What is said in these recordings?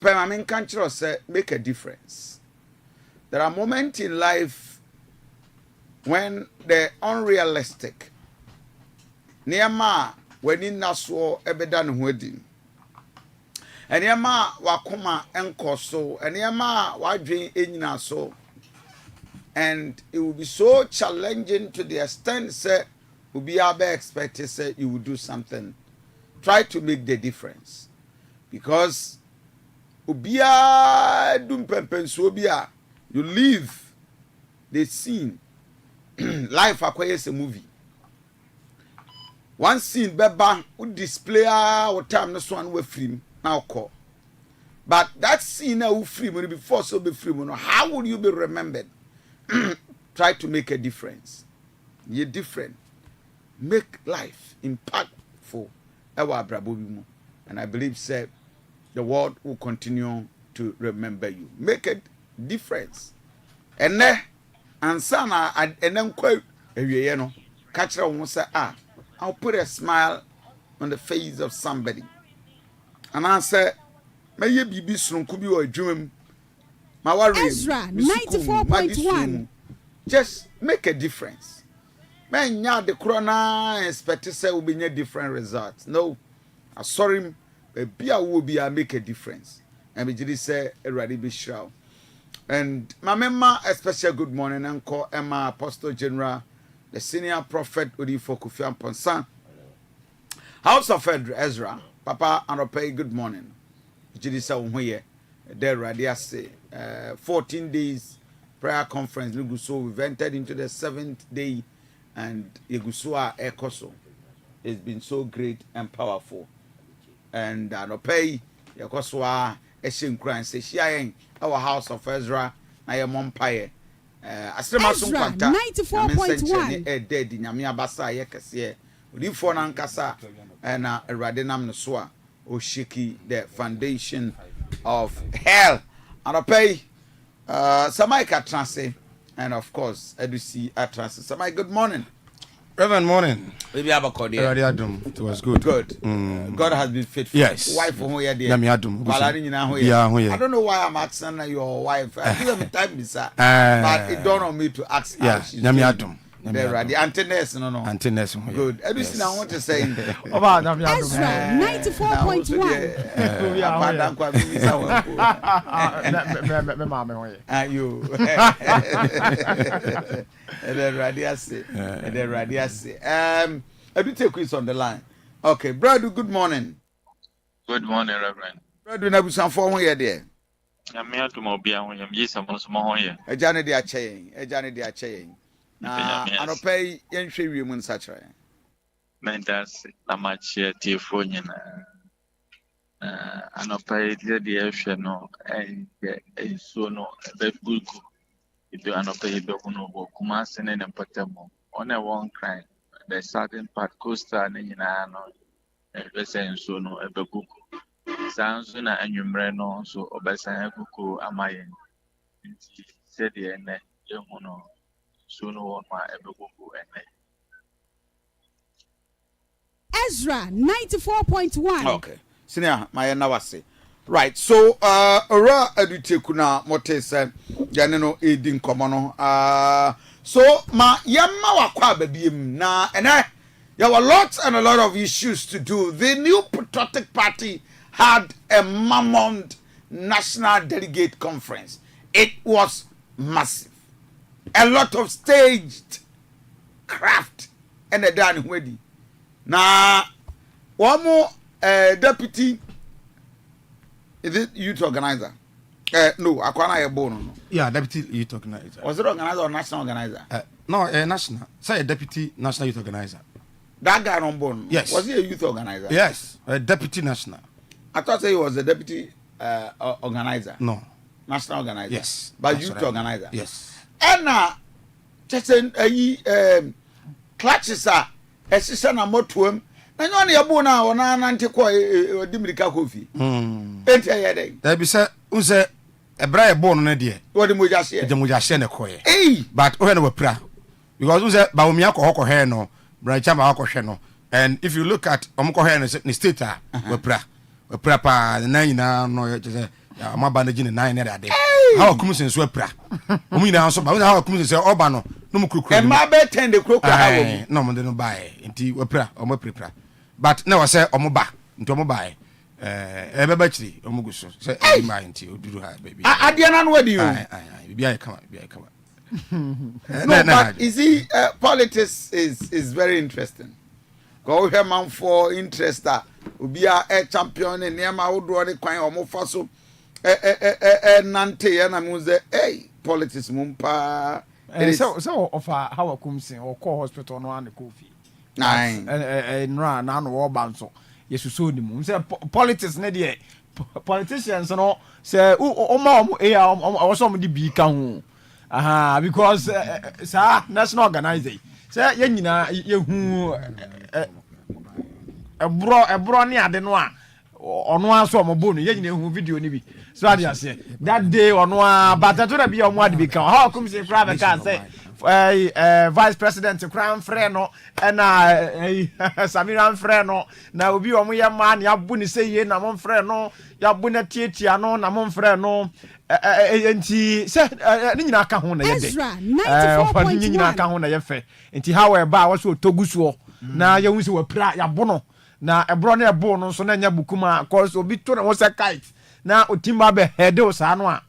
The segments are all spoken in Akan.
Permanent country say make a difference. There are moments in life when they're unrealistic. Niyama when in Naswo ebedan huedin. And yama wakuma enkoso, and yama wadrin enyina so. And it will be so challenging to the extent say will be expected say you will do something. Try to make the difference. Because ubia dum pempensuobia you leave the scene. Life acquires a movie. One scene beba would display what time this one we free now call. But that scene now free when before so be free. How would you be remembered? Try to make a difference. You're different. Make life impactful. And I believe say the world will continue to remember you. Make a difference. And then sana and then quote you know catch her say I'll put a smile on the face of somebody. And I say may you be bisrum could be a dream. Ezra 94.1. Just make a difference. Man, ya the corona expect to say will be a different results. No, I saw him. Be a will be a make a difference. And we just say a ready be sure. And my member, a special good morning, Uncle Emma Apostle General, the senior prophet Odifo Kofi Amponsan. House of Ezra, Papa Anope, good morning. Jidisa Umuye, there Radiase, 14 days prayer conference. Luguso, we've entered into the 7th day, and Yegusua Ekoso. It's been so great and powerful. And Anope, Yakoswa, Eshin Kran, say, Shiaing, our House of Ezra, I am umpire. Ezra 94.1. Dead in Yamia Basa, Yakasia, Udifo Nankasa, and Radenam Nosua, Oshiki, the foundation of hell. Anope, Samaika Transe, and of course, Edusi Atranse. Samai, good morning. Reverend morning. Maybe have a call here. It was good. Good. God has been faithful. Yes. Wife for who you dear. I don't know why I'm asking your wife. I give them time, sir. But it dawned on me to ask how she's doing. The antennas, no. Antennas. Good. Everything I want to say. About Ezra 94.1. You. And then Radiasi. I do take quiz on the line. Okay, brother, good morning. Good morning, Reverend. Brother, na busan for one year there. I'm here to Mobia when I'm using some small here. A Johnny de Achain. I don't pay entry room in such a Mentas, a much here, Tiphonian. I don't pay the ocean, and so no, the book. If you are not paid, Dokuno, Kumas and Patamo, on a one crime, the southern part coastal and Yanano, and Bessan Sono, a book. Sounds sooner and you breno, so Obesan Kuku, Amayan. Said the end, Yamono, Sono on my Ebuku and Ezra 94.1. Okay. Senior, my Nawasi. Right, so ora edutekuna motese janeno edin komono so ma yamma wakwa babiem na ene there were lots and a lot of issues to do. The new patriotic party had a mammoth national delegate conference. It was massive, a lot of staged craft and a done wedi na one more deputy. Is it youth organizer? No, Akwana Ebono. Yeah, deputy youth organizer. Was it organizer or national organizer? No, national. Say a deputy national youth organizer. That guy on Bono? Yes. Was he a youth organizer? Yes, a deputy national. I thought he was a deputy organizer. No. National organizer? Yes. But youth organizer? Yes. And just clutches are a sister and more to him. And only a bona or Nantiqua Dimrika Kofi. There be said, Unse a bright born on dear. What the Mujas, the Mujasen a coy. Eh, But when we pray, because Unse Baumiako Hoko Heno, Brighchama Hoko Sheno. And if you look at Omko Hen in state, we pray pa the 9 no ya ma ba na gine 9 na ade how kum sen so apra omu nyina so ba how kum sen se oba no no mu krokro e ma be ten de krokro ha wo no mo de no bae nti apra omo prepra but na was say omo ba nti omo bae be ba chiri omo guso say e ma nti oduru ha baby ade na no wadi you bibi ay kama no, but you see, politics is very interesting. Go here, man, for interest that be a champion in near my old one, quite almost fossil. Nante, and I must say, hey, politics, mumpa. So, of how I come see or call hospital no and the Kofi. Nine. And run on war banso. Yes, you saw the moon. Say, politics, Neddy. Politicians and all say, oh, mom, I was somebody be count. Because sir, national organizing. Say ye nyina ye hu ebro ni ade no a ono aso omobo no ye nyina hu video ni bi. So ade say that day ono a batato da bi omo ade bi kan. How come say kra be kan say vice president kra frɛ no na Samira frɛ no na obi omo ye ma na abu ni say ye na mo frɛ no ya bu na tietia no na mo frɛ no enti se ni nyina ka ho na ye de Ezra 94.1 ni nyina ka ho na ye fe enti however a wo so togusuo na ye hu se wa pra ya bo no na ebro na ebo no so na nya bukuma cause obi to na wo se kite na otimba be head o sa no a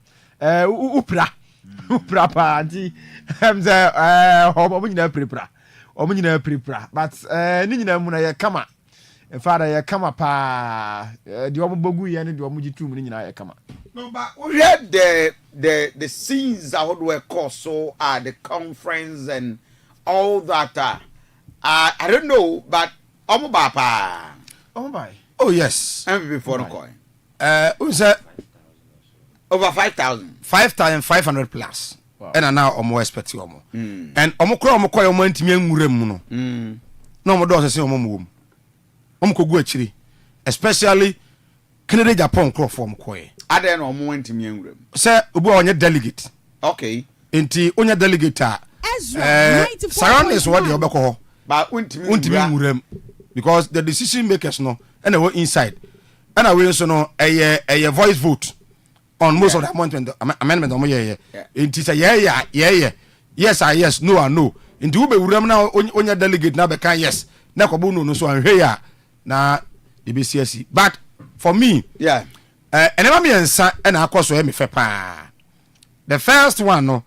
upra pa enti emze omo nyina prepra but ni nyina mu na ye kama father ye kama pa di omo bogu ye ne di omo jitum ni nyina ye kama. No, but we read the scenes that were caused so the conference and all that. I don't know, but Omobapa. Oh yes. Before the coin. Who said Over 5,000. 5,500 plus. Wow. And now omo expect omo. And omo kro omo koy omo ntimi anwurem mu no. No omo do se omo mu. Omo kogu achiri. Especially Canada Japan kro for omo koy. Ade no omo ntimi anwurem. Say obu onye delegate. Okay. Enti onye delegate a Ezra 94.1 surroundings what the obeko ho. But ntimi anwurem because the decision makers no and they were inside. And I will so no a voice vote on most of the amendment omo ye. Enti say yeah. Yes or yes, no or no. Enti ube wuram na onye delegate na be kan yes. Na kobu no so anhwe ya na EBCSC. But for me, yeah. Enema mi ensa na akoso e me fe pa. The first one no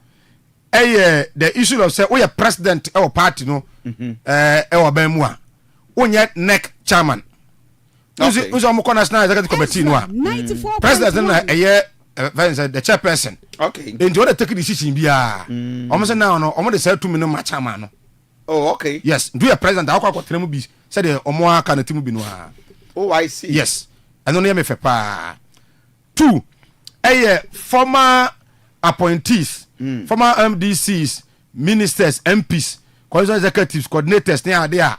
the issue of say we are president our party no our ban mu a onye neck chairman. Okay. Uzo mo national executive committee no a. President na the chairperson. Okay. Enti o dey take decision bia. Omo say now no omo dey say 2 minute ma chairman no. Oh, okay. Yes, do you president akwa tremu bi say the omo aka na timu bi no a. Oh, I see. Yes. And only me fe pa. 2 former appointees, former MDCs, ministers, MPs, constitutional executives, coordinators near there.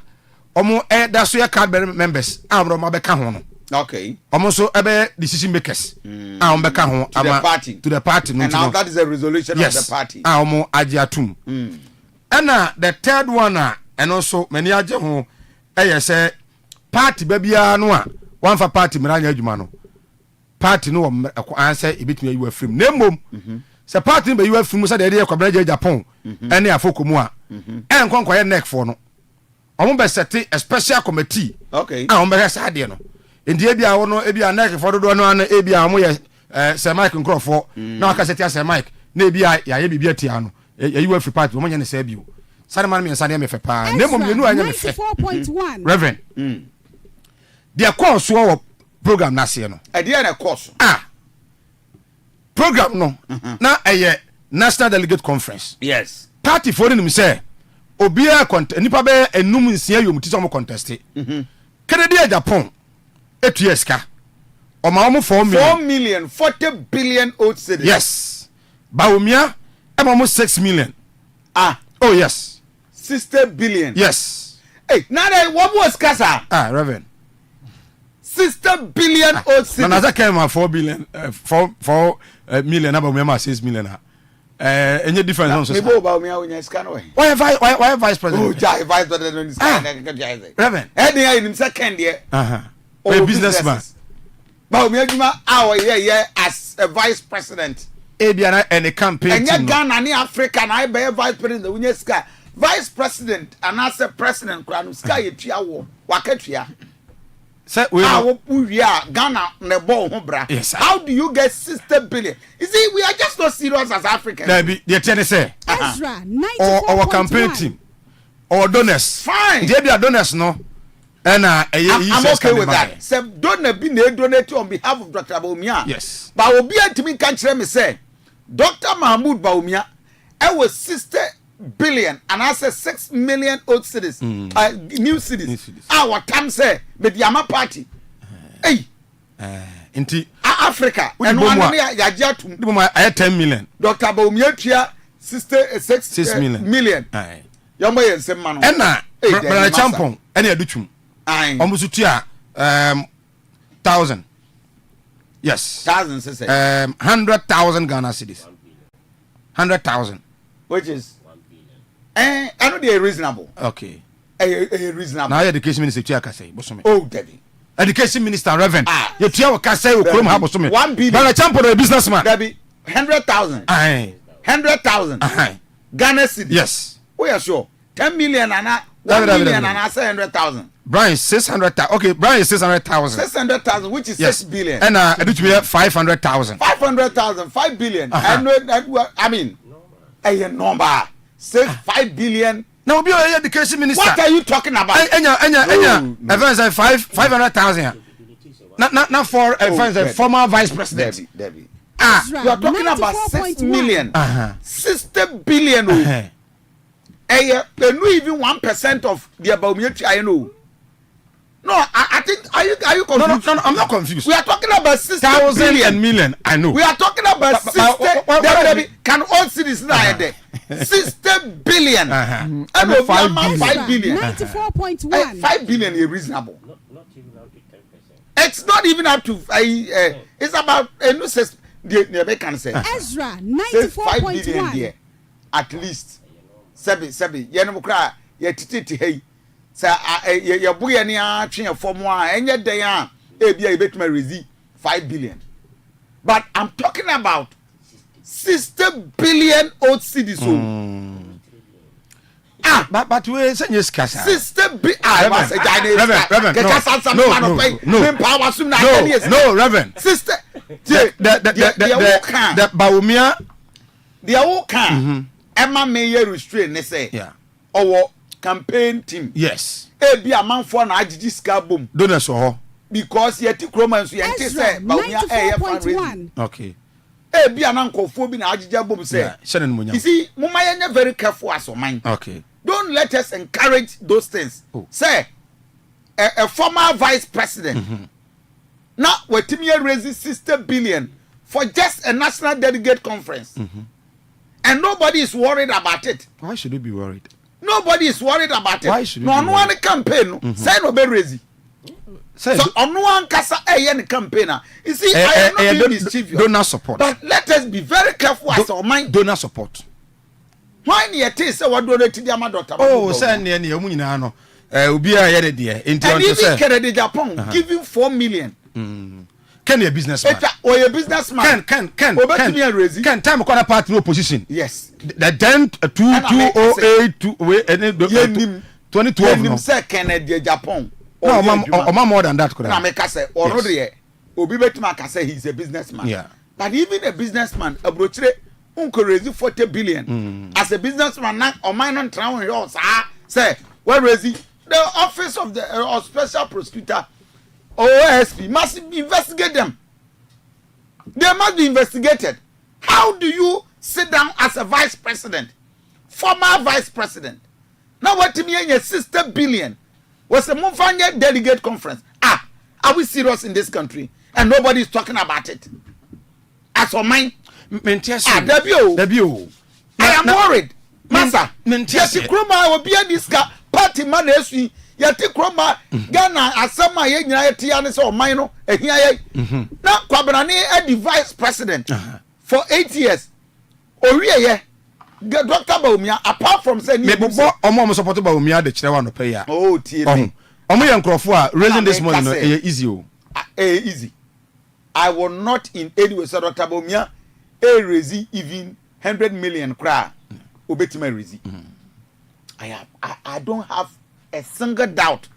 Omo that's your card members. Amro mabeka ho no. Okay. Omo so ebe decision makers. Beka ho to the party. To the party. And now that is a resolution of the party. Omo agiatum. And the third one and also many aje ho say party babia no a one for party miranya adwuma no. Party no answer ebitumi you afrim nemom se party be you afrim se de dey kwabra Japan ene afokomu a enkonkwa ye neck for no omo be set a special committee okay omo be sa de no ndi ebia wo no ebia neck for do no an ebia mo ye se Mike Nkrofo na aka set ya Mike na ebia ya ye bibia tia no ye you afri party mo nya ne sa bio sare man me nsa de me fe pa nemom yenu anya me fe 94.1 Reverend dia course wo program na se no idea na course program no na national delegate conference yes party for nim say obia nipa be enum nsia yom ti so mo contest Canada Japan etueska o ma mo 4 million 40 billion old cedis yes baomia e ma mo 6 million oh yes 60 billion yes hey now that what was kasa Reverend 60 billion old cedis na that came 4 billion 4 million baomia 6 million any difference on so me ba me onya scan why vice president oh jai vice president scan Reverend any in second there a businessman Baumia Juma our yeah as a vice president. Ebiana and a campaign. And yet Ghana ni Africa and I be vice president Unyeska. Vice president and as a president Kranuska Yetiawo Waketria. Say we are Ghana nebo bra. Yes, how do you get 60 billion? You see, we are just not serious as Africans. There be the say Ezra 94.1 or our campaign team or donors. Fine. They be a donors no. And I'm okay with that. Say donor be donate on behalf of Dr. Baumia. Yes. But obi antimi kan kire me say Dr. Mahmoud Baumia was 60 billion and I say 6 million old cities, new cities. Our time say Mediama party. Hey, inti Africa. And one ya jatum. I 10 million. Dr. Baumia tia 6 million. Aye. Yamba yen sem manu. Ena brother champon ena edutum. Aye. Omusu tia 1,000. Yes. 1,000 say. 100,000 Ghana cedis. 100,000. Which is I know they are reasonable. Okay. Reasonable. Now education minister tia kasai bosome. Oh, Debbie. Education minister Reverend. You tia o kasai o krom ha bosome. 1 billion. Brother champon a businessman. Debbie 100,000. Aye. 100,000. Aye. Ghana cedis. Yes. We are sure. 10 million and 1 million and I say 100,000. Brian 600,000. Okay, Brian is 600,000. 600,000, which is 6 billion. And it will be 500,000. 500,000, 5 billion. I know that. I mean, a number. Say 5 billion. Now, be your education minister. What are you talking about? Advance 500,000. Not for former vice president. Debbie. Ezra You are talking about 6 million. 60 billion. Not even 1% of the Baumia. I know. No, I think are you confused? No, I'm not confused. We are talking about 60 1,000 billion. and million. I know. We are talking about 60. Can all cities now there? 60 billion. And we 5 billion. 94.1. 5 billion is reasonable. It's not even up to. It's about the can say. Ezra 5 billion 94.1. there, at least. Sebi. Yenumukra yetiti hey. Sa ye boy ani a twen form a enye den a ebia e betuma rezi 5 billion. But I'm talking about 60 billion old cedis. But we say yes, Kasa. 60 billion. Reverend, no, Reverend. Sister, the Baumia, the old can. Emma Mayor restrain, they say. Yeah. Our campaign team. Yes. Be a man for an IGG scabum. Don't so. Because yet Romans, you say, Ezra okay. Be an uncle for being IGG boom say. You see, Mumma very careful as of mine. Okay. Don't let us encourage those things. Say, a former vice president. Now, we're raising 60 billion for just a national delegate conference. And nobody is worried about it. Why should we be worried? Nobody is worried about it. Why should we no be one campaign. Say no be raising. So on one kasa any campaigner. You see, I am not being mischievous. Do not support. But let us be very careful as our mind. Do not support. Why near say what donate to the daughter? Oh, say near you know. Ubi a yede dear. And even Canada Japan giving 4 million. Can you a businessman? Or a businessman? Can time a part no position. Yes. The then 2008 2012. Say Canada Japan. No, more than that. Could I make us say already? Obi Betuma can say he's a businessman. Yeah. But even a businessman, a brochure, raise 40 billion. As a businessman, now or minor town yours, say, where is he? The office of the special prosecutor. OSP must investigate them. They must be investigated. How do you sit down as a vice president, former vice president? Now what to me in 60 billion was a Mufanya delegate conference. Are we serious in this country? And nobody is talking about it. As for mine, Debut. I am worried. Massa, Kroma will be a disca party man. Yati kroma Ghana asama ye nyina yati ane so man ehia ye na Kwabena ne a vice president for 8 years owie ye Dr. Baumia apart from say me bobo omo support Baumia de kire wa no pay ya oh tie me omo ye nkrofo a raising this money no easy o easy I will not in any way say Dr. Bawumia raise even 100 million kra obetima raise. I don't have a single doubt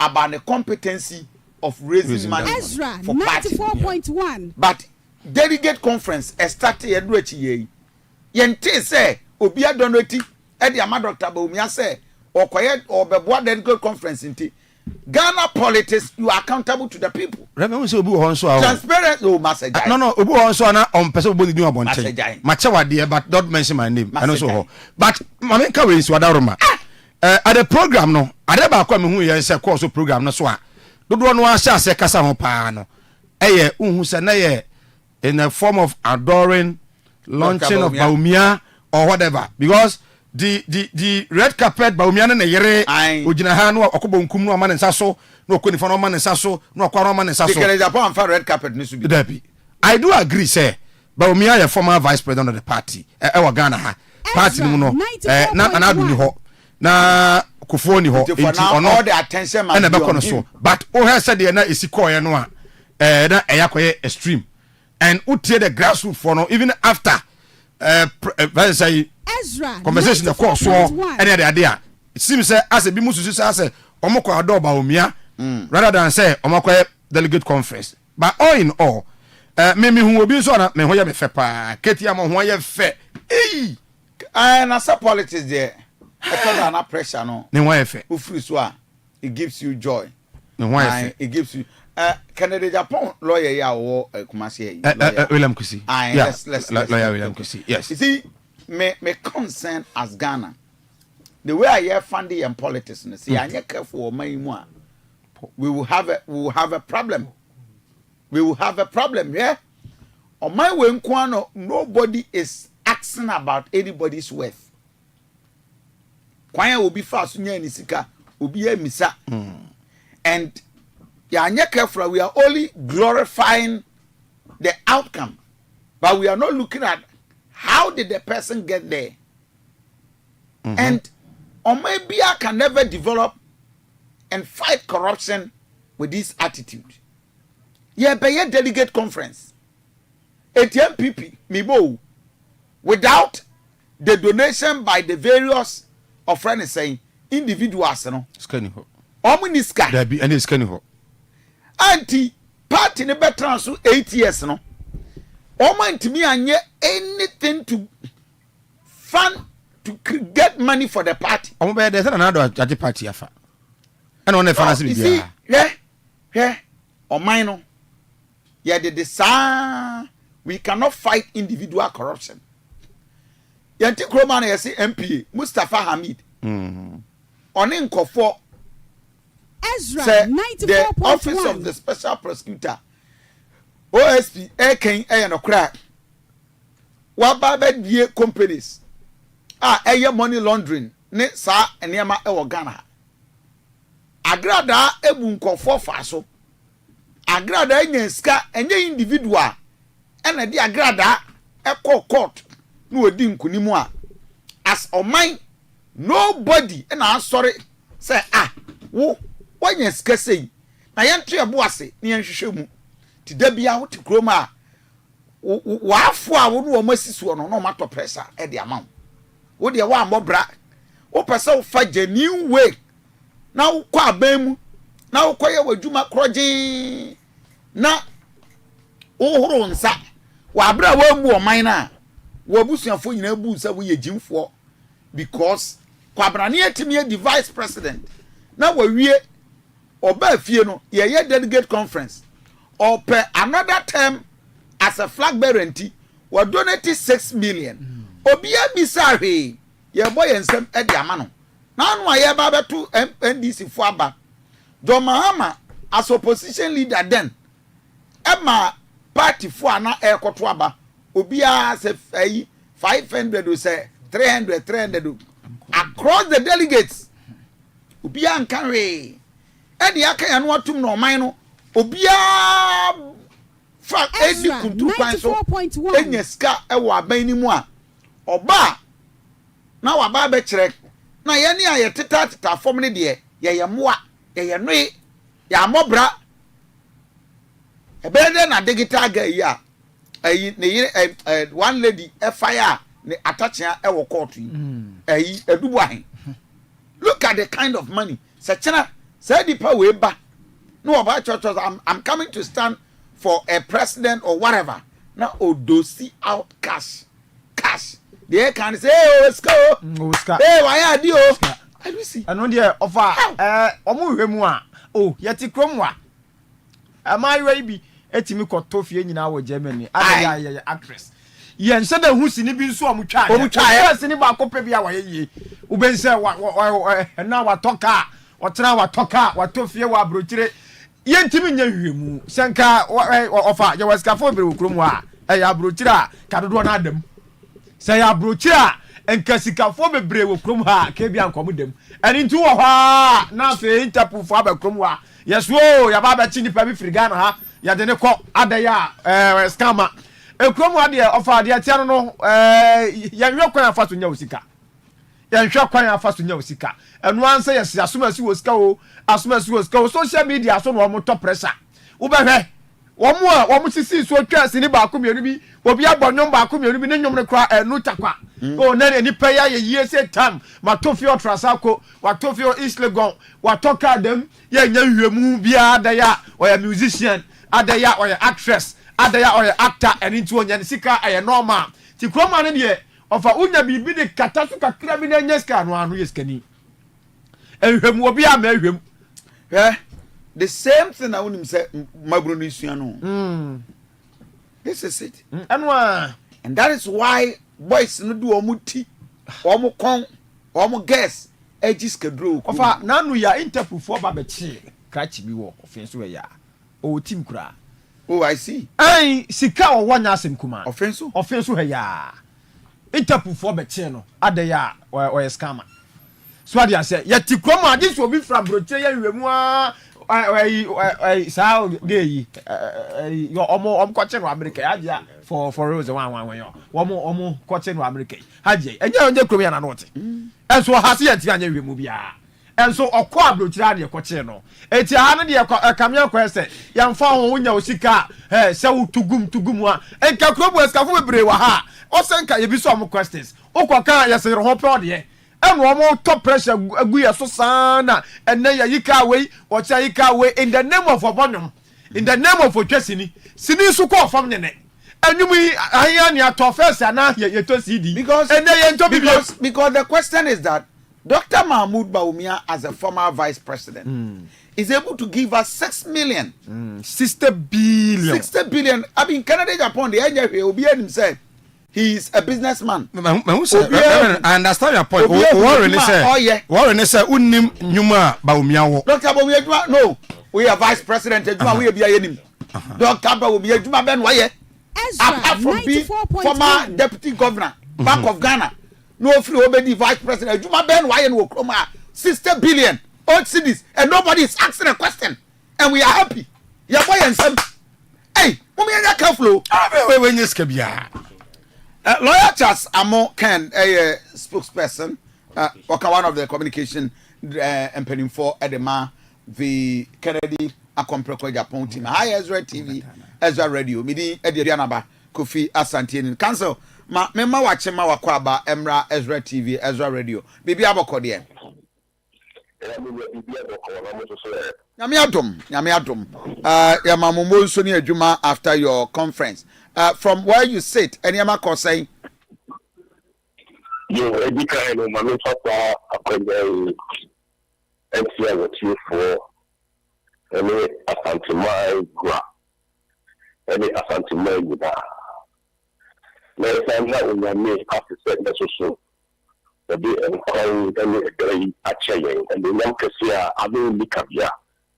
about the competency of raising money Ezra for party. 94.1. But delegate conference started edrechi ye. Yente say obi adonoti e di ama Dr. Bawumia say okoye obeboa delegate conference nti Ghana politics, you are accountable to the people. Remember, so Obu Honso. Transparent, oh, Master. No, Obu Honso na on person Obu do abonche. Machewa dear, but don't mention my name. I know so. But Mamenka we is wadaroma. At the program no, adeba kwa me hu ye say course program no so a. Dodo no asha se kasa ho pa no. Eye unhu se na ye in a form of adoring launching of Bawumia or whatever, because the red carpet Bawumia na yere ogina ha no akobo nkum no ma ne nsaso no okoni fa no ma ne nsaso no akwa ma ne nsaso because Japan fa red carpet ni so bi. I do agree say Bawumia is former vice president of the party e Ghana ha party no na adu ni ho na Kofi ni ho enti ono all the attention man na be kono so but o he said na esi koye no a na eyakoye extreme and utie the grassroots for no even after say Ezra conversation of course so any other idea it seems say as a bi mususu say omoko ado Bawumia rather than say omoko delegate conference but all in all me hu obi so na me ho ye me fe pa ketia mo ho ye fe na say politics there because na pressure no ne ho ye fe ufiri so a it gives you joy ne ho ye fe it gives you Canada Japan lawyer ya wo Kumasi William Kusi let's lawyer William Kusi yes you see me concern as Ghana the way I hear funding and politics no see anya careful my mu a we will have a problem yeah on my way nkwano nobody is asking about anybody's worth kwanya obi fa so nya ni sika obi emisa and yeah, careful. We are only glorifying the outcome, but we are not looking at how did the person get there. And or maybe I can never develop and fight corruption with this attitude. Yeah, but yeah, delegate conference, ATMPP, Mibo, without the donation by the various of friends saying individuals, no, Omniska, there be any scanning. Anti party ne better so 8 years no omo ntimi anye anything to fund to get money for the party omo be there na ado party afa and on the finance be yeah o mine no yeah the we cannot fight individual corruption yanti kroma na yesi MPA Mustafa Hamid oni nkofo Ezra say 94.1. the office of the special prosecutor OSP eken no crack wa ba die companies money laundering ne sa enema wo Ghana agrada ebu nkofo fa so agrada enya ska enye individual na di agrada court no odi nkunimu a as oman nobody na sorry say wo wanya sika sei na yentu ebo ase ne yenhwehwe mu ti da bia wo ti kroma wa afo a wo no masisuo no mato pressure e de amount wo de wa ambobra wo pese wo fa genuine way na wo kwa aban mu na wo koye wadwuma kroje na wo horo nsa wa abra wa mu oman na wo busuafo nyina bu nsa wo ye jimfo because kwa brane atimi di vice president na wa wie oba fie no ye delegate conference or per another term as a flag bearer nti we donate 6 million obia bisa hwe ye boy ensem e de ama no na anu aye ba betu NDC fo aba John Mahama as opposition leader then ema party fo ana e koto aba obia se 500 or say 300 across the delegates obia nkan hwe e de aka ya no atum no man no obia fa edi kuntu kwan so enya ska e wo aban ni mu a oba na wa ba be kire na ye ne aye teta fom ne de ye moa ye no ya mobra better na digital guy ya one lady fire ne attaching e court edubu ahen. Look at the kind of money sechana say the power we ba no about churches. I'm coming to stand for a president or whatever. Now odosi out cash they can say let's go hey why are you I do see and on the offer omo hwemu a oh yeti kromwa am I ready etimi kotofie nyina wo Germany ya actress yen se da hu sini bi nso omutwa ya sini ba kope bia wa ye ubense na watoka otena watoka watofie wa brochire yentimi nya hwemu senka ofa ya waskafo bere okromu a ya brochire a kadodo na adam se ya brochire a enkasikafo bebre okromu ha ka bia nkomu dem eni ntu wo ha na fe interpufo abakromu a yeso ya baba chi nipa bi frigana ha ya de ne ko adaya scammer ekromu ade ofa ade atia no ya hwe kwan afaso nya osika ya hwe kwan afaso nya osika enu anse yes asomasi osika o asomasi osika o social media so no mo top pressure wo behwe wo mo sisi so twa sini ba ko mienu bi obi abonyo ba ko mienu bi ne nwom ne kra enu takwa o na ni pa ya ye se tam matofio trasako watofio islegon watoka dem ya nya hwemu bia da ya o ya musician adaya or actress adaya or actor and into onya sika aye normal ti kroma ne de ofa unya bibi de kata so kakra bi na nyeska no anu yeskani ehwem obi a ma ehwem the same thing I want say mabro no isua no this is it and that is why boys no do omuti omu kon omu guess edges Cathedral ofa nanu ya interpufo ba be chi krachi bi wo ofenso ya o team kura oh I see ai sika o wanya asem kuma offenso he ya interpufo be chi no ade ya o scammer so ade ase ya ti kroma ade so obi fra broche ya hwemu ai sao geyi yo omo kwache no America aja for rose one yo omo kwache no America haje enye onje krom ya na no te enso hase ya ti anya hwemu bia enso okọ abrochira de kwache no eti ha no de kamya kwa se yamfa ho wonya osika se utugum a enka krobu eskafo bebre wa ha osenka ye bi so omo questions okọ yesere ho pro de eno omo top pressure agu ye so sana enne ya yika we ocha yika we in the name of obonum in the name of otwasini sini su ko fam nyene anyumi ahia ne ato first ana ye to CD because the question is that Dr. Mahmoud Bawumia, as a former vice president, is able to give us 6 million. 60 billion. 60 billion. I mean, Canada, Japan, the NJP, Obi himself, he is a businessman. I understand your point. Warren say, Unim Numa Bawumia. Dr. Bawumia, no, we are vice president. We are being Dr. Bawumia, Ben Waye. Apart from being former deputy governor, Bank of Ghana. No free obedi vice president. Juma Ben why no kroma 60 billion old cities and nobody is asking a question and we are happy. Ya boy and some. Hey, we anya careful. When you skabia. Lawyer Charles Amo Ken a spokesperson one of the communication empening for Edema the Kennedy Akompreko Japan team. Hi Ezra TV, Ezra Radio. Midi Aduanaba Kofi Asante in cancel. Mema wache ma wakwaba Emra Ezra TV Ezra Radio bibi aboko de Nyame adom ya mamumo nso ni adwuma after your conference from where you sit any am call saying yo edika no mama papa akonde NCA what you for any Asante mai gua any Asante mai guda I'm not when I make after setting the social. The day and calling them a very achain, and the young Cassia, I don't look up ya,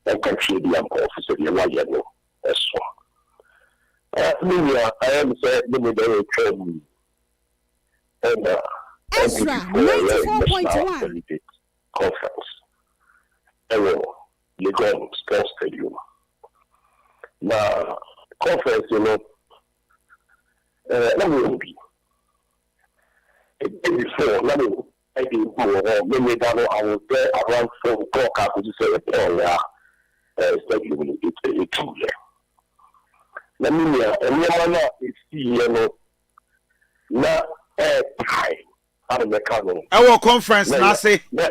and country the young officer, the Wayano, as well. I am said, let me very trouble. And Ezra 94.1 conference. You go sports stadium. Now, conference, you know. Let me be. Before, let me maybe that I was there around 4 o'clock. I would say, oh, yeah, it's like you will eat 2 years. na minia enema na esi ye no na time ade me ka no our conference na say na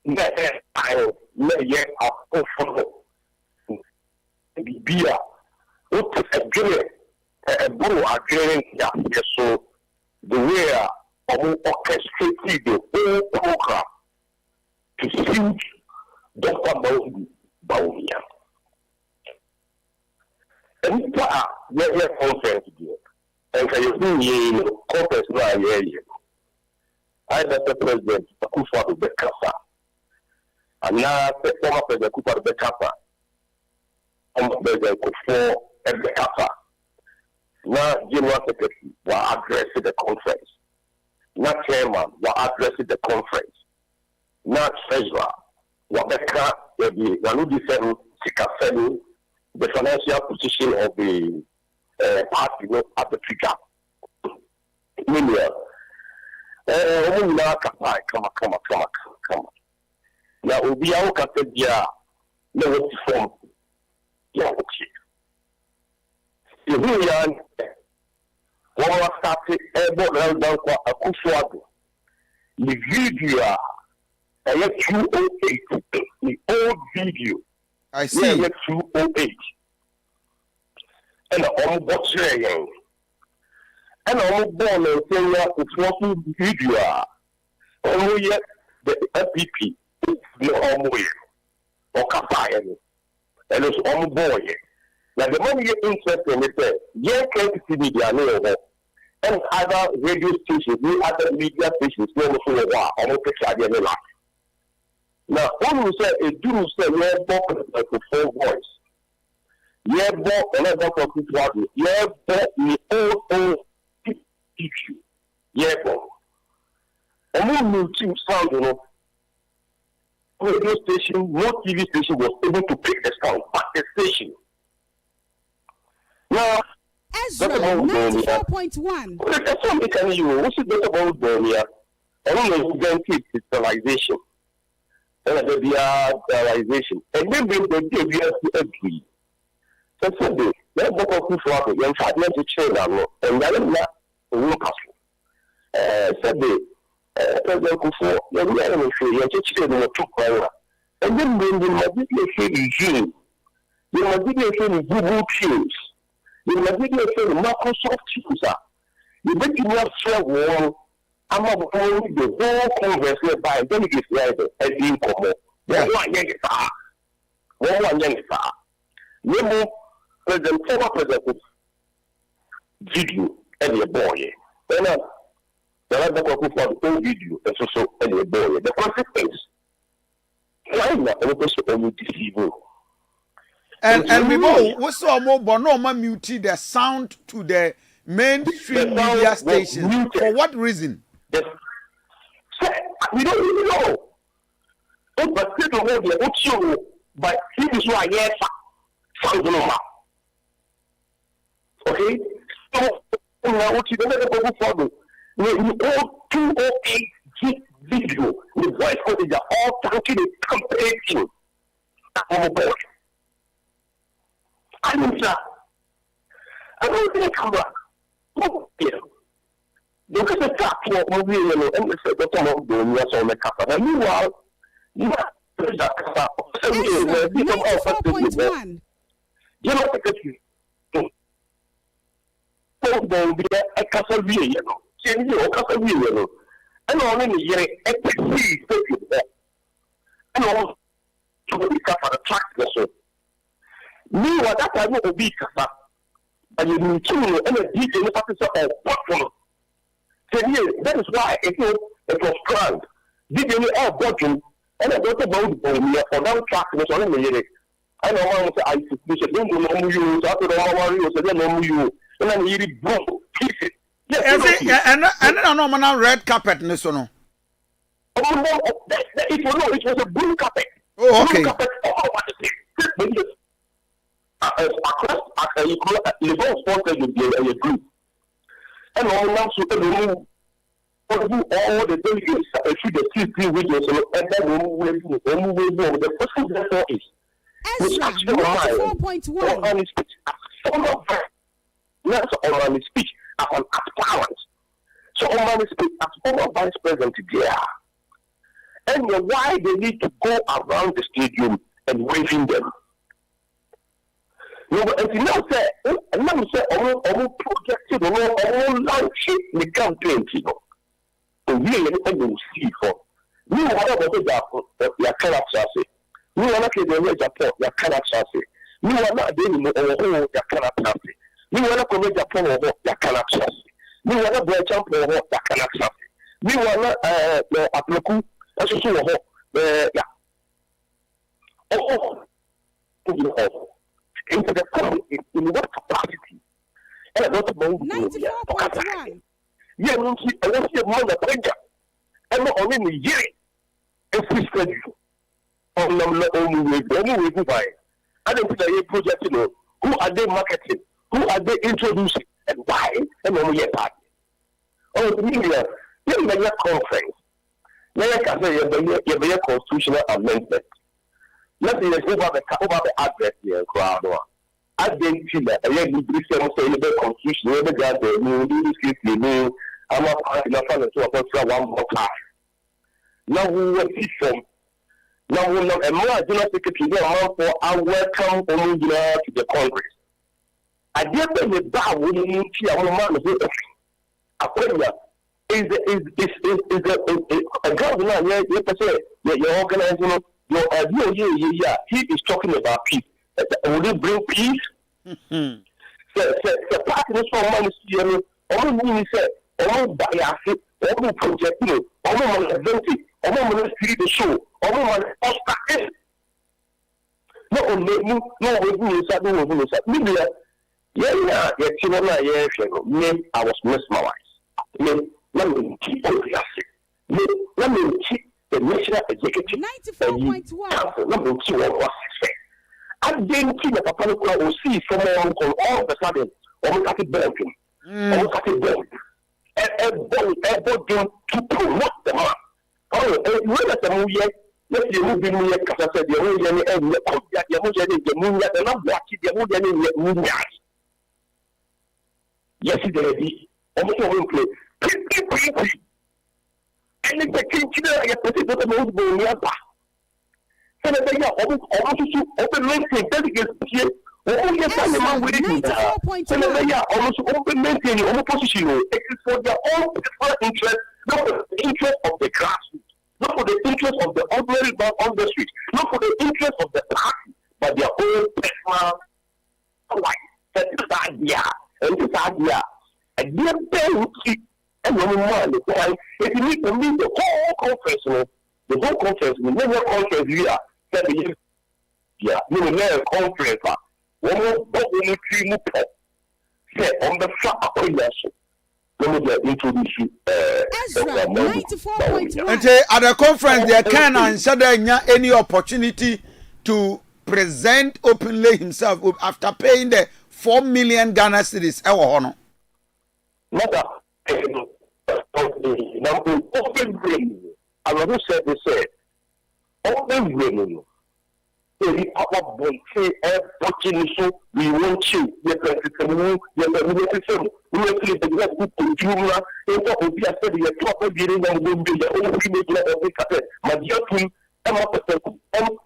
time na ye afofo bibia o te adwene buru adwene ya so the way orchestrated the whole program to suit Dr. Baumia. And we conference here. And can you do conference now here? I let the president Kufa to Bekasa. And now the former president Kufa to Bekasa. And the president Kufa and Bekasa. Now General Secretary will address the conference. Now chairman will address the conference. Now treasurer Wabeka the financial position of the party at the trigger. Come. Now we are Cathedral. No what form. Yeah, okay. You hear one started airborne down for a kufuago. The video. 208, the old video. I see. 208. And I'm watching. And I'm born and saying that it's not video. Only yet the FPP is the home way. Or Kafayan. And it's on boy. Now the money you're interested in is that you can't see media and other radio stations, other media stations, no more for a while. I'm going to life. Now, when we say a do say, yeah, like a full voice. Yeah, another talking to you. Yeah, the old issue. Yeah, and when new team sound, radio station, no TV station was able to pick the sound, but the station. Now, Ezra 94.1. That's what I'm telling you. What's it about Burmia? I don't know if you can digitalization. And the realization. And then we have to agree. So, Sunday, let's go to Florida. You're 5 minutes to train and then not the workers. Sunday, President Kufu, you're not you're just in the 2 hours. And then when you must be regime, you must be Google Teams, you must be Microsoft Teams. You bet you have share one. I'm not only the whole congress by delegates as being common. One young far. Nemo President, former President, video and your boy. And the other people for the whole video and so and your boy. The consequence. Why not only deceive? And we both we saw more but no man muted the sound to the mainstream media stations. For what reason? We don't really know. But still don't know what you but he is why yes sounds normal. Okay? So what you don't go for you all 208 video with voice footage all thanking the campaign. Oh boy. I don't think come back. Oh yeah. Look at the top of the and the second of the years on the cap. And meanwhile, you know, there's that cap. Ezra 94.1. You know, there will be a castle view, you know. Change your castle view, you know. And only a year, a PC, and all to be for the track vessel. Meanwhile, that I will be Kasa. And you need to know and a deep in the officer of what. That is why it was planned. Did you all bottom and I got about Bomia for that track was on the year. I know how to I don't know you, after all, so don't know you, and then you broke pieces. And I know man red carpet in this one. Oh no, it was a blue carpet. Oh, okay. Blue carpet, across you call the ball sponsor you be a group. And all now to remove all the delegates through the CP regions and then remove the first therefore is Ezra 94.1. former vice on speech as an aspirant. So on speech as former vice president there. And why they need to go around the stadium and waving them. No, and you know, say, projected launch the campaign, you know. So really, anything you see for. We want to your character. We want to get your character. We want not doing your character. We want to commit your character. We want to break up your character. We want to apply. That's also yeah. Into the public in what capacity? And not about 94.1. Yeah, I want to see a mother preacher. I'm not only a year. And free schedule. On the only way by. I don't think I project, you know, who are they marketing? Who are they introducing? And why? And only a party. Oh, media, you're conference. Now, I can say you're a constitutional amendment. Let's say over the address here, crowd. I didn't see that. I had to say the constitution, the guy, the new, I'm not going to one more time. Now, we will see from now, we will and more general secretary for our welcome only to the Congress. I did the bar we need to our man is a governor, you're organizing your he is talking about peace. Will it bring peace? The party is for money, only said, only by only project, only event, only see the show, only poster. No, media. Yeah, I was mesmerized. Let me keep on let me keep the national executive 94.1. Let me keep what I didn't see the papa will see someone all of a sudden almost at banking. Almost at banking. Everybody to promote the man. Oh, when at the movie, let's see who be me, because I said the only and the moon, and I'm watching the moon. Yes, it almost one play. And if the king I put it to the most nearby. And they are almost open LinkedIn delegates here. Oh, yes, I'm waiting. And they are almost open LinkedIn on opposition. It is for their own personal interest, not for the interest of the grassroots, not for the interest of the ordinary man on the street, not for the interest of the party, but their own personal life. And this idea, and their parents. And no man, if you need to meet the whole conference, we never conference here. Yeah, we will never conference. One more bubble tree say on the flat let me introduce you. Ezra 94.1. And at the conference, there can and any opportunity to present openly himself after paying the 4 million Ghana cedis. Mother. Open brain. I will say they said open brain. The our boy say watching so we want you. The president, we will see the next people Juma. If what we are saying, the top of getting on will be the only people of the cafe. My dear twin,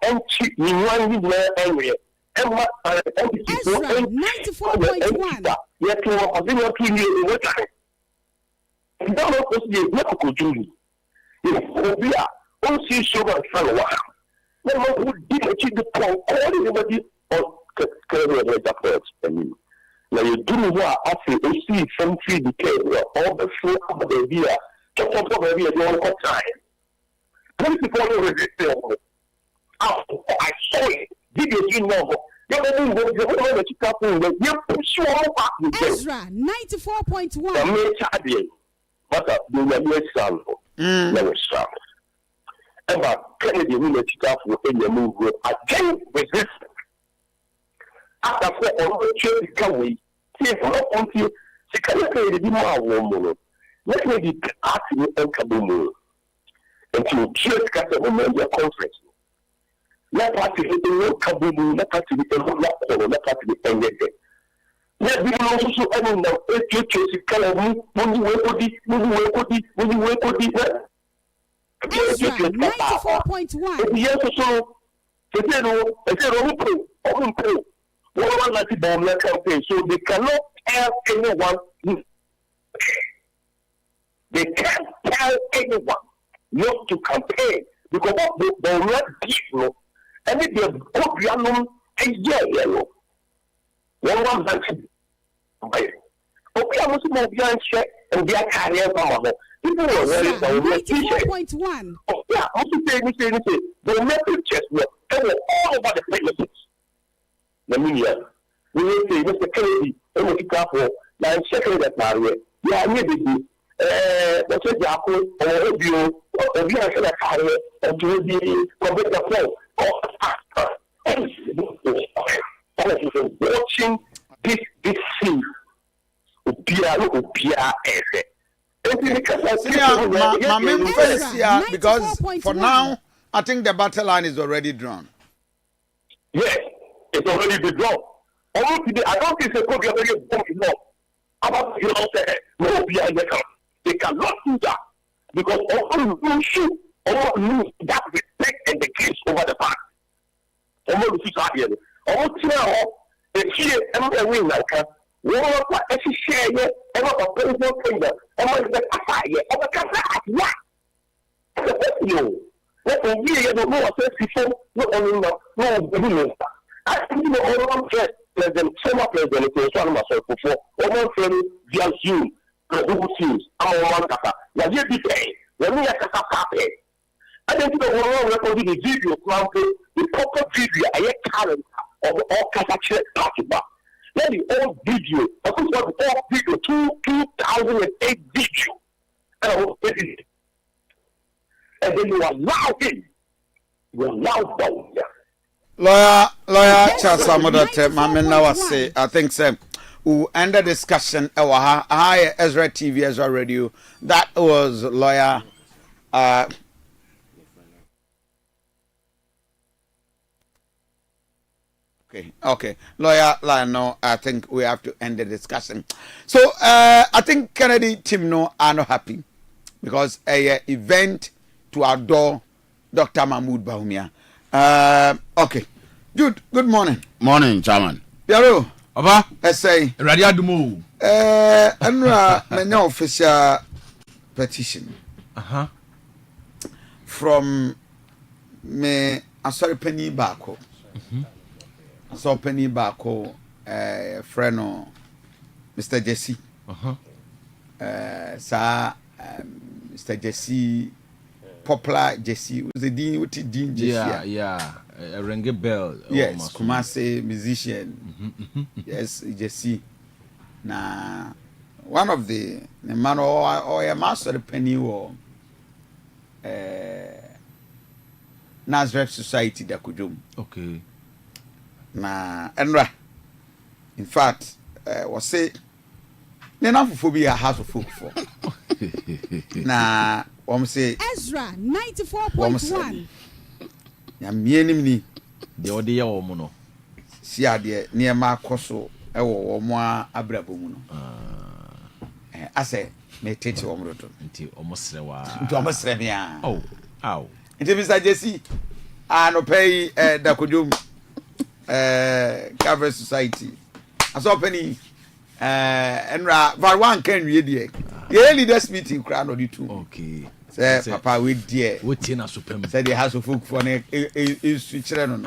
and cheap, you want me there anyway. Ezra 94.1. Yet you are doing 2 years in what time. You don't know what's the medical duty. If we are all see sugar and fan a while. Then what would achieve the point? All anybody on the I mean, now you do what I say, you see something became all the flow of the idea. Just on top of the idea, you time. People already say, I saw it. Did you know? Ezra 94.1. But the never sound. Never sound. Ever Kennedy will let you out in the move against resistance. After all the change come away, see for until she cannot say the more woman. Let me be asking and Kabumu. Until church got a woman your conference. Let us be the Kabumu, let us be the let us be ended. Yeah, we also so I don't know. If you choose to call me, when you wake up, Ezra 94.1. Yes, so campaign, so they cannot tell anyone. They can't tell anyone not to campaign because they will not give no. And if they go beyond them, yellow. One country. Okay, I'm also more beyond check and be a carrier from people were ready to 94.1. Oh, yeah, also say, the message just were all over the premises. The media. We will say, Mr. Kennedy, and we got for 9 seconds that barrier. Yeah, maybe. What's it, Yahoo, or Review, or we are a carrier, or to be complete the flow. Watching this scene. Because for now, I think the battle line is already drawn. Yes, it's already been drawn. Although today, I don't think it's going to be very important. About you know, they cannot do that because all you shoot, all lose that respect and the games over the past. All you see here, all tell the here and win like wọ́n wọ́n pa ẹ̀sì ṣe ẹ̀yẹ ẹ̀rọ ọ̀pọ̀ ẹ̀sì kingdom ọmọ ìgbẹ́ kàfà ẹ̀yẹ ọmọ kàfà àdúrà ẹ̀sẹ̀ pẹ̀sì o wọ́n kò yí ẹ̀yẹ ní wọ́n fẹ́ fi fún ní ọ̀nà ìlọ ní ọ̀gbẹ́bí mi nta àti ní ọ̀rọ̀ wọn fẹ́ president former president ní ọ̀sán àmàṣọ ìfọ̀fọ̀ ọmọ fẹ́ ní via zoom global teams àmọ́ wọn kàfà yàrá bí bẹ́ẹ̀ wọ́n ní yà kàfà pàpẹ́ ẹ̀dẹ̀ tí wọ́n wọ́n rẹ́kọ̀dì ní video kan pé the proper video ẹ̀yẹ current ọ̀kàtàkyìe pàtì bá. Let the old video, of course, what the old video, 2008 video, and then you allow him, you allow down there. Lawyer Charles Amodote, Mama now say, I think, sir, we end the discussion. Hi, Ezra TV, Ezra Radio. That was lawyer. Okay. Lawyer Lano, I think we have to end the discussion. So I think Kennedy team are not happy because a event to adore Dr. Mahmoud Bawumia. Okay. Good morning. Morning, Chairman. Yaro. Aba? Say. Radio Dumo. Many official petition. From me, sorry, Penny Bako. So Penny Bako, friend of Mr. Jesse. Sir, Mr. Jesse, popular Jesse, was the dean with the dean Jesse. Yeah, a ring bell. Yes, Kumasi musician. Yes, Jesse. Now, one of the man or a master Penny war. Nazareth Society that could do. Okay. Na Enra, in fact, was say, Nena phobia house of folk for. Na, say Ezra 94.1. Ya mienimni, the audio or mono. See, I dear near my coso, or more abrabomuno. I say, may take you until almost almost Oh, ow. It is Mr. Jesse, I no pay the Kudum. Cathedral Society. I saw Penny and one can read the leaders meeting crown of you two. Okay. Say, Papa, we dear. What in a super said the house of folk for is switching on.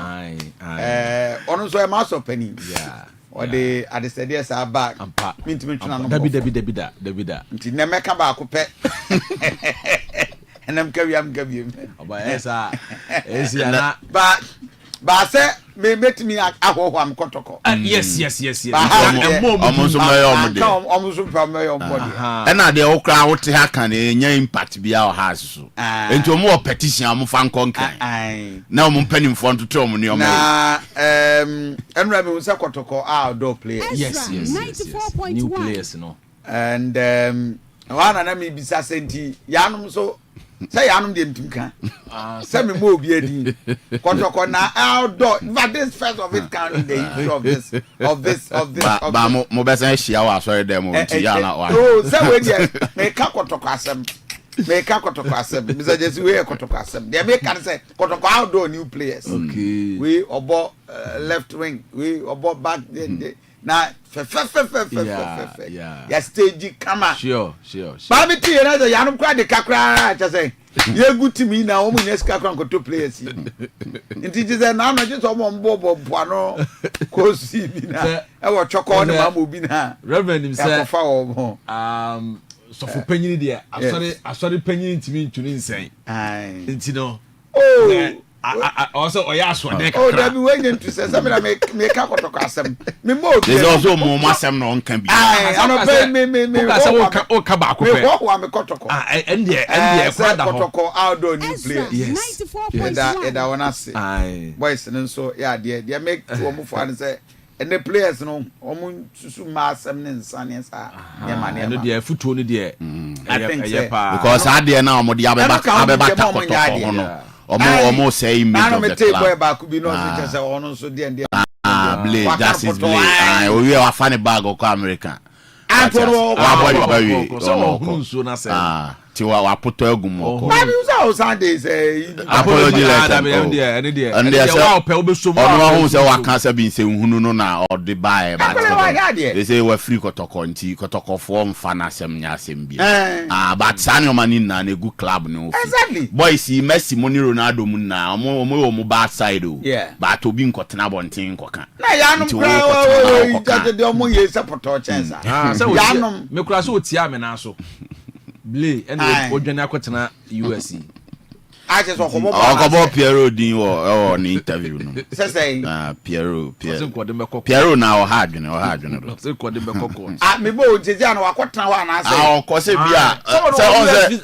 Also a master Penny. Yeah. Or they at the studies are back. And pa. Debbie. Until never come back. And I'm giving. But I say, may make me a home protocol. Yes. Almost from my own body. And now the okra out here can impact be our house. Into more petition, I'm fan conquer. Now, I'm penning for to tell me. And Rabbi was a protocol outdoor player. Yes. 94.1. New players, no. And one and I may be Sasenti, Yanum so. Say Yanum didn't think. Send me more be a dean. Kotokona outdoor. But this first of it count in the history of this. But Mobesa Shia, sorry, demo. Oh, say when you make a Kotokasem. Make a Kotokasem. Mr. Jesuit Kotokasem. They make say Kotoko outdoor new players. Okay. We about left wing. We about back. Now, yeah, stage come on. Sure. Baby, you know, the Yanum cried the Kakra, just say, you're good to me now, when yes, Kakran got 2 players. And it is an honor just on Bob Buano, Kosi, I was choco on the Mamubina. Reverend himself, so for penny there, I started penny to me to insane. And you know, oh. I also Oyaswa. Oh, that be waiting to say something. I make a Kotokasem. Me more. There's also more Massam no can be. I don't pay me. Kabako. I'm a Kotoko. And Kotoko outdoor new Ezra players. 94.1. And I wanna say, boys, and so yeah, they make 2 move for and say, and the players no, Susu Massam and Sanias are. Yeah, no, dear, foot only dear. I think because I did now, Modiaba. Almost say me. I don't take boy back could be not just on so dear. Blade, that is blade. We are a funny bag of American. Tiwa put a gum. Sundays, apology and there's a cancer being saying who know now or the buy. They say we're free Kotoko form fanasem yasembi. But Sanyo Manin and a good club no. Exactly. Boy, see Messi Money Ronaldo Muna, more bad side. Yeah. But to be in Cotanabon Ting Coca. Yanum, support chance. Yanum, Micraso Tiamenaso. Blay and Odjana Quatana USC. I just walk about Piero Din or an interview. Say, Piero now hard, me boy, Tiziano, what now? I'll cause it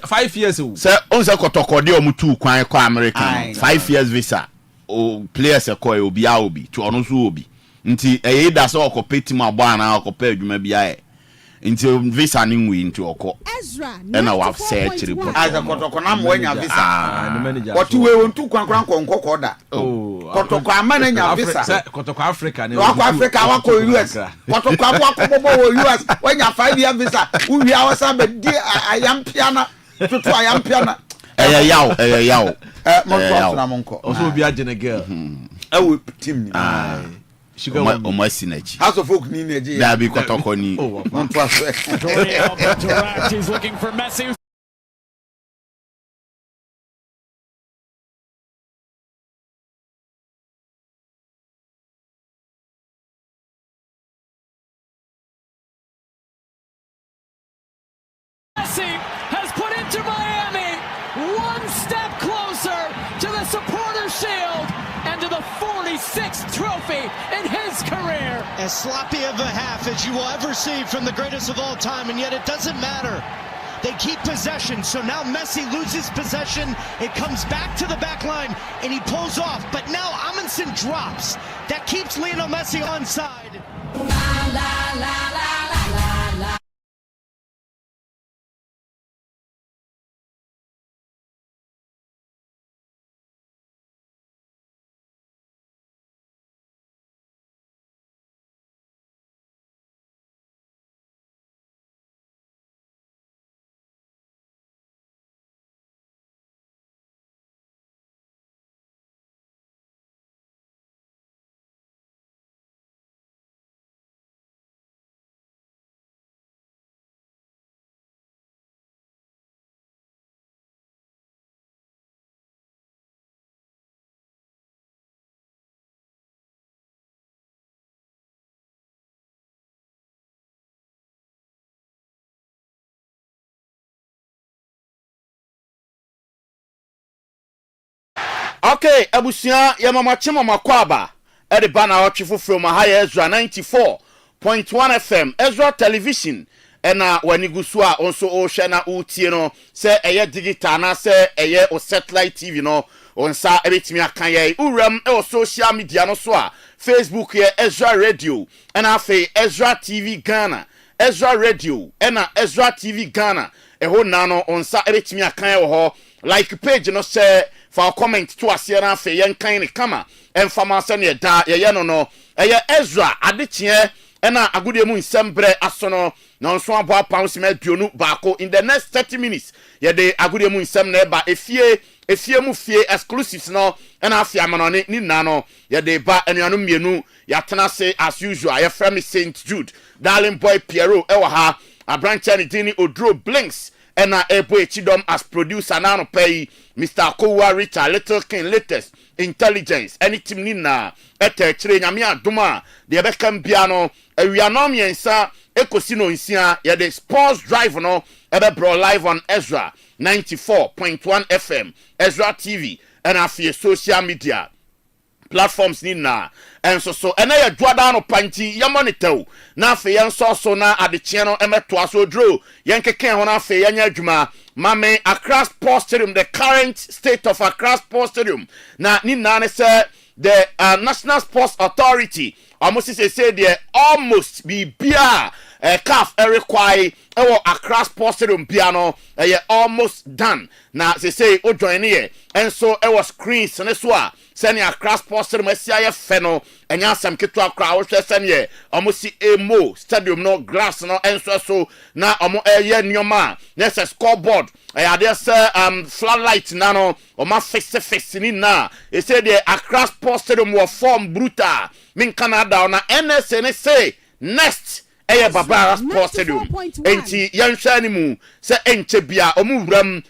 5 years old. Sir, Onza Kotokodio Mutu, Quite American, 5 years visa. Oh, players a coy will be Aobi to Onosubi. Until a that's all compete my banner, compared you maybe I. Until visa ningwe into oko. Ezra, and I have said to report. As a Kotokonam when you visa. What you will to Quanquanquoda. Oh, Kotokaman and your visa. Kotoko Africa, no Africa, US. Kotoko US when you 5-year visa. We are some dear I am piano. I am piano. Yaw. Monko. Also be a girl. I will team. House of folk need a be Kotokoni. He's looking for Messi. Messi has put Inter Miami 1 step closer to the Supporters' Shield and to the 46th trophy in his career. As sloppy of a half as you will ever see from the greatest of all time, and yet it doesn't matter. They keep possession, so now Messi loses possession. It comes back to the back line, and he pulls off. But now Amundsen drops. That keeps Lionel Messi onside. La, la, la, la, la, la. Okay, Abusia Yamamachima Makwaba, Edibana Ochifu from Mahaya Ezra 94.1 FM, Ezra Television, and when you go also Oceana Utieno, say a digital, na say a satellite TV, no, on Sa Eritimia Kanye, Uram, or social media, no soa, Facebook here, Ezra Radio, and I say Ezra TV Ghana, Ezra Radio, and Ezra TV Ghana. ɛho nano onsa ebetimi akan wo ho like page no share for comment to asie na afa yen kan ne kama emfama se ne da ye no eye Ezra adekye ena agudie mu nsembre asono na nso abo apam se maduonu baako in the next 30 minutes ye de agudie mu nsem na eba efie mu fie exclusives no ena afia manone ni nano ye de ba enuanu mienu ya tena se as usual ye frame Saint Jude darling boy Piero ewa ha abranche ni dini Odro Blinks ena ebo echidom as producer na no pay Mr. Kowa Richard Little King latest intelligence any team ni na ete chire nyame adoma de bekam bia no awianom yensa ekosi no nsia ye the sports drive no ebe bro live on Ezra 94.1 FM Ezra TV and afie social media platforms ni na enso so ena ye dwada no panti ya monitor na afi yen so na adekye no emeto aso dro yen keke ho na afi yen adwuma mame Accra Sports Stadium the current state of Accra Sports Stadium na ni na ne say the National Sports Authority almost say they almost be bia CAF require Accra Sports Stadium piano almost done na say o join here and so it was screens and so send Accra Sports Stadium sia feno enya sam ketu akra wo hwe sene almost see emo stadium no glass no and so na omo nyoma na say scoreboard there say floodlight na no oma fix ni na e say the Accra Sports Stadium was form brutal min Canada na NSN say next Babara Sports Stadium enti yanhwa ni mu se enche bia omuwram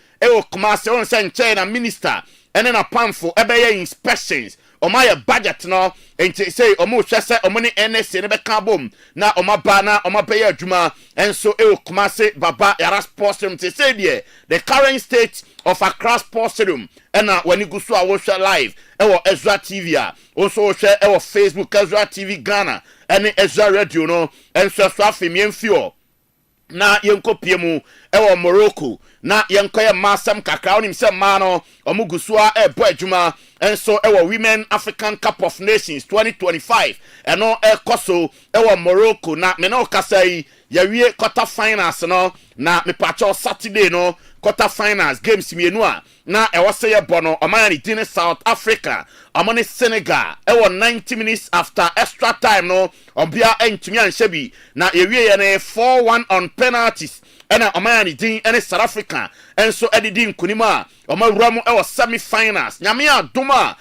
Kumasi on say enche na minister ene na pamfo ebeye inspections omaya budget no enti say omu hwese omuni NSA ne beka bom na omaba na omabeye adwuma enso Kumasi Baba Yara Sports Stadium te say the current state of Accra Sports Stadium ena wani gusu a wo hwe live Ezra TV a also hwe Facebook Ezra TV Ghana ene Ezra Radio no enso so afemien na yenkopie mu Morocco na yenkoye masam kakra onim se ma no omugusua ebo adwuma enso Women African Cup of Nations 2025 eno ekoso Morocco na me no kasai yawie quarter finals no na me pacho Saturday no quarter finals games mienu a na se ye bono omani din South Africa amone Senegal 90 minutes after extra time no obia entumi anshebi na yawie ye ne 4-1 on penalties ena omani din ene South Africa enso edidin kunima omawuramu semi finals nyame adoma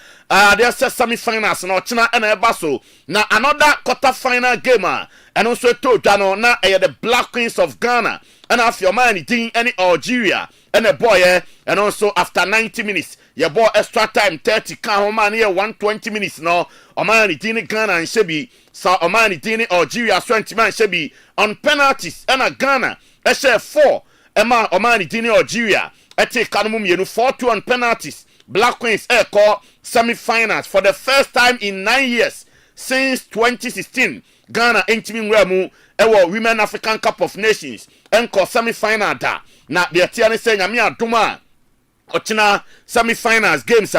there say semi finals na ochina ena ebaso na another quarter final game and also to dano na the Black Queens of Ghana and after omani din ene Algeria and a boy and also after 90 minutes your boy extra time 30 can homa here 120 minutes no omani din Ghana and shebi so omani din Algeria 20 man shebi on penalties and Ghana share 4 Emma omani din Algeria take kanum yenu 4-2 on penalties Black Queens call semi-finals for the first time in 9 years since 2016 Ghana entimi nwemu Women African Cup of Nations call semi-final da na de tiane say nyame adoma ochina semi-finals games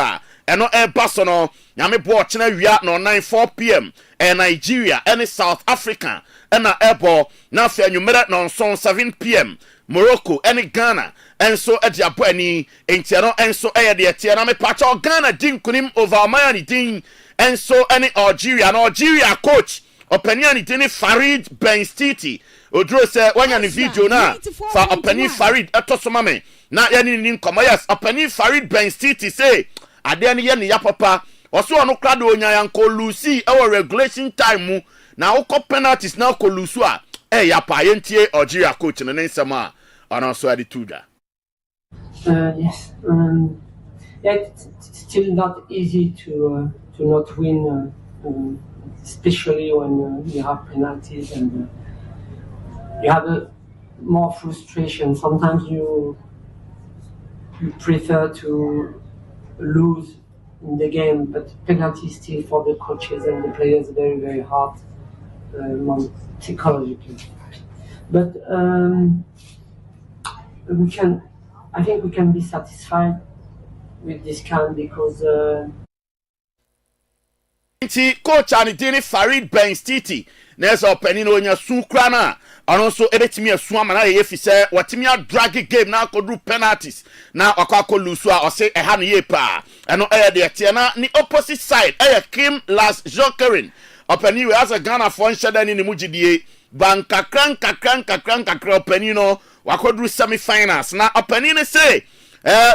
eno baso no nyame bo ochina wia no 9:04 p.m. Nigeria and South Africa na ebo na fa nwumere no 7 p.m. Morocco and Ghana and so at your bunny entiano and so de tiana me pacho Ghana din kunim over Miami din and so any Algeria coach opinion din Farid Ben Stiti odro say wanya ni video na fa opinion Farid etosomame na yani ni komayas opinion Farid Ben Stiti say ade ne ye ne ya papa oso ono krado onya yanko lucy regulation time mu na ukọ penalties na ko lusu a ya pa yentie Algeria coach ne nsema and also attitude. Yes. It's still not easy to not win, especially when you have penalties and you have more frustration. Sometimes you prefer to lose in the game, but penalty still for the coaches and the players very, very hard psychologically. But I think we can be satisfied with this can because nti coach anidini Farid Ben Stiti nesa openino onya sukra na ono so ebetimi asu ama na ye fi se watimi a drag game na akodu penalties na akwa lusu a ose eha no ye pa eno de tie na ni opposite side Kim Las Jokerin openi we as a Ghana for nshada ni mugidie bankakran openino wakodu semi-finals na openi say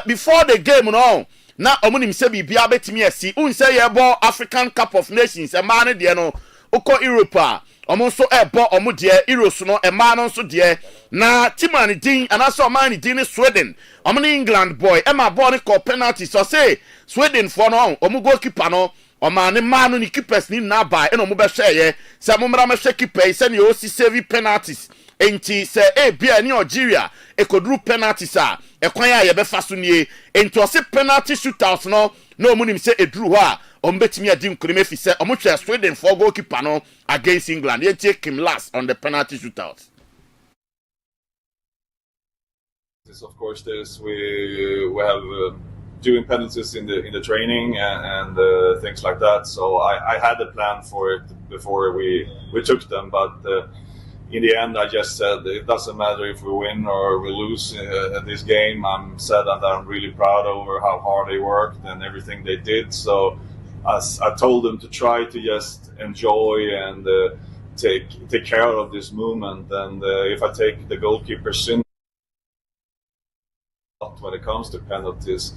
before the game no na omunim se bibia betimi asi unse ye bo African Cup of Nations e ma ne de no oko Europe omo so ebo omo de Euros no e ma no so de na timani din anaso mani din Sweden omo ni England boy e ma ball ni call penalty so say Sweden for no omo goalkeeper no omo ne ma no ni keepers ni na ba e no mo be hweye se mo mra me hwe keeper se ni o si save penalties enti se bia ni Algeria ekodru penalties a ekwan ya ye be faso nie enti o se penalty shootouts no omunim se edru ho a ombetimi adi nkurime fi se omutwe Sweden for goalkeeper no against England ye take him last on the penalty shootouts. Of course this we have doing penalties in the training and things like that, so I had a plan for it before we took them, but in the end, I just said it doesn't matter if we win or we lose this game. I'm said that I'm really proud over how hard they worked and everything they did. So I told them to try to just enjoy and take care of this movement. And if I take the goalkeeper's sin when it comes to penalties.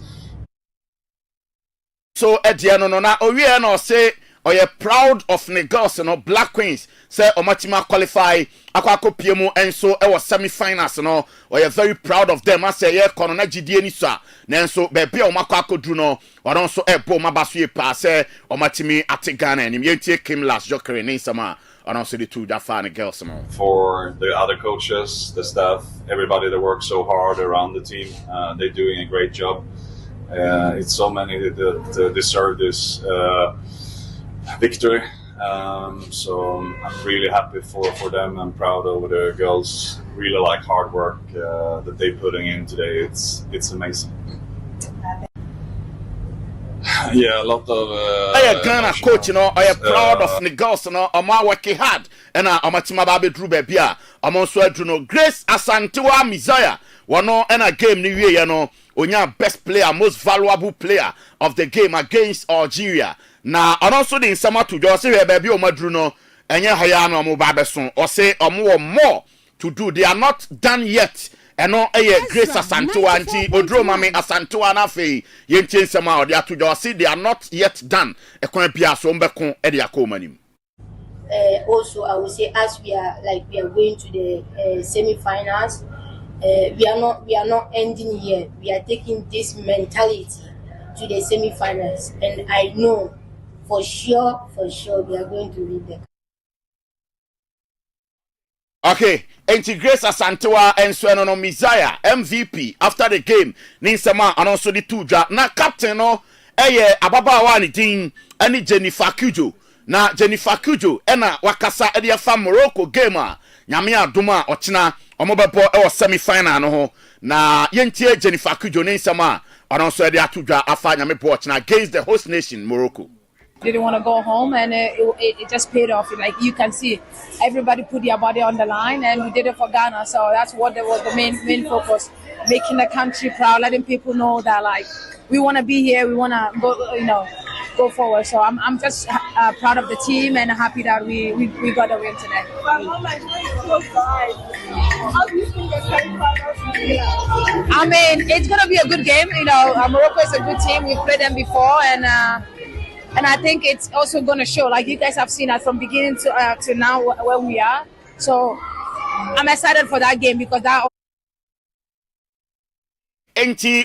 So Ediano no na owie no say oye proud of the girls no Black Queens say omatima qualify akwako piemu enso e was semi-finals no oye very proud of them as ye kono na gidie ni so nenso be bia omakako dru no odon so ebo mabaso ye pa say omatimi ategana enim yentie Kim Las Jokerin ni sama odon so the two that fan girls no for the other coaches, the staff, everybody that works so hard around the team. They're doing a great job. It's so many that deserve this victory, so I'm really happy for them. I'm proud of the girls. Really like hard work that they're putting in today. It's amazing. Yeah, a lot of Ghana coach, you know, I am proud of the girls, you know, Oma working hard, and Omatima Babe Drew Bebia, Amonso Edruno, Grace Asante Messiah, one and a game new year, you know, Onya best player, most valuable player of the game against Algeria. Na also the summer to just say baby o madruno enye haya no mo babeson or say omo more to do. They are not done yet. Eno Grace Asante anti odro mame Asante na fe yentie nsema o dia to just say they are not yet done. Ekwan bia so mbekon e dia ko manim. Also I would say as we are going to the semi-finals, we are not ending here. We are taking this mentality to the semi-finals, and I know for sure we are going to win them. Okay, Grace Asante and Sweno Messiah MVP after the game. Ninsema and also the two na captain no ababa wani din ani Jennifer Kujo. Na Jennifer Kujo ena wakasa edia fa Morocco game a nyame adoma ochina omobebo semi-final no ho na yentie Jennifer Kujo ninsema and also edia tudwa afa nyame bo ochina against the host nation Morocco. Didn't want to go home, and it just paid off. Like you can see, everybody put their body on the line, and we did it for Ghana. So that's what was the main focus, making the country proud, letting people know that like we want to be here, we want to go forward. So I'm just proud of the team and happy that we got a win today. I mean, it's gonna be a good game. Morocco is a good team. We've played them before, and I think it's also going to show, like you guys have seen us from beginning to now where we are. So I'm excited for that game because that.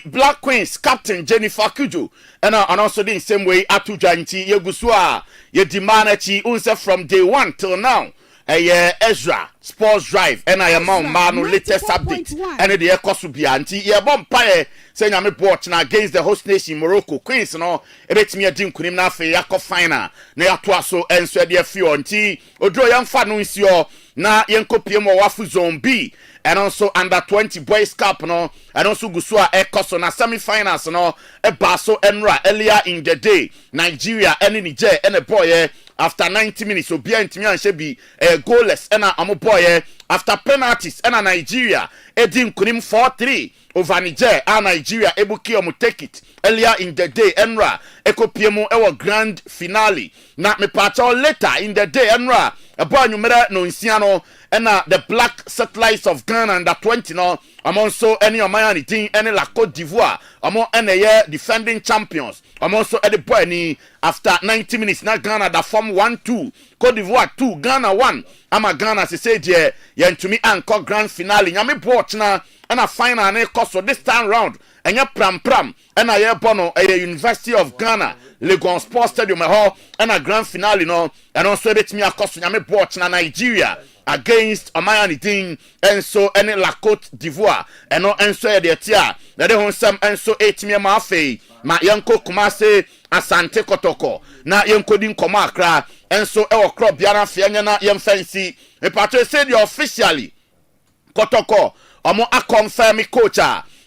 Black Queens captain Jennifer Kujo and also the same way Atuja nti Yegusua ye demand unse from day one till now. Ezra Sports Drive and I am Manu latest update and the Ekosubia anti ye bompaye say nyame watch na against the host nation Morocco Queens no ebetimi adin kunim na afi yakọ final na yato so enso de afio anti odro yamfa no nsio na yenkopie mo wafu zone B and also under 20 boys cup no and also gusua ekoso na semi-finals no baso enra earlier in the day Nigeria and Niger and a boy after 90 minutes obi antimi anhye bi goalless and a boy after penalties and Nigeria edin kunim 4-3 over Niger and Nigeria ebuki omu take it earlier in the day enra ekopiemu ewo grand finale na me pacho later in the day enra abo numero no nsiano and the black satellites of Ghana under 20 no amonso any omayani team any la Côte d'Ivoire amon any defending champions amonso any boy ni after 90 minutes na Ghana da form 1-2 Côte d'Ivoire 2 Ghana 1 ama Ghana se say je yentumi anko grand finale nyame watch na and a final na koso this time round enya pram and a bono a University of Ghana Legon Sports Stadium and a grand finale no and also bet me akoso nyame watch na Nigeria against Amayani team and so any la Côte d'Ivoire and no and so the tia na de hon sam and so 8 me ma afei ma yanko kumase Asante Kotoko na yanko din koma akra and so e okro biara fe anya na yem fancy e patro say the officially Kotoko omo a confirm coach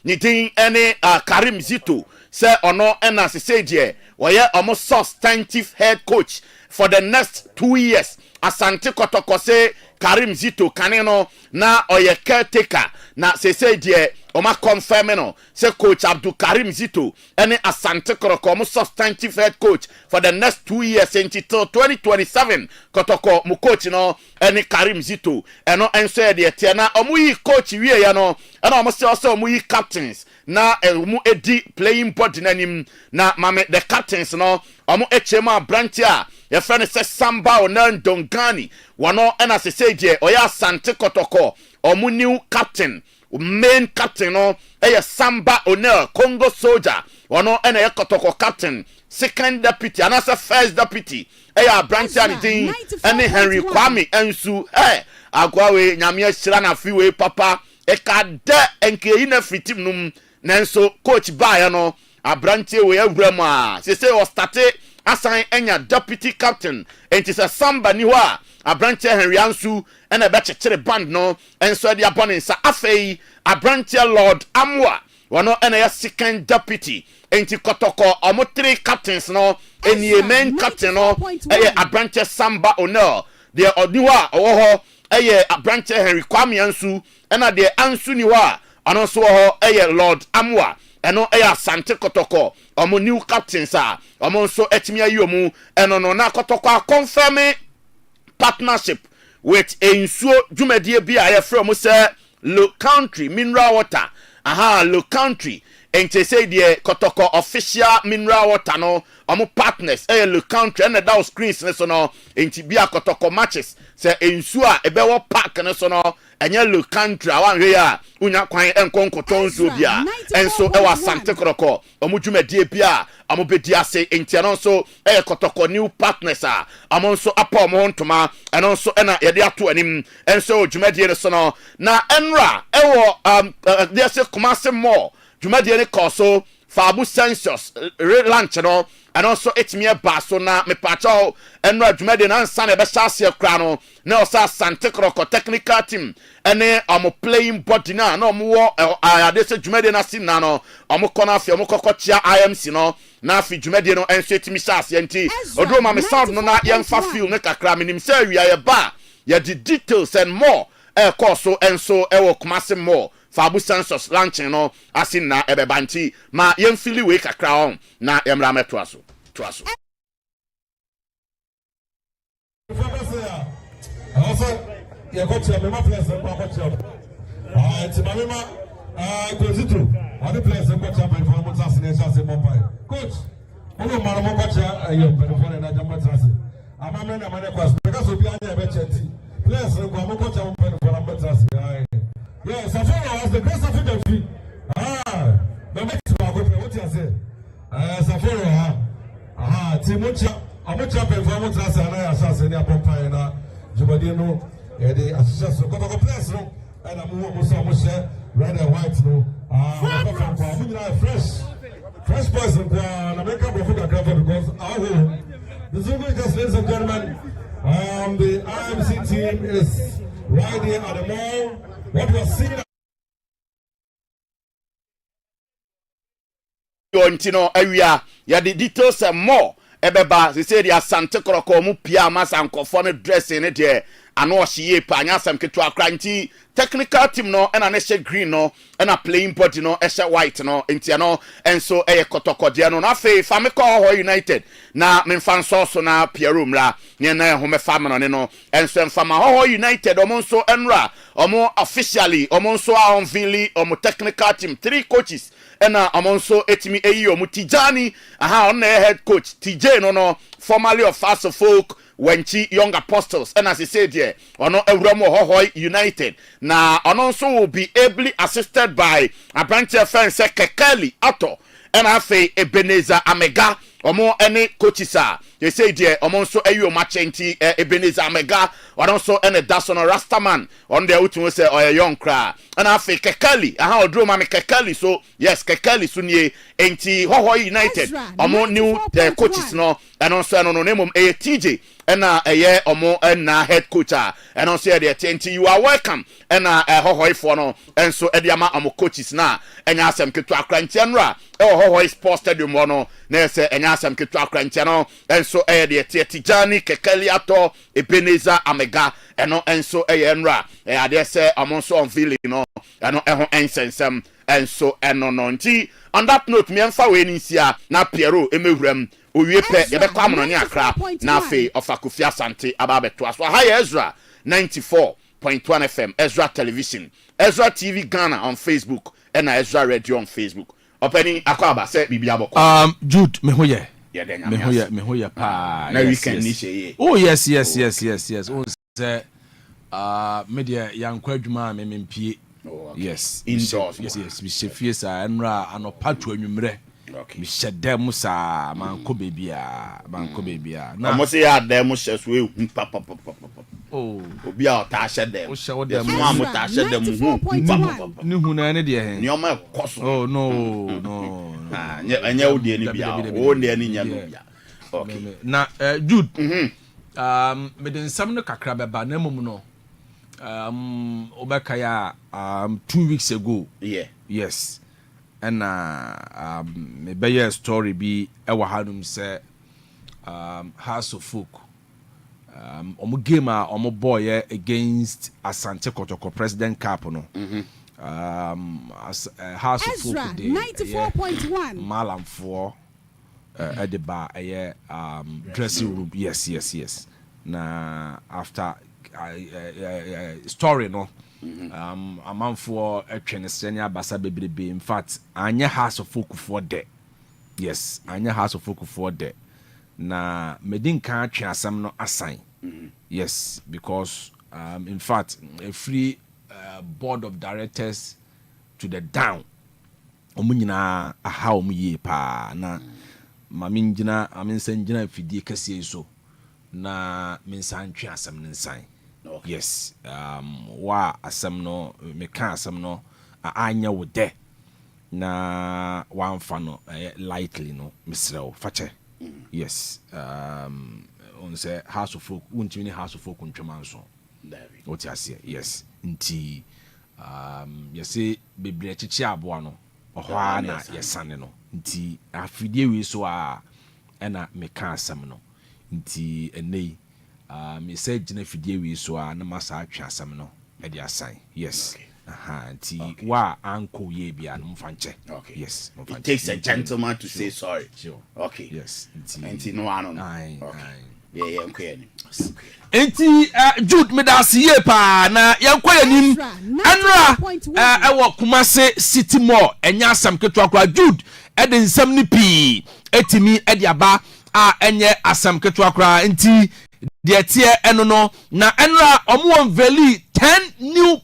ni din any Karim Zito say ono na say je woye omo substantive head coach for the next 2 years Asante Kotoko say Karim Zito kaneno na oye caretaker na say je oma confirm no say coach Abdul Karim Zito any Asante Kotoko mo substantive head coach for the next 2 years until 2027 Kotoko mu coach no any Karim Zito eno enso de tie na omu yi coach wie ya no ena omo say also omu yi captains na omu edi playing body nanim na mame the captains no omu echema branch a ye friend say Samba Onan Dongani wano ena say je oya Asante Kotoko omu new captain main captain no Samba Onel Congo soldier wano ena Kotoko captain second deputy and as a first deputy branch anything any Henry Kwame ensu agwawe nyame asira na fiwe papa ekade enke ina fitim num nanso coach baya no abranche we awrama say o start assign enya deputy captain and it's a Samba ni wa abranche Henry ansu ena be chekere band no enso dia boninsa afei abranche Lord Amwa wano ena second deputy enti Kotoko omo 3 captains no eni main captain no abranche Samba Onel de odiwa owo abranche Henry Kwame ansu ena de ansu ni wa anonso ho Lord Amwa eno Asante Kotoko omo new captains omo nso etimi ayomu eno no na Kotoko confirm partnership with ensuo dwumadie bi a from say low country mineral water low country and they say the Kotoko official mineral water no omo partners low country and that screens so no enti bia Kotoko matches say ensuo a ebewo park no so no enya low country awan hwe a unya kwan enkonkoton so bia enso Asante Kotoko omo dwumadie bia omo bedi ase enti no so Kotoko new partners omo nso apa omo ntoma eno nso na yede ato anim enso dwumadie no so no na enra they say Kumasi more dwumadie ne koso Fabu census lunch no and also etime ba so na me pacho enra dwumadie na nsa na be hyase akra no na osa Asante Kotoko technical team ene omo playing body na omo wo ade se dwumadie na sin na no omo kona afi omo kokochia IMC no na afi dwumadie no enso etime hyase enti odo ma me sound no na yemfa feel ne kakra menim say wi ya ba ya the details and more koso enso ewo Kumasi more Fabu census launching no asin na ebebanti ma yemfili we kakra on na yemra metwaso twaso also ya coach me ma place ma coach ti ma me ma Kofi ade place coach am for mo tase na chance mo pai coach ono ma mo coach ayo for na jamba tase ama me na ma ne kwaso because obi anya e be chenti place ko mo coach am for na mo tase yes, Safari was the best of the feet. The next one, what you say? Safari, Timocha, I'm a champion for what I say, and I assassin a Pompana, Jumadino, the association of the place, and I'm almost red and white, fresh boys and American photographer because our the Zulu, ladies and gentlemen, the IMC team is right here at the mall. what we are seeing. Ntino awia ya the details and more ebeba they say the Asante koroko mu pia masa nkofo ne dressing ne de ano ohye pa anya sam ketu akranti technical team no na na she green no na playing body no she white no ntia no enso eye kotokode no na fe fa me call United na me fan so na Pierre mra ne na ho me fa me no ne no enso emfa ma ho United omo nso enra omo officially omo nso a unveil omo technical team 3 coaches ena amonso etimi eyi omutijani aha on head coach TJ no formerly of Fast Folk Wenchi Young Apostles and as he said here ono Ewramo Hohoi United na ono also will be ably assisted by Abranche Fence Kekeli Ato and afe Ebenezer Amega omo any coaches are they say there omonso eyo machenti Ebenezer Amega also any Dason Rastaman on the ultimate say or young cra and afe Kekeli aha odro mame Kekeli so yes Kekeli sunye enti Hohoi United omo new coaches no and also no name TJ and a omo and head coach and also the enti you are welcome and Hohoi for no and so ediama omo coaches na and asem ketu akrantianra Hohoi Sports Stadium no na say asem ketu akrantia no enso de Tijani Kekeli Ato Ebenezer Amega eno enso enra ade say amonso unveiling no eno eho ensensem enso eno no nti on that note me emfa we nsia na Piero emewuram owie pe ye be kwa mono ne akra na fe ofa Kofi Asante ababeto aso ha Ezra 94.1 FM Ezra Television Ezra TV Ghana on Facebook and Ezra Radio on Facebook openi akwaba say bibia boko Jude me hoye me hoye pa na weekend ni shey oh yes oh say media yankwa adwuma me mpie yes indoors yes we shefie sa enra anopatu anwumre mi shedem sa manko bebia na mo say ya dem sheso e hu papa oh obi a ta shedem o shewo dem mo ta shedem hu papa ni hu na ne de he ni o ma koso oh no anya o de ni bia o ne ni nya no bia okay na Jude me den sam no kakra beba na mum no obeka ya 2 weeks ago yes and me be a story bi e wa hanum say House of Folk omo game omo boy against Asante Kotoko President Cup no House of Folk Ezra 94.1 Malam for at the bar dressing room yes na after story no a man for a Senior Basa Baby. In fact, Anya House of Folk for there. Yes, Anya House of Folk for there. Na Medin can't chance some no assign. Yes, because in fact, a free board of directors to the down. Omunina a how me pa na maminjina senjina fidi kasiye so na minsan chance some inside. Okay. Yes, wa asem no me ka asem no anya wo de na wan fa no lightly no misrel fache. Yes, on say House of Folk untimi House of Folk ntwema nso what you say yes nti you say bebre chichi aboa no ohwa na yesane no nti afidie wi so a na me ka asem no nti enei me say jina fidie wi so a na masa atwa asem no e dey assign yes nti wa anko ye bia no mfa nche yes it takes a gentleman to say sorry okay yes nti no ano okay yeah okay enti Jude me da ye pa na yankwa yanim anra e wo Kumase City Mall enya asam keto akwa Jude e de nsam ni pi etimi e de aba a enye asam keto akwa enti de tie eno no na enra omo veli 10 new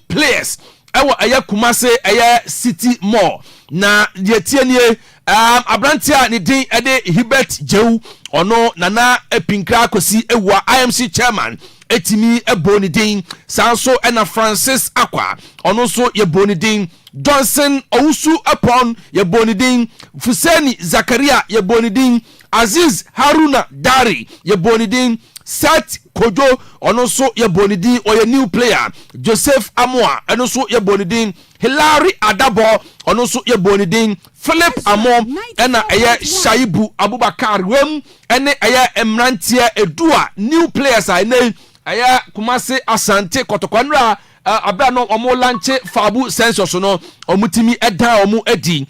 players ewo aya Kumase aya City Mall na de tie nie abrantia ni din ede Hubert Jew ono nana epinkra kosi ewa IMC chairman etimi eboni din sanso ena Francis Akwa ono so yeboni din Johnson Owusu upon yeboni din Fuseni Zakaria yeboni din Aziz Haruna Dari yeboni din Sat Kojo ono so ye bonidi or ye new player Joseph Amoa eno so ye bonidin Hilary Adabo ono so ye bonidin Philip Amom ena eye Shaibu Abubakar wem ene eye Emrantie Edua new players ene eye Kumase Asante Kotokwanra abra no omo lanche Fabu Census no omutimi eda omu edi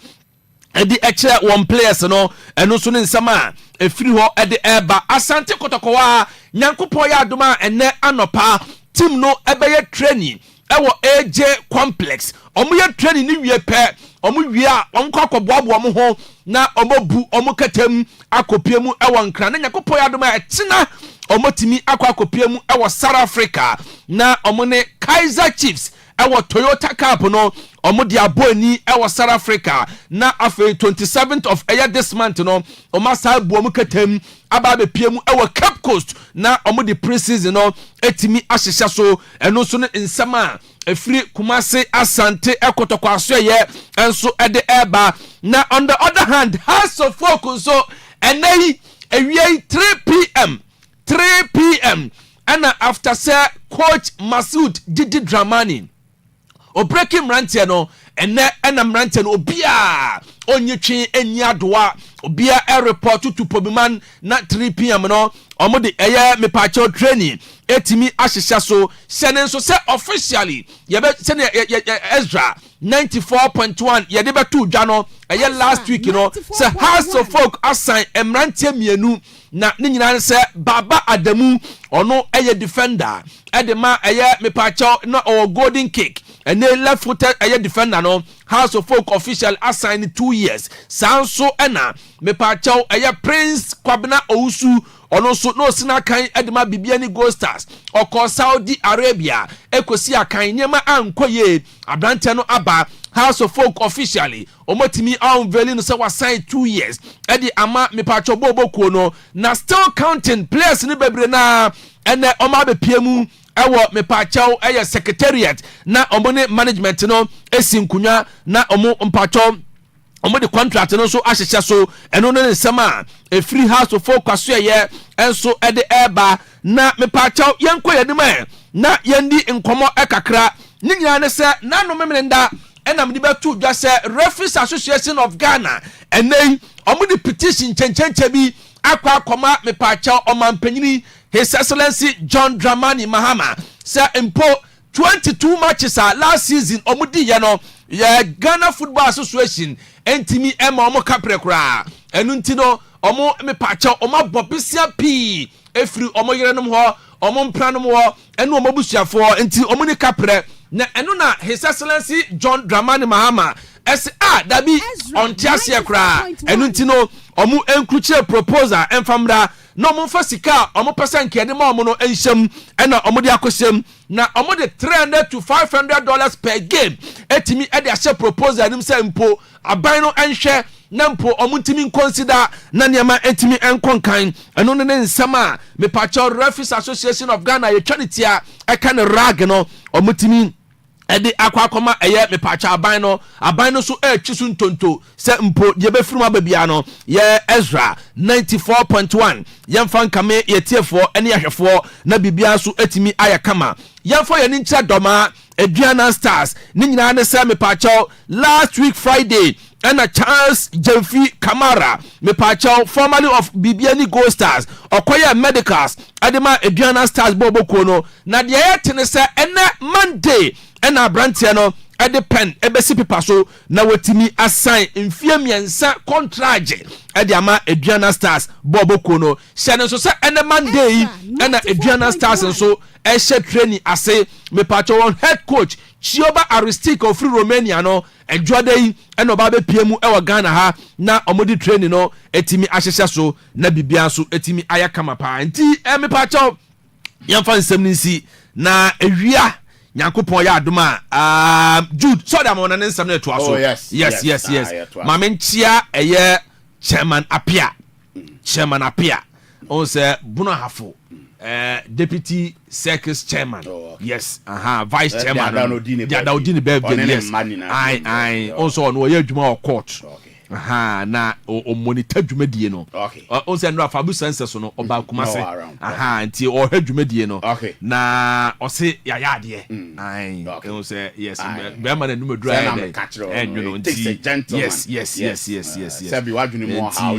eche one players no eno so ne nsama efiri ho ede eba Asante Kotokwa Nyankopon ya adoma ene anopa team no ebeye training ewo AJ complex omo ye training ni wie pe omo wie a onko akoboabo omo ho na omo bu omo katam akopie mu ewo nkra na Nyankopon ya adoma etina omo timi akopie mu ewo South Africa na omo ne Kaizer Chiefs ewo Toyota Cup no omo dia boani ewo South Africa na afi 27th of this month no omo sa bu omo katam aba be pie mu ewo Cape Coast na omo di pre-season no etimi ahyehya so eno so ne nsama efiri Kumase Asante ekotokwaso ye enso ede eba na on the other hand House of Folk so enai ewie 3 p.m. and after say coach Masoud Didi Dramani o breaking mrantie no ene mrantie no obia onyetwe enyi adoa obia a report to Pobiman na 3 p.m. no omo de eye mepacho training etimi ahyehya so sene so say officially ye be sene Ezra 94.1 ye de betu dwa no eye last week no say House of Folk assign emrantie mienu na ne nyina say Baba Adamu ono eye defender edema eye mepacho no or golden cake and they left footed eye defender no House of Folk official assign 2 years sanso ena mepacho eye Prince Kwabena Ousu ono so no sina kan edema bibia ni Gold Stars oko Saudi Arabia ekosi akan nyema ankoye abrante no aba House of Folk officially omotimi unveiling no say was signed 2 years edi ama mepacho bobokuo no na still counting players ni bebre na ene oma be piemu ewo mepacho eye secretariat na omone management no esinkunya na omo mpacho omo the contract no so ahyehya so eno no nsema a free House of Folk kwaso ye enso ede eba na mepacho yenko yenim na yendi nkomo ekakra ni nyina ne se na no memenda enam di betu dwa se Referees Association of Ghana enei omo the petition chenchenche bi akwa akoma mepacho omampanyini His Excellency John Dramani Mahama say impo 22 matches last season omudi ye no ye Ghana Football Association entimi ema omo kapre kra enu ntino omo mepacho omo bobisia p efiri omo yerenom ho omo mpranom ho enu omo busuafo enti omo ni kapre na enu na His Excellency John Dramani Mahama dabi ontiasie kra enu ntino omo enkruche proposal enfamra no mo fa sika omo percent ke de ma omo no enhyem ena omo de akosem na omo de $300 to $500 per game etimi e de ahye proposal anim se mpo aban no enhwe na mpo omo ntimi consider na niama etimi enkonkan eno ne nsama me pacho Referees Association of Ghana ye twanitia e kan rag no omo timi edi akwakoma eye mepacha aban no so etwisu ntonto se mpo ye befuru ababia no ye Ezra 94.1 yemfa nkame yetiefo ene yahwefo na bibia so etimi ayakama yemfa ye nincha doma Aduanaba Stars ni nyina ne se mepacha last week Friday and a Charles Jemfi Kamara mepacha formerly of Bibiani Gold Stars okoye medicals adema Aduanaba Stars bobo no na de yetene se ene Monday ena abrantia no ede pen ebesi pipa so na watimi assign mfie miensa contract ede ama Aduanaba Stars bobo no shane so se ene Monday ena Aduanaba Stars so ehye training ase mepacha one head coach Chioba Aristic of Free Romania no edwade ena oba be piemu ewo Ghana ha na omodi training no etimi ahyehya so na bibia so etimi ayakama pa nti mepacha yamfa nsem nsi na ewia Nyankopon ya adoma Jude so da mo na nsem na to aso yes mamentia eye chairman apia on say Buno Hafo deputy circus chairman yes vice chairman Adaudini birthday yes I also no ye adwuma court aha na o monitor dwumadie no okay o say no afabu sense so no oba kumase aha nti o hwa dwumadie no na o say ya de ai o say yes be ma na numedura ya enyu no nti yes sabi wadwuni mo how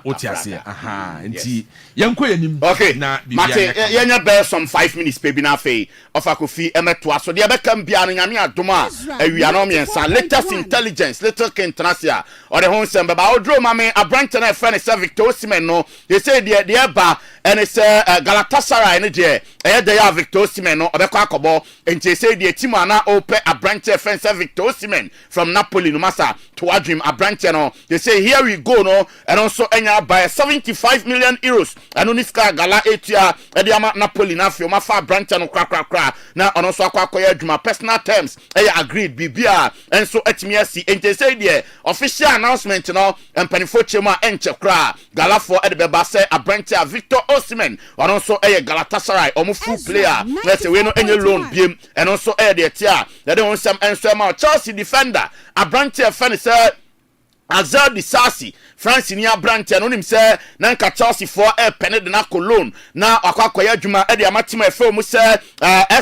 o ti ase aha nti yenko yanim na mate yenya be some 5 minutes pe bi na fe ofa Kofi emeto aso de be kam bia no nyame adoma awia no miensa latest intelligence little international or the home sembe ba odro mame abranch na friend say Victor Osimhen no they say the ba and it's Galatasaray ne de dey ya Victor Osimhen no obekọ akobo enti say the team ana ope abranch friend say Victor Osimhen from Napoli no masa to dream abranch no they say here we go no and also enya by 75 million euros and uniska gala etia e de ama Napoli na fi o ma fa abranch no kra na ono so akwakoya adwuma personal terms agreed bibia and so etimi asi enti say the official announcement no empanifo chema enche kra galafo edebeba say abranche Victor Osimhen ono so Galatasaray omo full player let's say we no enye loan biem and also the tia they don some enso ma Chelsea defender abranche fan say Azar Disasi France ni abranche no nim say na nka Chelsea for pene de na Cologne na akwakoya adwuma e de amatima efe mu say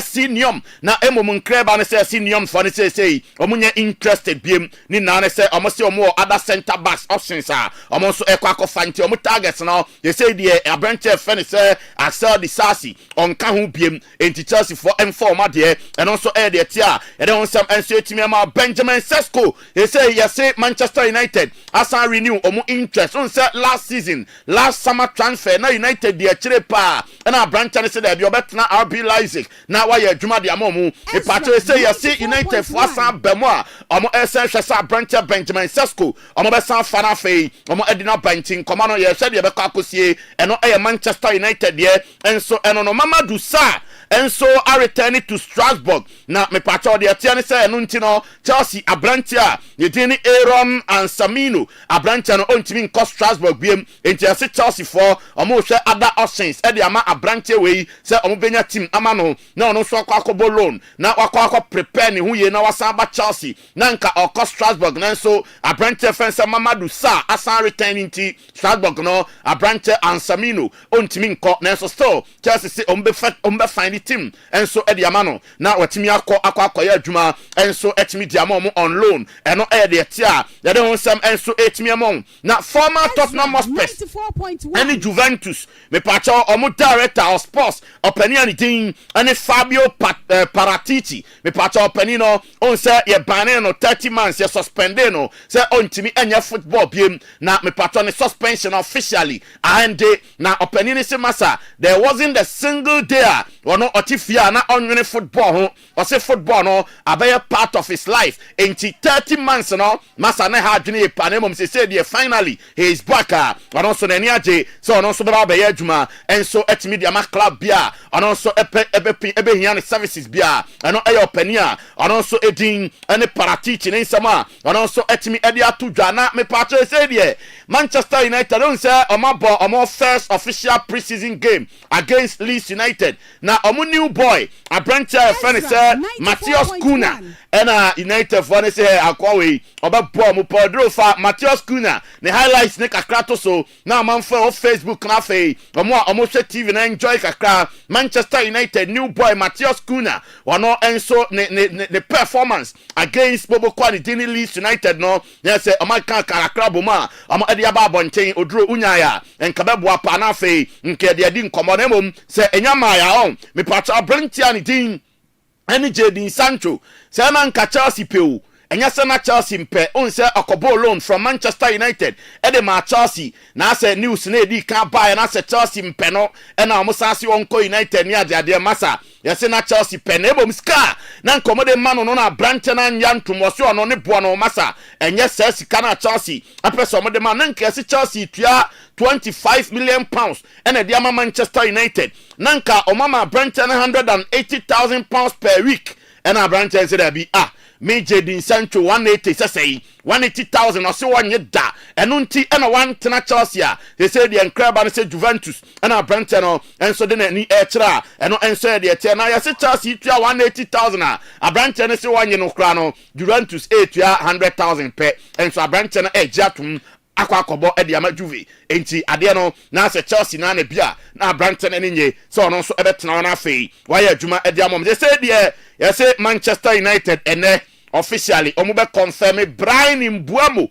SC Niom na emom nkreba ne say SC Niom for ne say omunye interested biem ni na ne say omo say omo other center backs options omo so ekwakofa nti omo targets no they say the abranche fe ne say Azar Disasi onka ho biem enti Chelsea for M4 ma de and also the tia e de on some enso etimi ma Benjamin Sesko they say Manchester United asan renew omo interest on say last summer transfer na United de chire pa na branch ne say dey obetna RB Leipzig na why adwuma de amomu e patro say United for asan bemo a omo esen hwesa branch Benjamin Sesko omo be san fana fei omo edina bantin komano ye hwe de be kwakosie eno Manchester United de enso eno no Mamadou Sarr enso are returning to Strasbourg na me patro de tia ne say eno ntino Chelsea abrantia ye dini Aaron and Samino abrantia no ontimi nko Strasbourg biem enti ase Chelsea for omo hwe other options e de ama abrantia we say omo benya team ama no na ono so akwa loan na akwa prepare ne hu ye na wasan ba Chelsea na nka okọ Strasbourg na so abrantia fence Mamadou Sarr asan returning to Strasbourg no abrantia and Samino ontimi nko na so still Chelsea say ombe find team enso e de ama no na watimi akwa ya adwuma enso etimi de ama on loan eno e de tia they don some enso etimi among na former Tottenham Hotspur any Juventus me pacha omo director of sports opani ani din ani Fabio Paratici me pacha opani no on say ye ban no 30 months ye suspended no say ontimi enya football biem na me pacha ne suspension officially and na opani ni se masa there wasn't a single day ono otifia na onwene football ho o say football no abaya part of his life enti 30 months no masa na ha dwene panemom say the finally he is back ono so nani age so ono so baba ya adwuma enso etimi dia ma club bia ono so ebe hia ne services bia eno opania ono so edin ene Paratici ne nsama ono so etimi ede atudwa na me patch say the Manchester United don say omo first official preseason game against Leeds United na omo new boy abrancha friend say Matheus Cunha and United for say akwawe obabo mo podro fa Matheus Cunha ne highlights ne kakra so na manfo on Facebook na fe omo hwe TV na enjoy kakra Manchester United new boy Matheus Cunha wono enso ne performance against Bobo Kwani Dini Leeds United no yes say omo kan kakra boma omo ade aba bonten oduro unyaya enkabebo apa na fe nke de adi nkomo na mom say enyama ya on me pacha brintia ni din eni Jadon Sancho say man ka Chelsea peu enya se na Chelsea mpe on say okobo loan from Manchester United e ma Chelsea na say news na edi kan buy na say Chelsea mpe no e na mo sanse onko United ni ade masa yase na Chelsea pe na ebom ska na nkomo de man no na branch na nya ntomo so ono ne bo no masa enye se sika na Chelsea apeso mo de man na nka se Chelsea tua 25 million pounds and de ama Manchester United na nka o mama branch na 180,000 pounds per week and a branch say there be me Jadon Sancho 180 say 180,000 or so one da ɛno nti ɛna wantena Chelsea a sɛ deɛ nkraba no sɛ Juventus ɛna abrante no ɛnso de n'ani ɛkyerɛ a ɛno ɛnso yɛ deɛ ɛteɛ na yɛse Chelsea tua 180,000 a abrante no sɛ wɔnye no koraa no Juventus ɛtua 100,000 pɛ ɛnso abrante no ɛgye atom akɔbɔ ɛde ama Juve enti adeɛ no na sɛ Chelsea na bia na abrante no nye sɛ ɔno nso ɛbɛtena na afei wayɛ adwuma ɛde ama sɛ deɛ yɛse Manchester United ɛnɛ officially omu be confirm Brian Mbuamo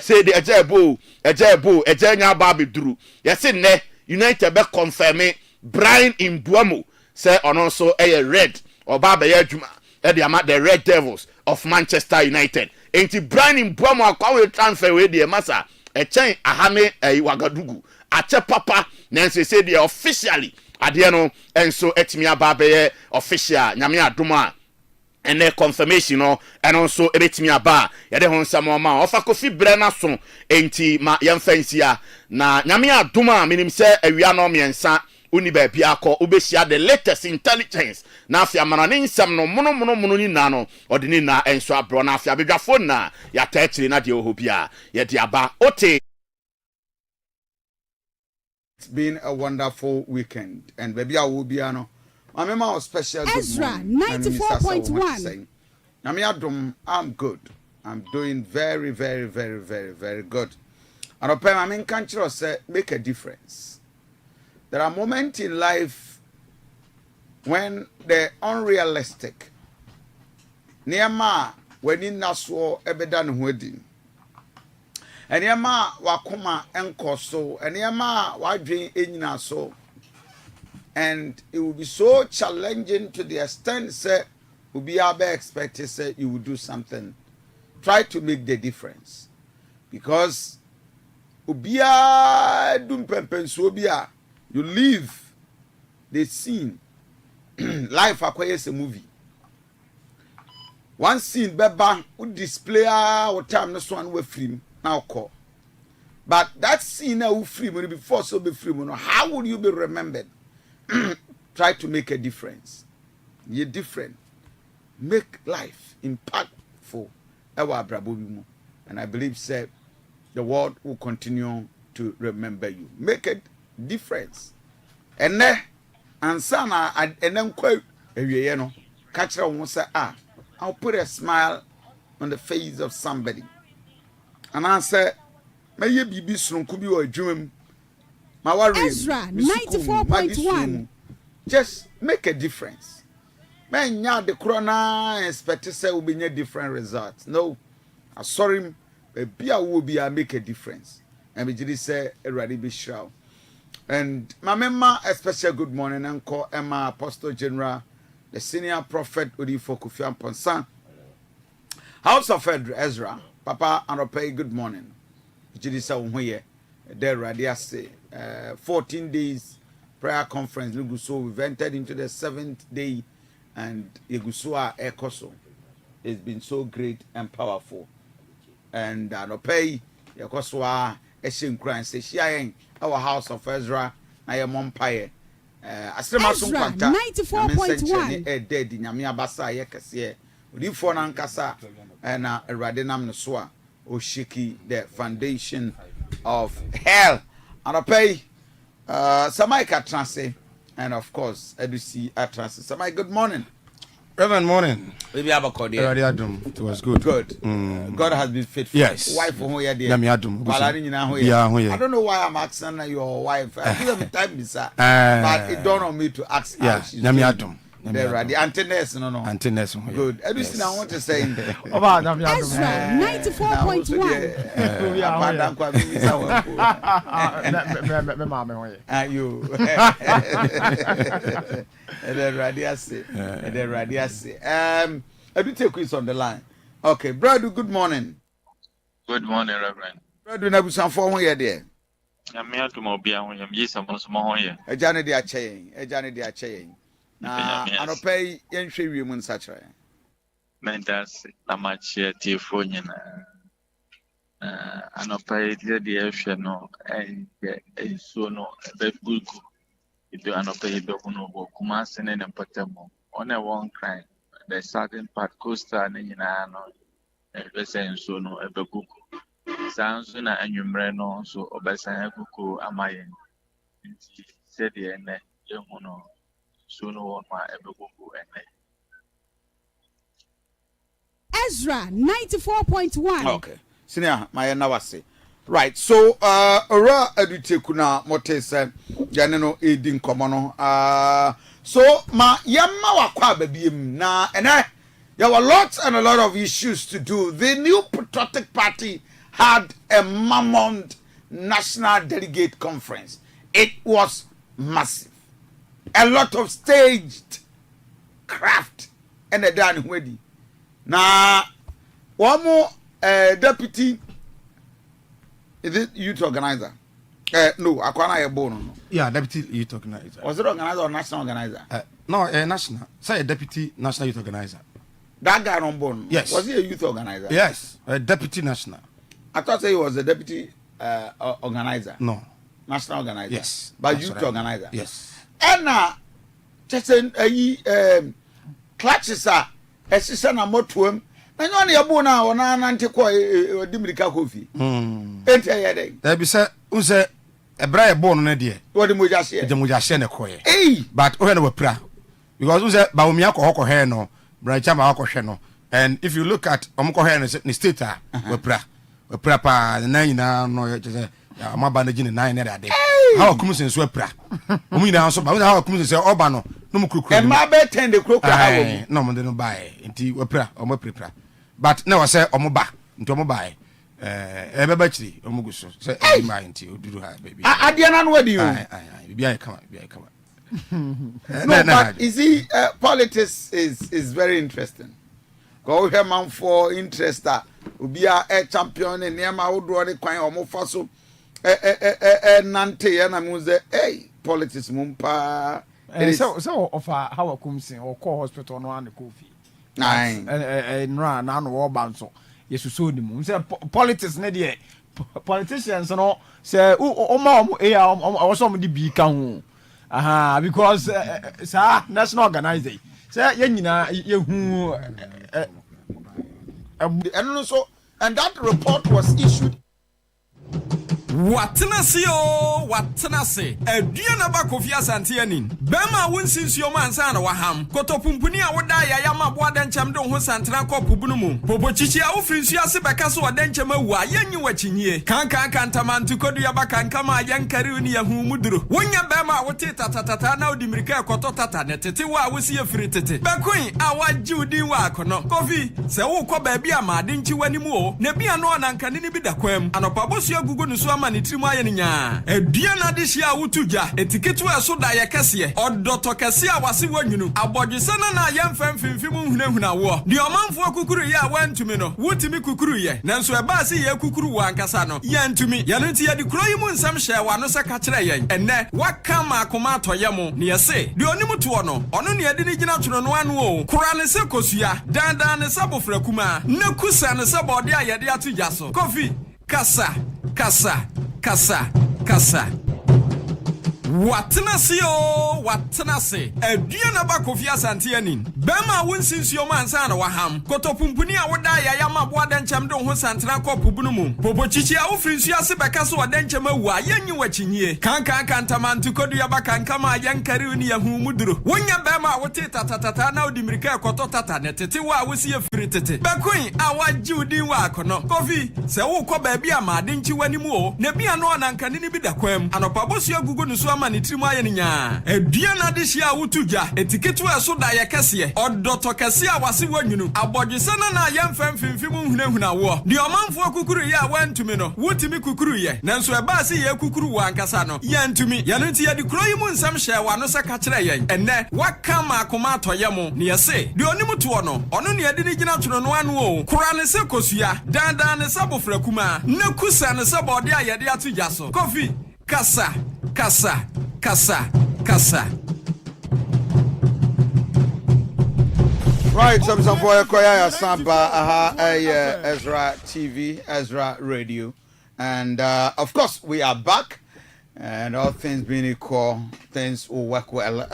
say the eje nya ba be duru yesi ne United be confirm Brian Mbuamo say ono so red oba be adwuma e de ama the Red Devils of Manchester United enti Brian Mbuamo akwa we transfer we de masa e chen ahame Wagadugu ache papa na say the officially ade no enso etimi aba be official nyame adoma and the confirmation no and also ebetimi aba yede ho nsamo ma ofa Kofi bre na so enti ma yemfansia na nyame adoma minim se awia no miensa uni ba bia akọ obesia the latest intelligence na afia mana ne nsam no mono ni na no ode ni na enso abro na afia bedwafo na ya ta akire na de oho bia ye de aba ote. It's been a wonderful weekend and baby I will be ano my mama was special. Ezra 94.1. I'm good. I'm doing very, very, very, very, very good. And I mean, can't say make a difference. There are moments in life when they're unrealistic. Niama when in Naswo ebedan wedding. And Niama wakuma enkoso. And Niama wadrin enyinaso. And it will be so challenging to the extent say will be expected say you will do something. Try to make the difference. Because ubia dum pempensobia you leave the scene. Life acquires a movie. One scene beba would display our time this one we film now call. But that scene now free when before so be free. How would you be remembered? Try to make a difference. You're different. Make life impactful. And I believe, sir, the world will continue to remember you. Make a difference. And then, and sana, and then quote, you know, catch her and say, I'll put a smile on the face of somebody. And I say, may you be soon could be a dream. Ezra 94.1. Just make a difference. Man, ya the corona expect to say will be a different results. No, I sorry, be a will be a make a difference. And we just say a ready be show. And my mama, a special good morning, Uncle Emma Apostle General, the senior prophet Udifo Kofi Ponsan. House of Ezra, Papa and Opay, good morning. Just say here. There, Radiase, 14 days prayer conference. Luguso, we've entered into the 7th day, and Yegusua Ekoso. It's been so great and powerful. And Anopei, Yekoswa, Eshin Christ, say, our house of Ezra, I am umpire. Ezra 94.1. Dead in Yamia Basa, Yekasia, Udifo Nankasa, and Radinam Nosua, Oshiki, the foundation of hell. And I pay Samaika Transe, and of course, Edusi Atranse. Samai, good morning. Reverend morning. Maybe have a call. It was good. Good. God has been faithful. Yes. Wife who here dear. I don't know why I'm asking your wife. I give them time, sir. But it dawned on me to ask how she's doing. The antennas, no. Antennas. Good. Everything I want to say. Ezra 94.1. You. The radiasi. I do take quiz on the line. Okay, brother. Good morning. Good morning, Reverend. Brother, na busan for one year there. I'm here to Mobia when I'm using some small here. A Johnny de Achain. Na anopay yenhwe wiemu nsachra mentas amache tifo nyina anopay de ehwe no enso no bebugu ido anopay do no bo kuma sene ne patamo on a one crime the certain part costa ne nyina no be say enso no ebebugu Sanso na anwumre no so obesan akuko amaye. Nti said the ene yehu no so no one ma ebekuko ene. Ezra 94.1. Okay. Senior, my nawase. Right. So ora edutekuna motese yaneno edin komono. So ma yamma wakwa babiem na ene there were lots and a lot of issues to do. The new Patriotic Party had a mammoth national delegate conference. It was massive. A lot of staged craft and a done ready. Now, one more deputy, is it youth organizer? No, Akwana Ebono. Yeah, deputy youth organizer. Was it organizer or national organizer? No, national. Say a deputy national youth organizer. That guy on board. Yes. Was he a youth organizer? Yes, a deputy national. I thought he was a deputy organizer. No. National organizer. Yes. But youth organizer. Yes. And just clutches are a sister na motuem. And only a bona or nantiqua Dimrika Kofi. Enter a day. There be said, unse a bright born on dear. What the Mujas the Mujas coy. Eh, but when we pra. Because unse Baumiako Hoko Heno, Brighama Hoko Sheno. And if you look at Omoko Hen in state, we pra pa the 9 now, no, my bandaging in 9 that day. How comes in Swepra? We now so, but how comes in Obano, no crook. And my bed tend the crook. No, man, don't buy into we pra or more prepare. But now I say Omoba into Mobai. Everybody, Omoguso, say, I mind you, do have baby. I didn't know you. I come on. No, but you see, politics is very interesting. Go here, man, for interest that be a champion in near my old one, quite almost fossil. Nante, and I must say, hey, politics, mumpa. So, of how comes in or call hospital on the Kofi. Nine and run on war bounce. Yes, you saw the moon. Say politics, Neddy. Politicians and all say, oh, mom, I was somebody be count. Aha, because, sir, national organizer. Say, you and also, and that report was issued. Watenase o watenase Aduanaba Kofi Asante Ennin bema wonsinsuo mansa na waham kotopumpuni a woda ya ma bo adenchem de ho santena kopubunu mu popochichi a wofrinsuo ase beka so adenchem awu a yenyi wachinyie kankan ntamantu kodu ya baka nkama yankari uni ya hu muduro wonya bema wote tatatata na odimirika ekoto tata ne tete wa wosi afiri tete bekun a waji udin wa akono Kofi se wo kɔ baabi a ma adenchi wanimu o ne bia no anankane ni bi da kwam anopabosu agugu no so ama ni trimu aye nya Aduana de hia wotuja etiketu eso da ye kese odoto kese a wase wanyunu abodwese na yemfam fimfim hunahuna wo de omanfo kukuru ye a wantumi no wotimi kukuru ye nanso eba se ye kukuru wa ankasa no ye ntumi ye no nti ye de kroyi mu nsam hye wa no se ka kire ye enne waka ma akoma atoye mu ne ye se de onimu to no ono ne ye de ni gina toro no anu o kura ne se kosua dandan ne sabofra kuma ne kusa ne se bode a ye de atuja so Kofi kasa Watenase o watenase Aduanaba Kofi Asante Ennin bema wonsinsuo mansa na waham kotopumpuni a woda ya ma bo adenchem de ho santena kopubunu mu popochichi a wofrinsuo ase beka so adenchem awu a yenyi wachinyie kankan ntamantu kodu ya baka nkama yankari uni ya hu muduro wonya bema wote tatatata na odimirika ekoto tata ne tete wa wosi afiri tete bekun a waji udin wa akono Kofi se wo kɔ baabi a ma adenchi wanimu o ne bia no anankane ni bi da kwam anopabosu agugu no so ama ni trimu aye nya Aduana de hia wotuja etiketu eso da ye kese odoto kese a wase wanyunu abodwese na yemfam fimfim hunahuna wo de omanfo kukuru ye a wantumi no wotimi kukuru ye nanso eba se ye kukuru wa ankasa no ye ntumi ye no nti ye de kroyi mu nsam hye wa no se ka kire ye enne waka ma akoma atoye mu ne ye se de onimu to no ono ne ye de ni gina toro no anu o kura ne se kosua dandan ne sabofra kuma ne kusa ne se bode a ye de atuja so Kofi kasa Right, some for Koya Sampa, Ezra TV, Ezra Radio, and of course we are back, and all things being equal, things will work well.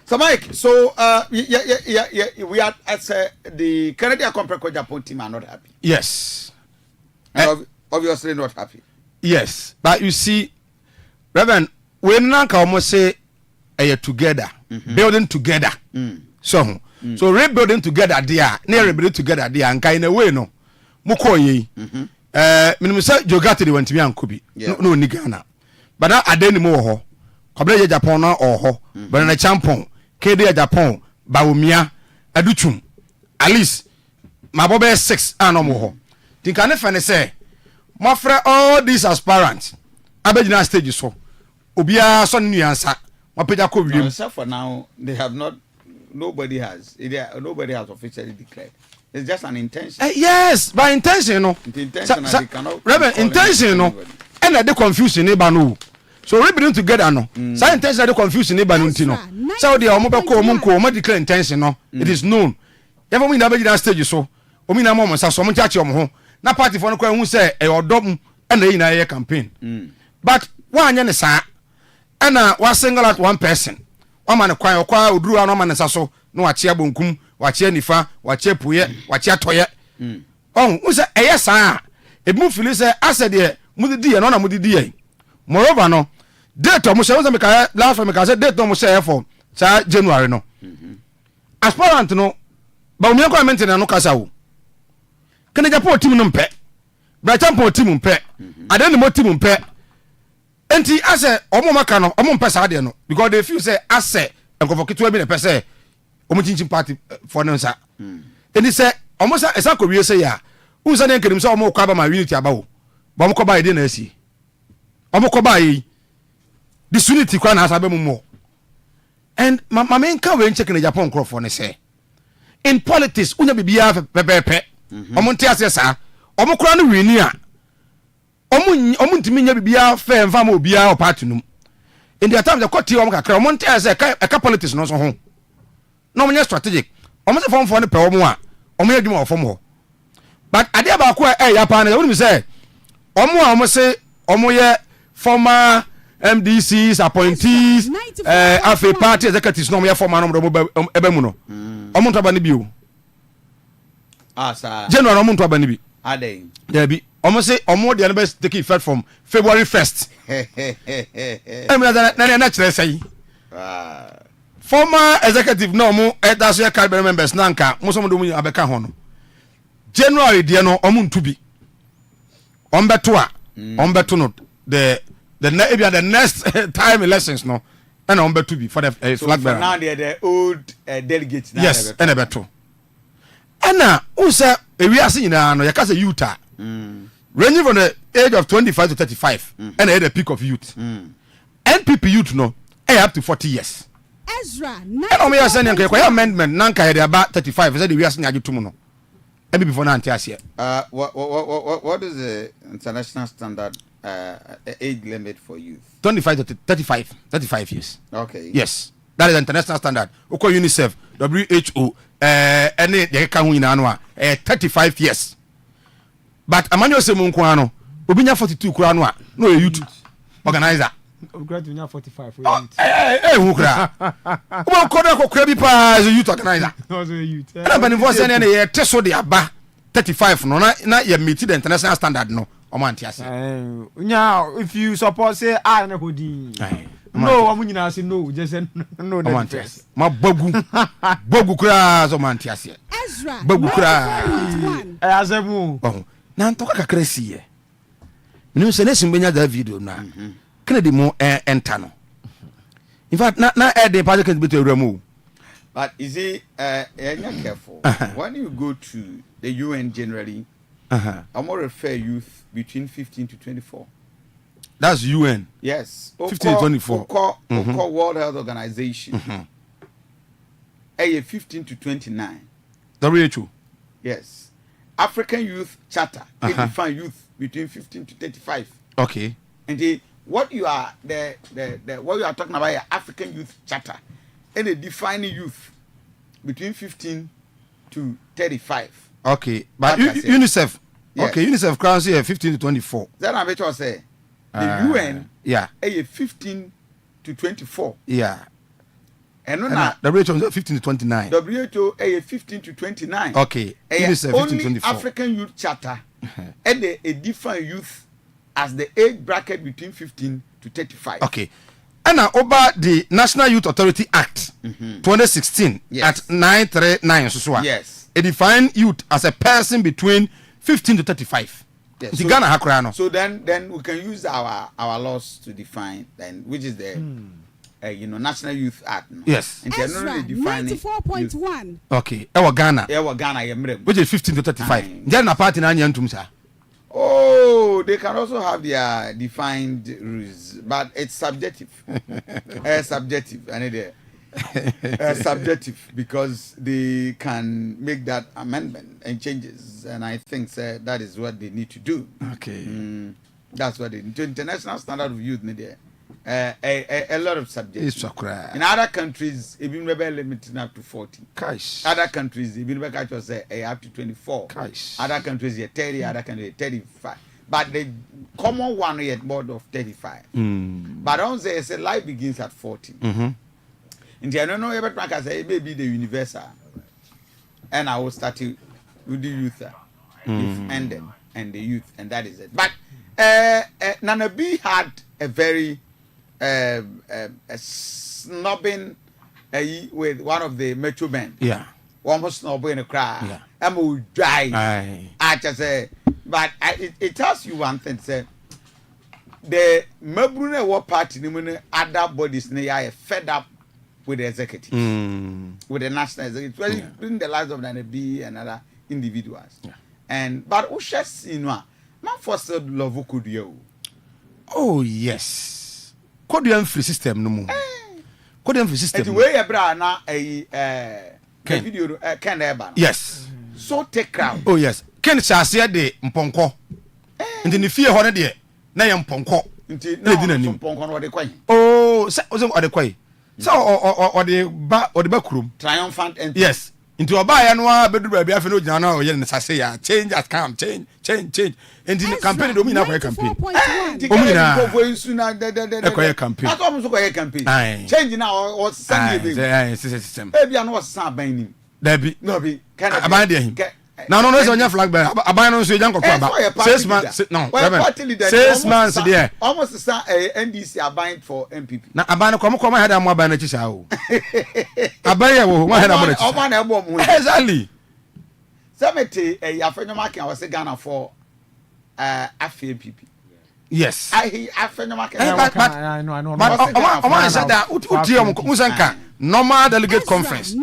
So Mike, so we are at the Canadian Compact Japan team are not happy. Yes. Obviously not happy. Yes, but you see, Reverend, when Nanka almost say together, building together. So rebuilding together there, near rebuilding together there, and kind of way no. Mukoye. Minimum Jogati went to me and Kubi. No Nigana. But now I didn't more. Kobre Japan or ho, but in a champon, KD Japan, Baumia, Aduchum. At least my bobe 6 and no more. Think I never say, my friend, all these aspirants, Abedina stage so. Obia son new answer. Except for now, they have not. Nobody has officially declared. It's just an intention. Yes, by intention, no. Reverend, intention, no. And they confusion, neighbor, no. So we bring together, no. So intention, they confusion, neighbor, no. So they are mobile declare intention, no. It is known. Never mean that stage so. Omina moment, so someone touch your home. Na party for no who say a dom and they in a campaign. But one yen is and was single out one person. One man acquire drew an woman and so no achia bunkum, wachia nifa, wachia puye, wachia toye. Oh, who's a yes, a move Phyllis, I said, dear, Mudi and honor Mudi. Moreover, no, date almost was a laugh from a date almost say for January, no. Aspirant, no, but we are going to no casao. Can I support Timon pet? Brighton Timon pet. I don't know what Timon pet. Enti ase omo maka no omo mpesa ade no because they feel say ase enkofo keto bi na pese omo chinchin party for no nsa eni say omo sa esa ko wie say ya unsa ne nkerim say omo kwa ba ma unity aba wo ba omo ko ba ide na asi omo ko ba yi disunity kwa na asa ba mu mo and my main ka we check in Japan crofo ne say in politics unya bibia pepepe omo ntia ase sa omo kura no wini a omu ntimi nya bibia fe mfa ma obia o party num in the time the court o kakra omo ntia say ka politics no so ho no omo strategic omo se form for ne pe omo a omo adwuma o form ho but ade ba ko ya pa na we say omo say omo ye former MDCs appointees AFRIFA party executives no omo ye former no ebe mu no omo ntaba ne bi o sir general omo ntaba ne bi ade there be almost say almost the numbers take effect from February 1st. Former executive no more that's your cabinet members nanka most of them abeka hono. January dia no omun to be. Ombeto no the next time elections no and ombeto be for the flag bearer. So now they are the old delegates now. Yes, and beto. And now who say we are seeing now no yakase Utah. Ranging from the age of 25 to 35 and at the peak of youth. NPP youth no up to 40 years. Ezra and we are sending a amendment nanka about 35 said we are sending you to no and before now what is the international standard age limit for youth? 25 to 35 years. Okay, yes, that is the international standard. Oko UNICEF, WHO, any the can win 35 years. But Emmanuel Semunkwano, Obinya 42 Kurano, no youth organizer. Obinya 45. Who cry? Well, Kodako Krabi as a youth organizer. Also a youth. And I'm for sending a test of the Abba 35, no, not yet meet the international standard, no. Omantias. Now, if you suppose say, I know who no, I'm going to say no, just no, Omantias. My Bogu Kras, Omantias. Ezra, Bogu Kras. As a move. Na ntoka kakra siye minu se ne simbenya da video na kennedy mo enter no in fact na the party can be to remove but is it careful when you go to the UN generally I'm more refer youth between 15 to 24. That's UN. Yes, 15 to 24. World Health Organization 15 to 29. WHO. Yes. African Youth Charter, they define youth between 15 to 35. Okay. And what you are what you are talking about, African Youth Charter, and they define youth between 15 to 35. Okay, but UNICEF. Yes. Okay, UNICEF crowns here 15 to 24. That I'm to say. The UN, 15 to 24. Yeah. And no, WHO is 15 to 29. WHO 15 to 29. Okay. UNICEF 15 to 24. African Youth Charter and they define youth as the age bracket between 15 to 35. Okay. And now over the National Youth Authority Act 2016 at 939 yes, it defines youth as a person between 15 to 35. Yes. So then we can use our laws to define then, which is the National Youth Act. No? Yes. Ezra 94.1. Okay. Ewa Ghana. Which is 15 to 35. Then a party na nyantum sa. Oh, they can also have their defined rules, but it's subjective. Subjective, subjective, because they can make that amendment and changes, and I think that is what they need to do. Okay, that's what they need. To international standard of youth, a lot of subjects. In other countries, even maybe limited up to 40. Gosh. Other countries, even maybe say up to 24. Gosh. Other countries, 30. Other countries, 35. But the common one is more of 35. But I don't say life begins at 40. And I don't know about I say it may be the universal, and I will start with the youth, and the youth, and that is it. But Nana B had a very snubbing with one of the metro men. Yeah. Almost snubbing a cry. Yeah. I'm will die. I just say, but it tells you one thing. Say the Mabrune War Party, other bodies, they are fed up with the executive, with the national executive, including the lives of Nana B and other individuals. Yeah. But Ushes, man, fostered love could you. Oh yes. Could you free system no more? Could you free system? The way Ebra na video Ken Eban. Yes. So take crowd. Oh yes. Ken Shasia de Mponko. And the fear honor de na yam Mponko. Mponko no de kwai. Oh, so the kwai. So or the back room. Triumphant entry. Yes. Into a buy and one bedroom be after no yen say change has come change. And in the campaign do me na campaign. Campaign. That's almost a campaign. Change now or Sunday. System. Maybe I know what's happening. There be no be can I buy him. Now no on your flag bearer. I buy no so young about 6 months. No, 6 months there. Almost the NDC are buying for MPP. Now I buy no come head am buy na chisa o. I buy wo head am na chisa. Exactly. Samete afenyo market I was Ghana for AFRIFA. Yes. I afenyo market. But I know. But said that uti musanka normal delegate conference.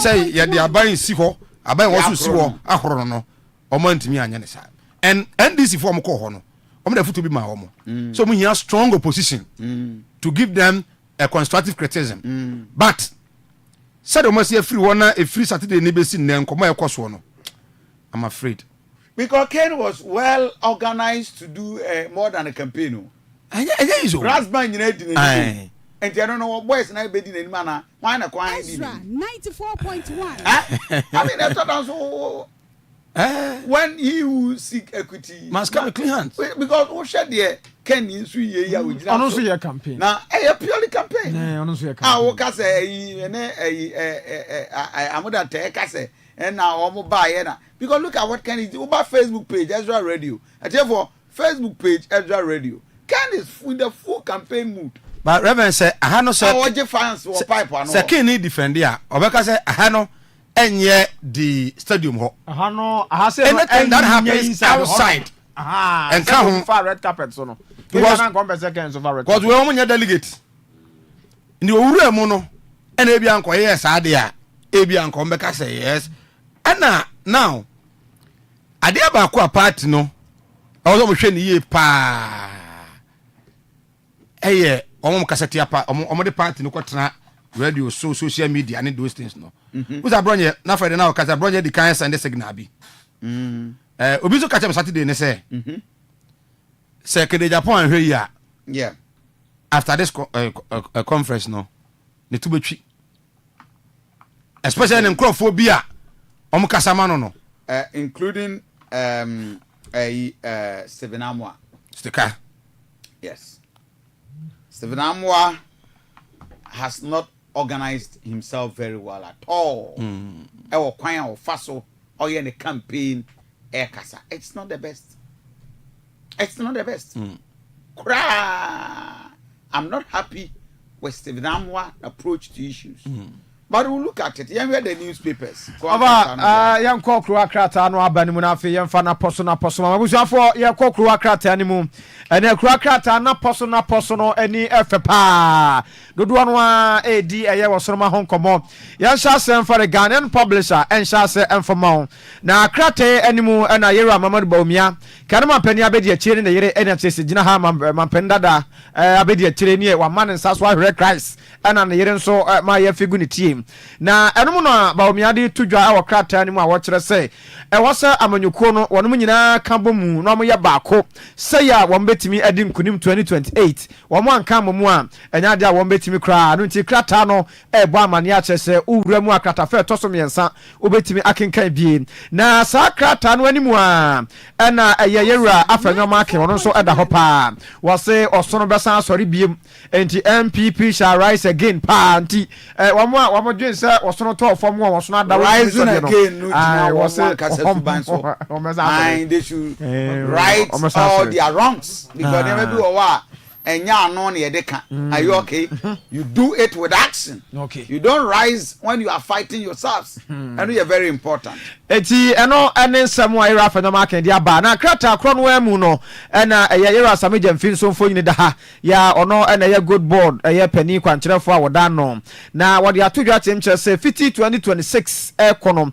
Say ya they are buying siho. Abai was so siwo ahoro no omo ntimi anya ne sa and NDC for mo ko ho no omo da futu bi ma omo so mo here strong opposition to give them a constructive criticism but said omo say free one a free Saturday ni be sin na nkomo ekoso no I'm afraid because Ken was well organized to do more than a campaign. Rasban nyina di na and I don't know what boys na be di na mana why na kwan di. Ezra 94.1. I mean that's also when he will seek equity must come clean hands because who said there Ken nsu ye ya we ono so ye campaign na purely campaign ono so ye campaign wo ka say amoda te ka say and now omo buy na because look at what Ken is over Facebook page Ezra Radio and therefore Facebook page Ezra Radio Ken is in the full campaign mood. But Reverend say aha no say fans or pipe ano say Ken need defend here obeka say aha no enye the stadium ho aha no aha say anything that happens outside and come far red carpet so no because na come second so far red because we omo delegate ndi owura mu no and e bia nko yes ade a e bia nko mbeka say yes and now ade ba ko party no ozo mo hwe ni ye pa eye omo kaseti apa omo de party no kwotena radio so social media and those things no who's a bronye na Friday na okasa bronye di kan send signal bi obi so catch Saturday ne say say kede Japan hwe ya yeah after this conference no ne tubetwi especially in crowdphobia omo kasama no including Stephen Amwa Stika. Yes, Stephen Amwa has not organized himself very well at all. Ewo kwan o faso o ye ne campaign ekasa. It's not the best. It's not the best. I'm not happy with Stephen Amwa approach to issues. But we'll look at it. You read the newspapers. Young Kokru Akrata no abani munafi yemfa na poso na poso. Mabusuafo ye Kokru Akrata animu. Ene Akrata na poso no eni efepa. Dodo no a edi eye wosoroma honkomo. Yan sha sem for the Ghanaian publisher en sha se enfoma. Na Akrata animu na Yera Mamadu Baumia. Kanama peni abedi achire na yere ene chese gina ha mampendada abedi achire ni wa man nsaso ahwe Christ. Ana na yere nso ma ye figu ni team. Na enum no Baumia de tudwa a Akrata animu a wo kire se e wose amanyuko no wonum nyina ka bomu no mo ye baako se ya wo betimi adi nkunim 2028 wo mo anka mo mu a enya de a wo betimi kra no nti krata no e bo amane a chese uwura mu akrata fe to so miensa wo betimi akenkan bie na sa krata no animu a na yeyewura afanyoma ake wono so eda ho pa wo se osono besa asori biem enti MPP shall rise again pa nti wo mo dwen se osono to fom wo osono ada rise again no wo se kasa so and they should right all their wrongs because they may be over and no are you okay? You do it with action. Okay. You don't rise when you are fighting yourselves. And you're very important. Eti eno ene nsemu ayira afanyama kan dia ba na krata akro no emu no ena ayira sameje mfin so mfo nyine da ha ya ono ena ya good board eye pani kwankyerefo a woda no na wode atodwa temkyere se fiti 2026 ekonom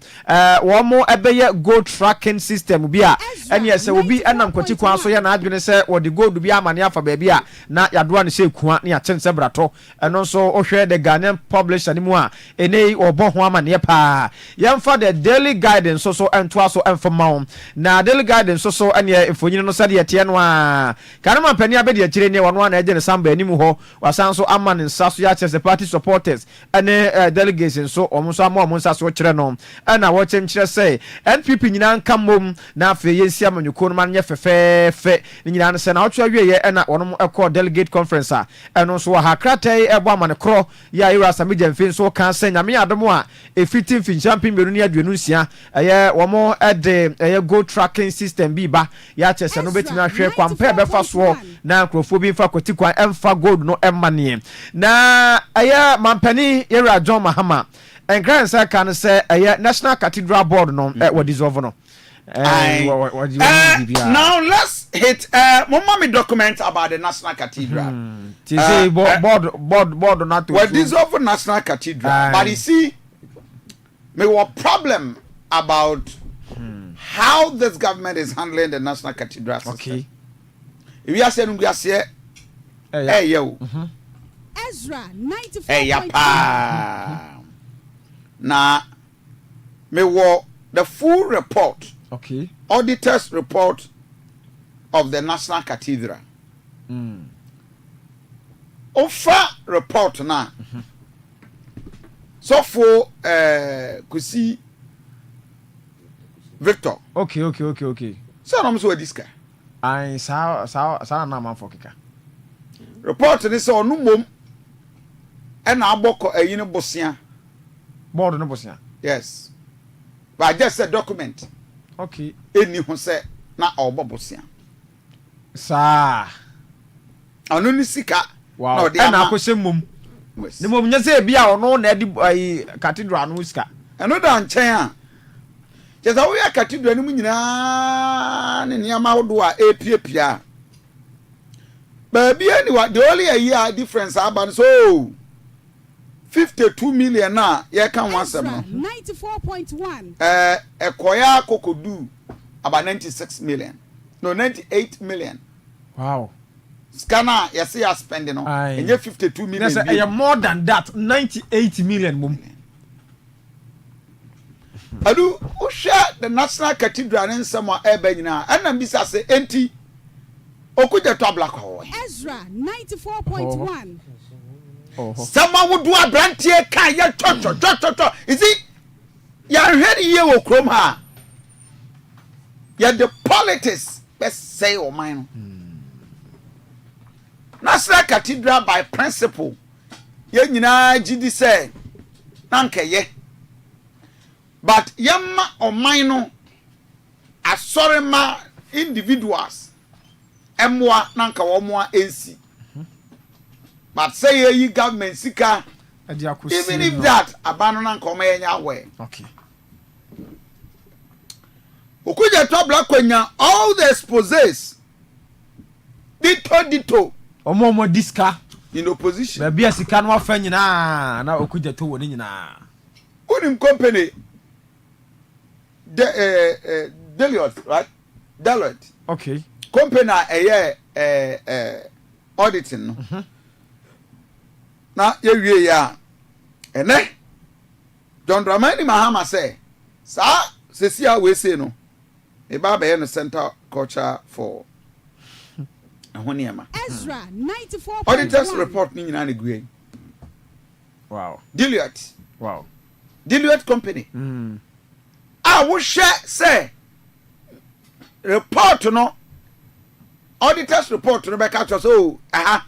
wo mo ebeye gold tracking system bi a ene yese obi enam kwati kwan so ya na adwene se wode gold bi amane afa ba bi a na yadoa ne se kuan ne ya kyense brato eno so ohwe the Ghanaian publisher ni mu a ene obo ho amane pa yemfa the daily guide so ento so enfoma na daily guidance so ene efonyine no sade yete no a kanama pani abedi akire ne wono na eje ne samba animu ho wasan so amane nsa so ya chese party supporters ene delegates so omo so ama omo nsa so kire no na wo chemkire say NPP nyina nka mom na afa yensi amanyuko no man nye fefefe nyina ne se na otwa wieye na wono ekọ delegate conference a eno so ha kratai ebo amane kro ya ira sameje mfin so kan se nyame adomo a efitin fin champion menu ne aduenu nsia eye womo ede eye go tracking system bi ba ya chese no betimi ahwe kwampa be fa so na nkrofo bi mfa kwati kwan emfa gold no emmane na eye mampani yera John Mahama enkransa kan se eye National Cathedral Board no what dissolve no now let's hit mama me document about the National Cathedral. Board not to what dissolve National Cathedral but you see me what problem about how this government is handling the National Cathedral system. Okay. If you are saying we are saying hey yo Ezra 94.1 hey yapa na me wo the full report, okay, auditor's report of the National Cathedral. Offer report na so for kusi Victor. Okay. So I'm so this guy. I sa na man for kika. Report ni so no mom e na aboko eyini bosia. Board no bosia. Yes. But I just said document. Okay. Eni ho se na obo bosia. Sa. Anu ni sika. Wow. No, e na akwese mom. Ni mom nya se bia ono na di cathedral no sika. Eno da nchen a. Jeza wo ya cathedral ni mu nyina ne niama hodo a epiepia. Baby anyway, the only a year difference happen so 52 million na ye kan wansem no 94.1 ekoya kokodu about 96 million no 98 million. Wow. Scanner you see us spending no and 52 million. Yes, more than that 98 million mum. Adu o share the National Cathedral in some ebe nyina ana bisa say enti okuja to black ho. Ezra 94.1 Someone would do a brand here can ya cho. Is it ya head here wo krom ha. Ya the politics best say o mine. National Cathedral by principle. Ye nyina gidi say na nkeye. But yamma o mine no asɔre ma individuals ɛmoa nanka wɔmoa NC but say ye government sika even if that abano nanka wɔma yɛnya aware okay okuja to black kwanya all the exposés dito omo diska in opposition ba bia sika no afa nyina na okuja to woni nyina unim company delegate right delegate okay company auditing no na ye wie ya ene John Dramani Mahama say sa sesia we say no e ba be no center culture for Ezra 94.1 auditors report ni nyina na gue wow delegate wow delegate company wo hwe say report no auditors report no be catch so aha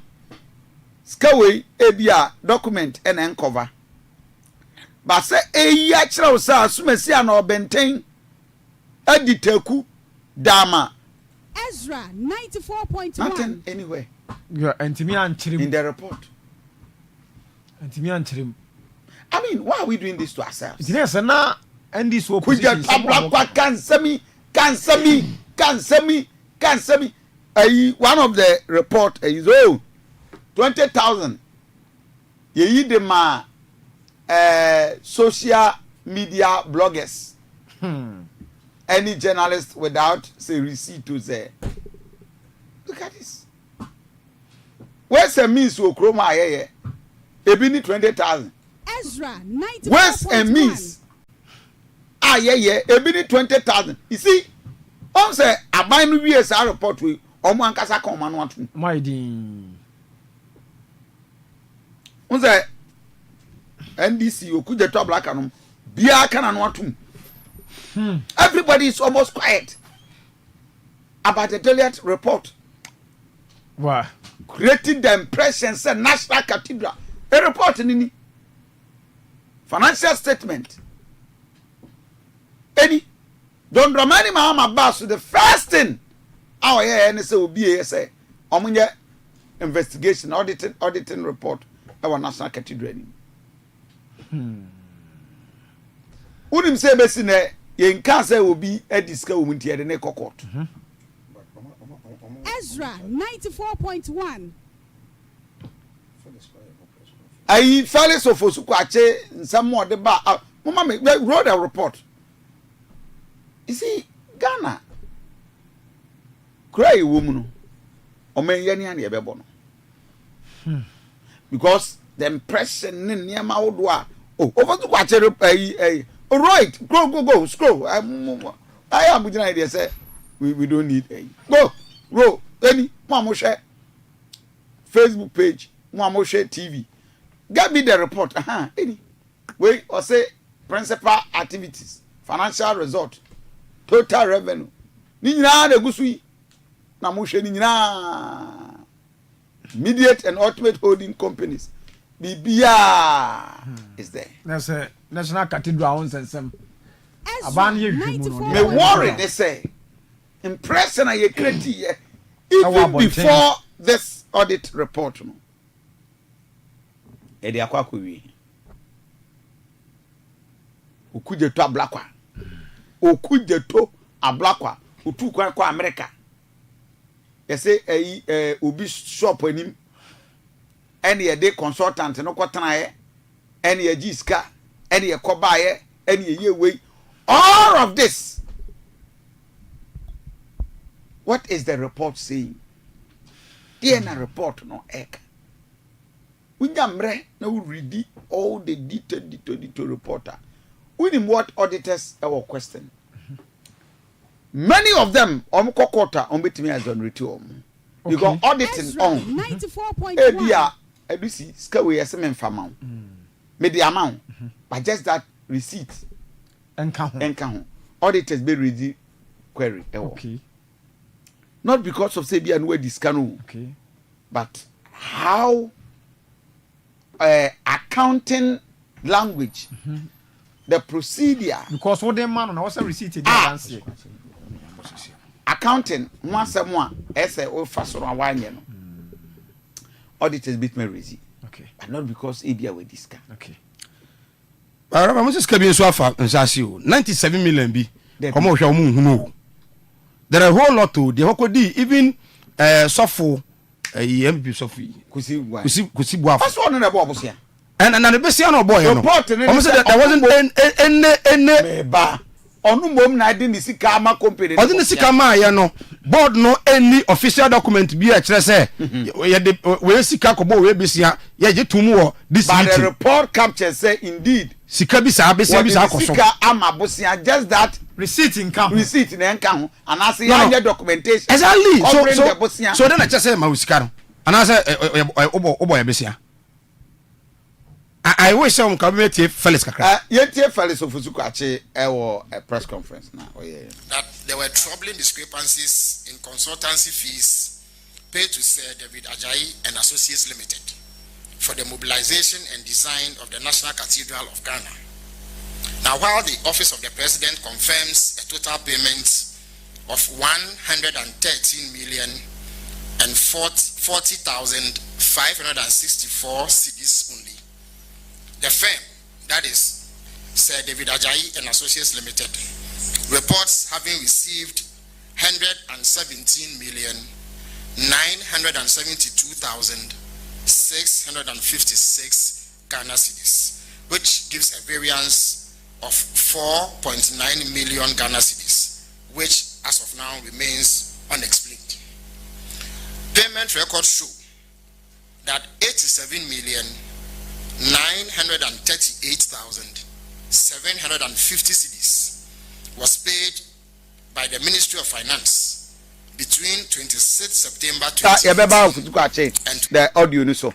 skaway ebia document and uncover but say eyi a kire wo sa asumasi na obenten aditaku dama Ezra 94.1 nothing anywhere yeah antimi anchirim in the report antimi anchirim I mean why are we doing this to ourselves yes na and this opposition cansemi one of the report is 20,000 ye de ma social media bloggers any journalist without say receipt to say look at this where's a means to kroma aye ebi ni 20,000 Ezra 94.1 where's a means yeah ebi ni 20,000 you see on say aban no wie sa report we omo ankasa kan ma no atum my din on say NDC okuja to black anom bia kana no atum everybody is almost quiet about the delegate report wow creating the impression say national cathedral a report nini financial statement any Don Dramani Mahama Bass the first thing our yeah say obi say omunye investigation auditing report our national cathedral unim say besi na ye nka say obi ediska omunti de ne court Ezra 94.1 I Felix of Osukache some more the ba mama me wrote a report. You see Ghana cry woman o men yani an yebebo no because the impression ni niam awdo over to kwache right go scroll I am bujina idea say we don't need go any mo share Facebook page mo share TV get me the report any we or say principal activities financial result total revenue ni nyina na gusui na mo hwe ni nyina immediate and ultimate holding companies bibia is there that's a national cathedral on sensem aban ye hwimu me worry they say impression I create even before this audit report no e de akwa wi okuje to ablakwa okuje to ablakwa otu kwa America yese obi shop anim ene ye de consultant no kwotana ye ene ye jiska ene ye koba ye ene ye we all of this what is the report saying DNA report no ek unyamre na we read all the detailed reporter we need what auditors our question many of them quarter betimi as on return because auditing on 94.1 ebia ska we yes me fama me the amount but just that receipt enka ho auditors be ready query okay not because of say bia no disca no okay but how accounting language the procedure because what them man na was receipt dey answer accounting once a month essay or fast on one year. Audit is bit me easy. Okay. But not because ABA with this guy. Okay. I must be so far and 97 million be. Come on, show me. There are a whole lot to the Hokodi, even Sofo, MP Sofi. Kusi Bois. First one in the Bobos here. And the Bessiano boy, almost said there wasn't any bar. On mom na didn't see Kama company. I didn't see Kama, you know. Board no any official document be a say. We see Kakobo, we be see, yeah, you two more. This but the report capture say indeed. Sikabisa, Sika ama bosia just that receipt in income. Receipt in income and I see any documentation. Exactly. So then I just say Mausikano. And I say Obo Besia. I wish some community Felix Kakra. Yet Felix of Fuzukache a press conference now. Oh, yeah. That there were troubling discrepancies in consultancy fees paid to Sir David Ajayi and Associates Limited for the mobilization and design of the National Cathedral of Ghana. Now, while the Office of the President confirms a total payment of 113,040,564 cedis only, the firm, that is Sir David Ajayi and Associates Limited, reports having received 117,972,656 Ghana cedis, which gives a variance of 4.9 million Ghana cedis, which as of now remains unexplained. Payment records show that 87,938,750 cedis was paid by the Ministry of Finance between 26 September 2018 and the audio so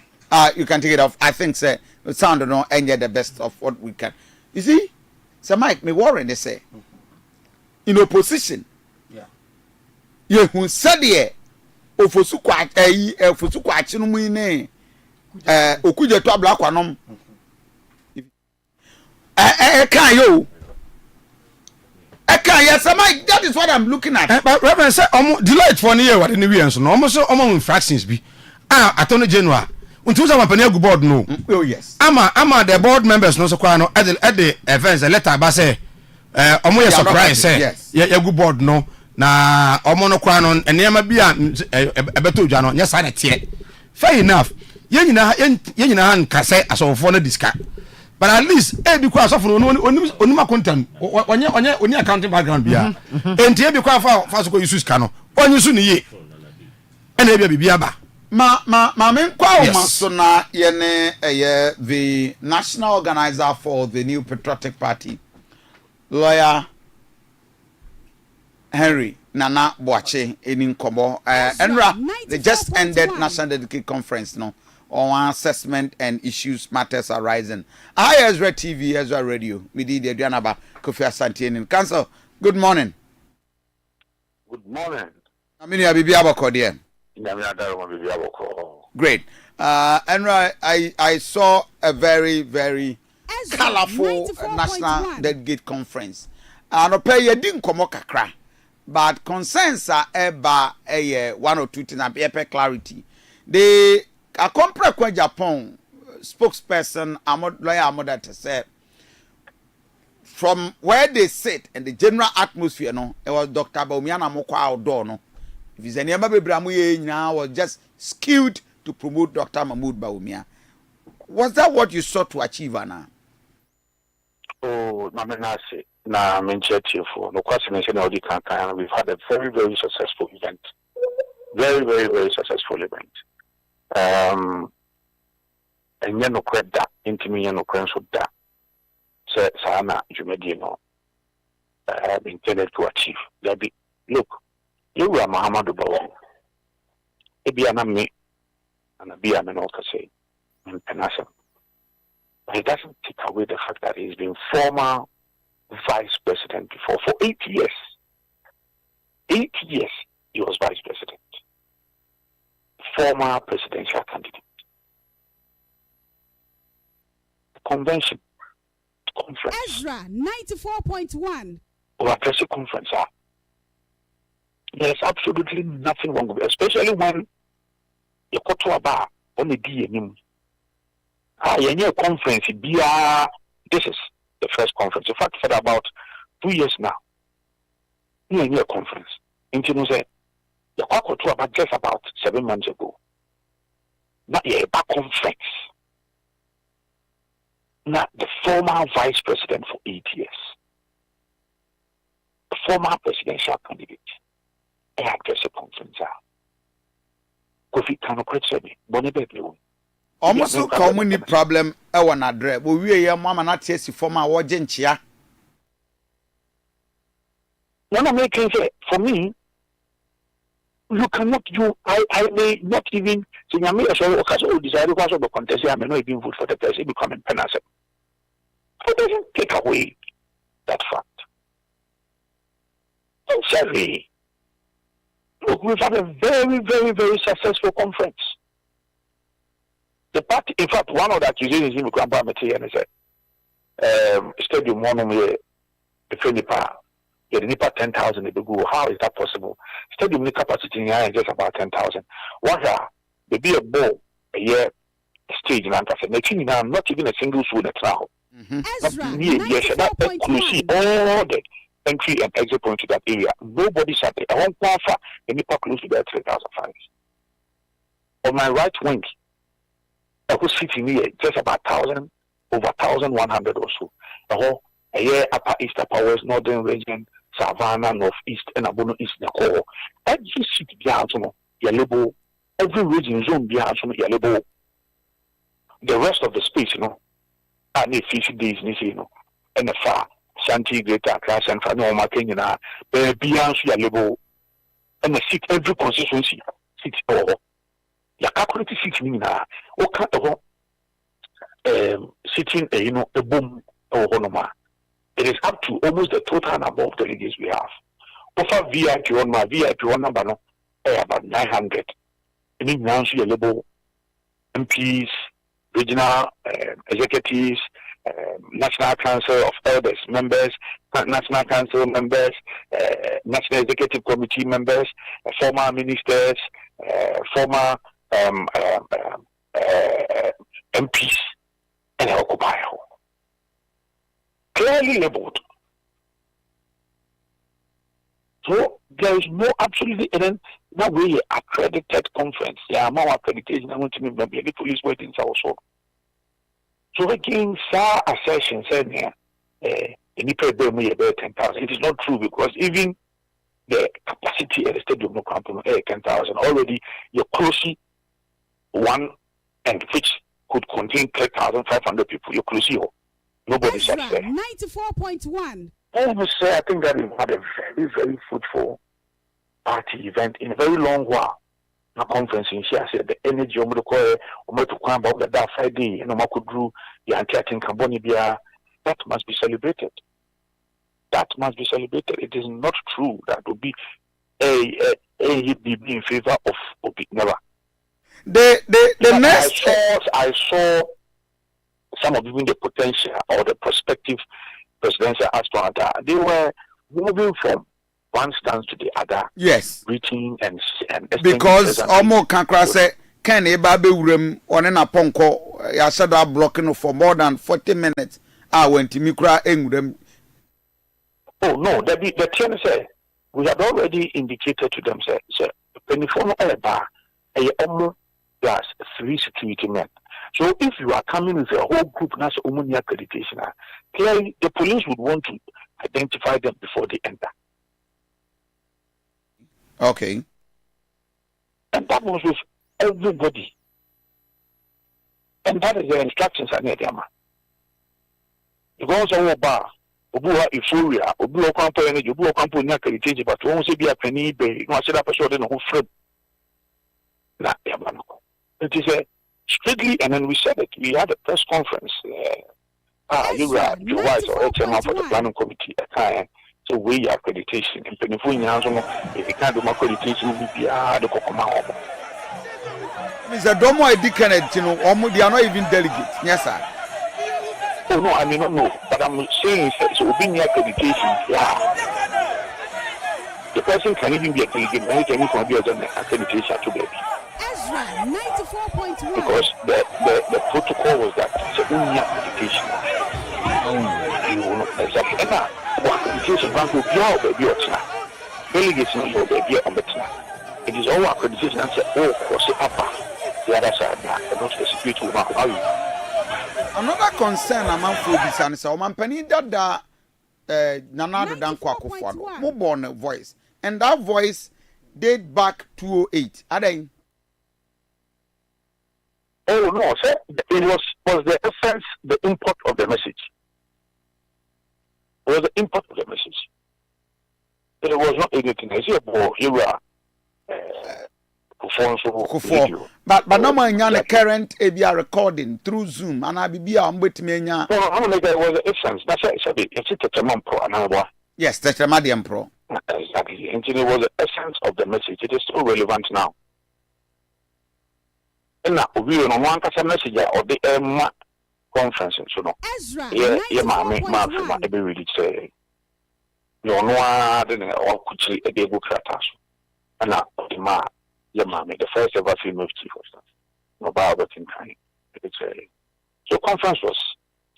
you can take it off. I think say the sound no and the best of what we can. You see, Sir Mike, me worry they say in opposition. Yeah. You who said here ofosu kwa chinu mu ne okuje to abla kwanom can you yes, Mike, that is what I'm looking at. Reverend say delay for year what any we so no almost infractions be attorney general until some company go board no. Oh yes. Ama the board members no so kwa no at the events a letter ba say omo surprise say ya go board no na omo no kwa no enema bi a ebeto dwa no nya sa na tie. Fair enough. Ye nyina han ka say asofo no disca. But at least be kwa asofo no onima content onye accounting background bia. Enti be kwa fa so ko use ska no. Onye su ne ye. Ena bia bibia ba. Ma men kwa o so na ye ne the national organizer for the New Patriotic Party, lawyer Henry Nana Boache Ennin kobo Enra they just ended National Delegate Conference no on assessment and issues matters arising. Hi Ezra TV, Ezra Radio, Midi the Aduanaba, Kofi Asante Ennin. Council, good morning. Good morning. Amini abibi abako there. Great. Enra, I saw a very, very colorful National Delegate Conference. And pay ye didn't come kakra. But concerns are eba one or two things and paper clarity. The compare kwa Japan spokesperson lawyer Amoda said from where they sit and the general atmosphere no it was Dr. Baumiana Mokwa outdoor no if is any baby now was just skewed to promote Dr. Mahmoud Bawumia. Was that what you sought to achieve, Anna? Oh, Namenase. Na mencheti for no question mention Audit campaign. We've had a very, very successful event. Very, very, very successful event. And you no credit that intimi no credit that. So sana Jumedino intended to achieve. That be look, you are Muhammad Bawo. Ebi anami and a be an say and Penasa. But it doesn't take away the fact that he's been former vice president before for 8 years. 8 years he was vice president. Former presidential candidate. Convention. Conference. Ezra 94.1. Or a press conference. there's absolutely nothing wrong with it, especially when you go to a bar on the DNM. A conference, this is the first conference. In fact, for about 2 years now, a conference. And you say, you go to about just about 7 months ago. Now, a back conference. Now, the former vice president for 8 years, the former presidential candidate, I address a conference. Kofi cannot say me, Bonnie almost common problem I want to address. But we are mama not yes for my watching chia. One American say for me, you cannot do. I may not even say I may also desire because of the contest. I may not even vote for the person becoming penalty. It doesn't take away that fact. I'm sorry. Look, we've had a very, very, very successful conference. The party, in fact, one of the accusations in the Grandpa Material is a stadium one way, the Nipa, the Nipa 10,000, they go. How is that possible? Stadium capacity is just about 10,000. What are the be a ball a year stage in Ancaster? Not even a single soul in a trial. Ezra 94.1. All the entry and exit point to that area. Nobody's at it. I won't qualify the Nipa close to that 3,005. On my right wing, I was sitting here just about 1,000, over 1,100 or so. The whole a year upper east, upper west, northern region, Savannah, northeast, and Abono east. Every city behind your label, every region zone behind your label. The rest of the space, I need 50 days, and the far Asante, Greater Accra, Central, Norma, Kenya, beyond your label, and the seat every constituency, seat or. Ya calculate sitting na o ka sitting a boom or honoma. It is up to almost the total number of delegates we have. Offer VIP one number no about 900. And then now see a label MPs, regional executives, National Council of Elders members, National Council members, National Executive Committee members, former ministers, former MPs, and occupy clearly labeled. So there is no absolutely no way accredited conference. Yeah, more accreditation. I want to mean maybe the police waiting also. So again, sir, assertion said here, any people may about 10,000. It is not true because even the capacity at the stadium no come 10,000 already. You're closely one and which could contain 3,500 people. You're closely. Nobody's Ezra there. 94.1. I must say, I think that we've had a very, very fruitful party event in a very long while. Na conference in here, I said the energy of the choir, to come about that Friday, and could do the anti-attack Cambodia, that must be celebrated. That must be celebrated. It is not true that would be in favor of Obi. Never. The next I saw some of even the potential or the prospective presidential aspirant. They were moving from one stance to the other. Yes. Reaching and because Omo Kankra say Ken Ebabe Urem on an aponko Yasada blocking for more than 40 minutes. I went to Mikra Engurem. Oh no, the team say we had already indicated to them say Peniform Eba Omo plus 3 security men. So if you are coming with a whole group that's Omonia accreditation, clearly the police would want to identify them before they enter. Okay. And that was with everybody. And that is the instructions are near them. Because of bar, Obua Euphoria, Obua Campo Energy, Obua Campo Accreditation, but won't say be a penny bay, no set up a short in a whole frame. It is a strictly, and then we said it, we had a press conference. You were your wife or HMR for the planning committee at time. So we accreditation and Penifunian, if you can't do my accreditation, will be the Cocoma. Mr. Domo, I declared, they are not even delegates. Yes, sir. Oh, no, I mean, not know, but I'm saying so being accreditation, yeah. the person can even be a delegate, and he can even be an accreditation to baby. Ezra 94.1. Because the protocol was that it's only accreditation. You will not exactly. And now, what accreditation bank will be out baby or tina. Delegates no your baby on the tina. It is all accreditation and say, oh, cross it up. The other side now, and not the security will not allow you. Another concern among folks and so man penny that Nanado Dankwa Kofado, more born a voice, and that voice date back 208. Are they? Oh no, sir. It was the essence, the import of the message. It was the import of the message. It was not anything. I see about here but no man the current ABR recording through Zoom and I be a with me. No, I'm like it was the essence. That's it. It's a Tetraman Pro and yes, Tetramadium Pro. Exactly. And it was the essence of the message. It is still relevant now. And now we on one message or the conference, so no. Ezra, yeah, my every really say. No, didn't or could a day book and now the yeah, mommy, the first ever female chief of staff. No about in kind. So conference was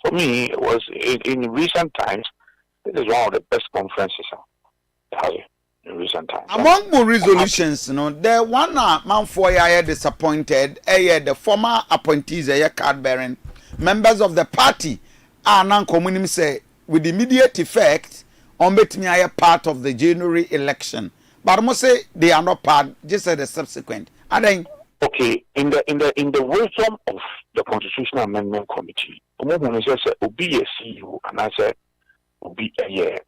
for me. It was in recent times. This is one of the best conferences in recent times. Among more resolutions, the one man for disappointed. The former appointees, card bearing members of the party are non-communim say with immediate effect on betting part of the January election. But I must say they are not part, just as the subsequent. Are they? Okay, in the wisdom of the Constitutional Amendment Committee, someone says be a CEO, and I said be a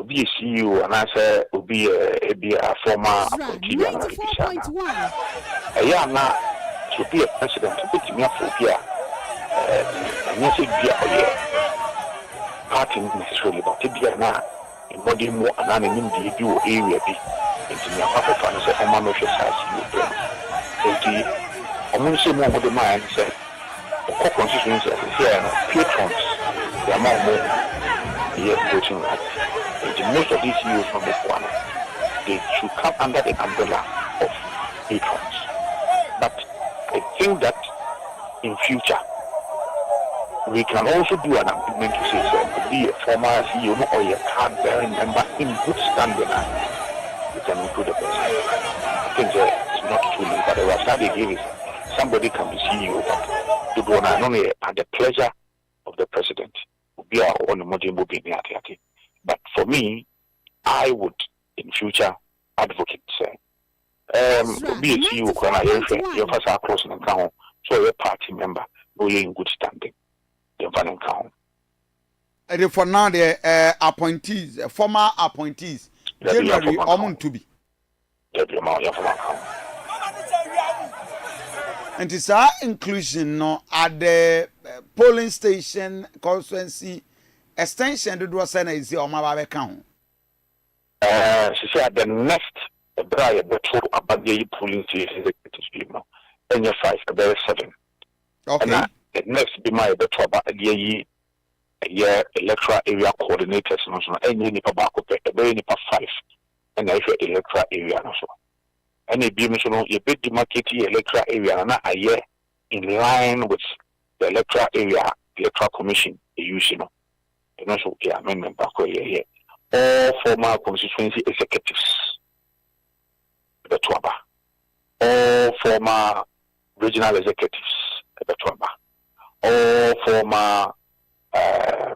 be a CEO, and I said be a former appointee. Yeah, now to be a president, to be a phobia, and you say be a party necessarily, but to be a now. Body more and an do area be into the Africa and say, oh, man, if you say, I'm going to say more of the mind, say, the constituency here, patrons, the amount more here coaching right. Most of these youth from the one, they should come under the umbrella of patrons. But I think that in future, we can also do an amendment to say, be a former CEO or a card-bearing member in good standing. We can include the person. I think it's not too late, but the rationale they give is somebody can be CEO, but the one only at the pleasure of the president. Be our own modern movie. But for me, I would in future advocate say, be a CEO, your first crossing and count, so you're a party member, or you're in good standing. And for now, the appointees, former appointees, January, to be. And it's our inclusion at the polling station constituency extension to do a senate is your mother account. She said the next Brian Betro about the polling station and your 5, about 7. Okay. The next be my better about a year electoral area coordinators and any tobacco pay a very 5 and I feel electoral area also. And a be mentioned a bit demarcated electoral area and a year in line with the electoral area, the electoral commission, and also the amendment back here. All former constituency executives, the Twaba, all former regional executives, the Twaba. All former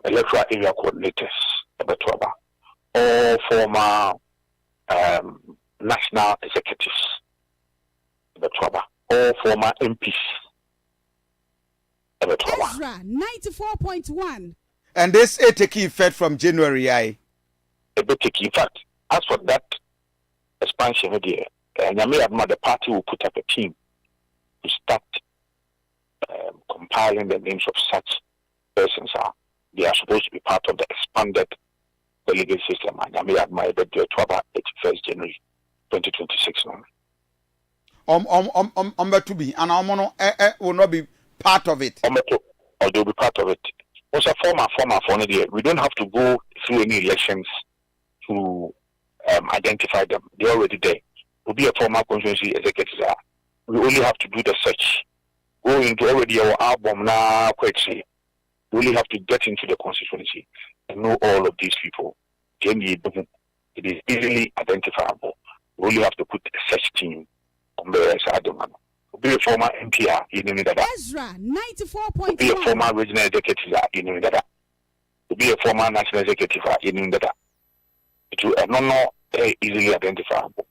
electoral area coordinators, all former national executives, all former MPs, Ezra 94.1. And this take effect from January, in fact, as for that expansion, the party will put up a team to start compiling the names of such persons. They are supposed to be part of the expanded delegate system. And I may have my birthday to about 81st January 2026. To be, and will not be part of it. Or they'll be part of it. Also, former for we don't have to go through any elections identify them. They're already there. Will be a former constituency executive. We only have to do the search. Go into already our album now, quickly. We only have to get into the constituency and know all of these people. It is easily identifiable. We only have to put a search team on the side of man. Be a former MPR in that. Ezra 94.1. Be a former regional executive in that. Be a former national executive in that. It will not easily identifiable.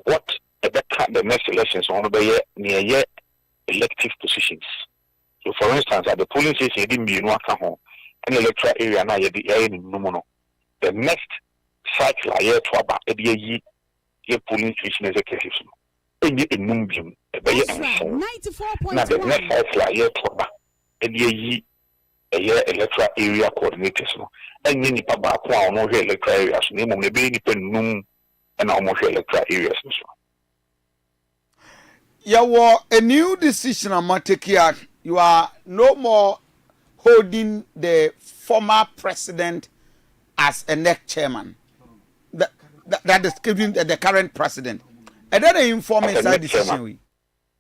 What the next elections on the near elective positions. So, for instance, at the polling station, didn't be an electoral area now. The next cycle, I hear to about a polling station executives. Now, the next cycle, I hear to about a electoral area coordinators. And any papa, no electoral areas, name on the baby pen and almost electoral areas. A new decision I'm taking. You are no more holding the former president as a next chairman. That is giving the current president. And then they inform me that decision.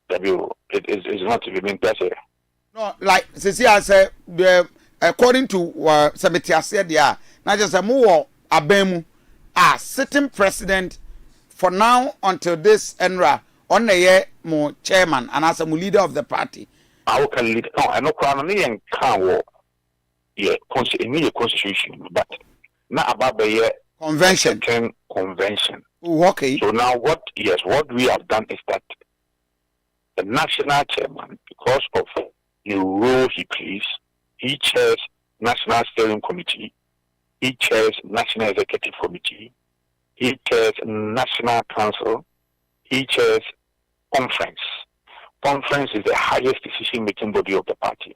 It is not even better. No, like Cecilia said, according to Semitia said, yeah, not just a more Abemu, sitting president for now until this Enra on the year more chairman and as a leader of the party. I can lead. No, I know Crown and Can't yeah, constitution, but not about the convention. Convention. Okay. So now what we have done is that the national chairman, because of the role he plays, he chairs National Steering Committee, he chairs National Executive Committee, he chairs National Council, he chairs Conference. Conference is the highest decision-making body of the party.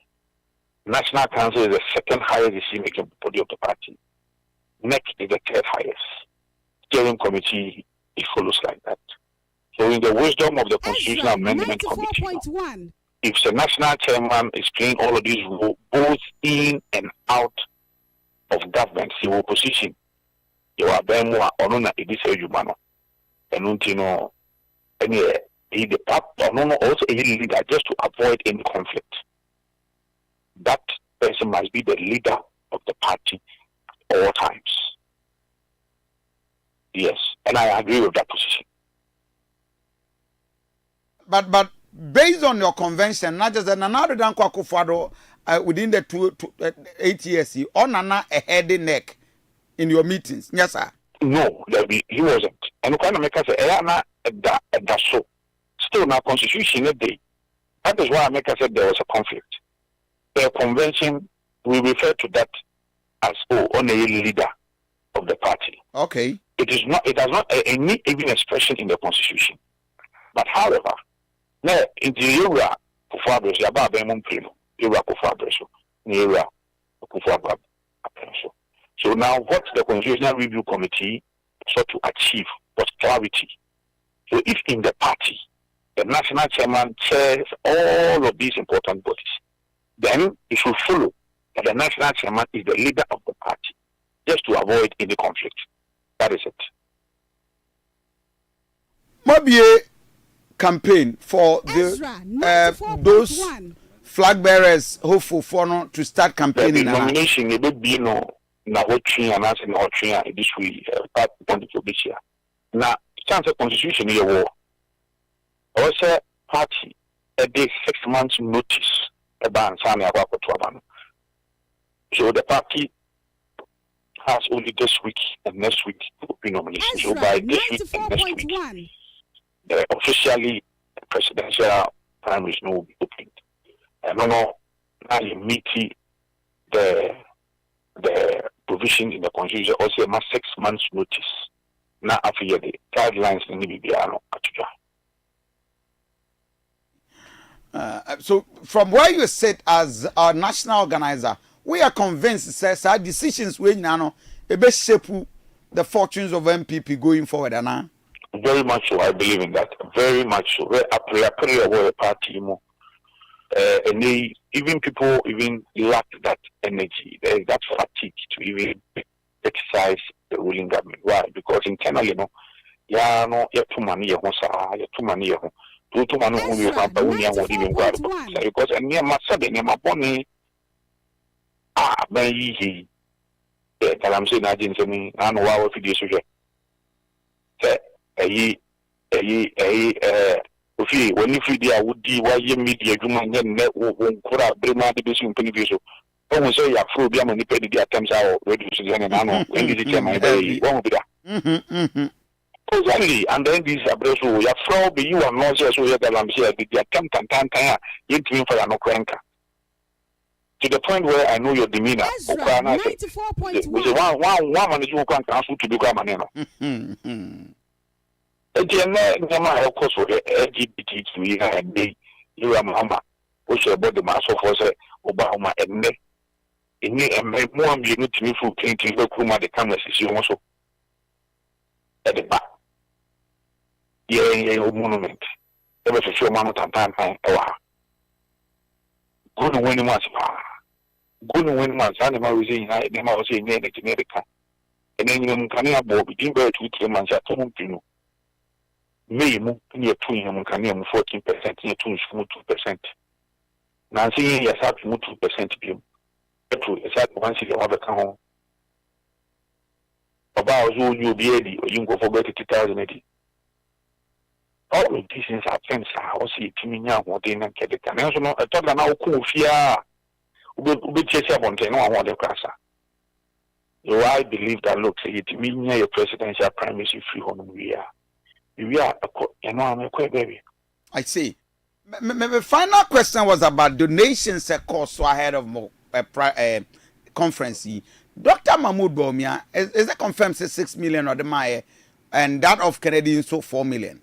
National Council is the second highest decision-making body of the party. NEC is the third highest. Steering Committee, it follows like that. So in the wisdom of the Constitutional Amendment Committee, if the national chairman is playing all of these roles, both in and out of government, he will position. You are very more on a humano. And you know, the part also a leader just to avoid any conflict. That person must be the leader of the party at all times. Yes, and I agree with that position. But based on your convention, not just another than Kwakufado within the 8 years, you on a heady neck in your meetings. Yes, sir. No, he wasn't. And kind of make us a so. Still, now constitution day. That is why I make us say there was a conflict. The convention, we refer to that as only a leader of the party. Okay. It is not. It has not any even expression in the constitution. But however, now in the area of Fabrice, about area of Fabrice, area of Fabrice. So now, what the Constitutional Review Committee sought to achieve was clarity. So if in the party, the national chairman chairs all of these important bodies, then it should follow that the national chairman is the leader of the party, just to avoid any conflict. That is it. Maybe a campaign for those flag bearers hopeful for no to start campaigning. The nomination it would be no and as in this week this year. Now, chance of constitution in war. Also, party a day 6 months notice about Sani about so the party has only this week and next week to be nomination. So by this week and next week, officially presidential primaries will be opened. And now you meet the provision in the constitution also a 6 months notice. Now after the guidelines in the BBR. So from where you sit as a national organizer, we are convinced that our decisions we now shape the fortunes of MPP going forward. Very much so. I believe in that. Very much so. I pray a party more. And even people even lack that energy. There is that fatigue to even criticize the ruling government. Why? Because internally, no, yeah, no, you're too money, you're too money, you're too money, who you have, but we are even God. Because and near my son, near my bonnie, may that I'm saying, I didn't say me, I know how to do so. When you feel the would be why you media, you might could have bring out the basic penny. When we say you have fruit, be a many penny attempts out, reducing and I know when you my baby, won't be that. Exactly, and then these are those who have fraud, you are not just so that I'm here, the attempt and time, you dream for no cranker. To the point where I know your demeanor. Ezra 94.1. One man you can cancel to become an enemy. Of course, for the LGBTQ and me, you are Mama, which about the mass of us, Obama and me. In me, and make more you need to me for painting the Kuma the cameras is you also at the back. Yeah, monument. There was a few moments and time. Good when much. Good when much animal was in, I never was in America. And then you can have between 2 3 months at home to you. May move near 2 can 14%, near 2%. Nancy, yes, up to 2% view. Exactly once you have a come about you be ready, or you go for 2080. All of these things are things I was see to me now, what they not get it. And also, I thought that now Kofi, we chase up on 10 on the class. So I believe that look, say it me near your presidential primacy free home we are. We are, you know, I'm a quick baby. I see. My final question was about donations cost ahead of conference. Dr. Mahmoud Bawumia, is that confirmed 6 million or the Maya, and that of Canadians so 4 million?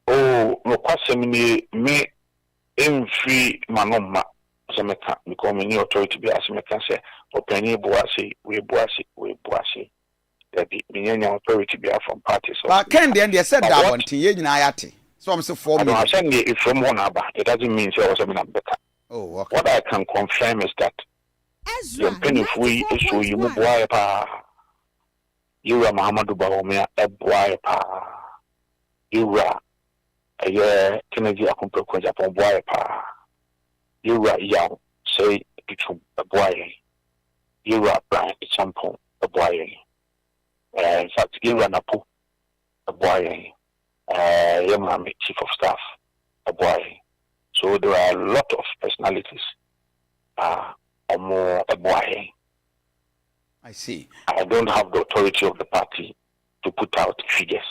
Oh, no question me free manoma as a mechan because many authority be as a mechan say or penny boasi, we boasi. That the many authority be from parties. But can they said that one to you in Ayati? So I'm so 4 million. I'm saying it from one number. It doesn't mean so was a better. Oh, okay. What I can confirm is that Ezra, penny free issue you move boy pa. You are Muhammadu Bawumia a boy pa. You are a year Kennedy Akumpo Japan boy pa. You are young, say a boy. You are Brian Champon, a boy. In fact, you are Napo, a boy. Young chief of staff, a boy. So there are a lot of personalities. Or more a boy. I see. I don't have the authority of the party to put out figures.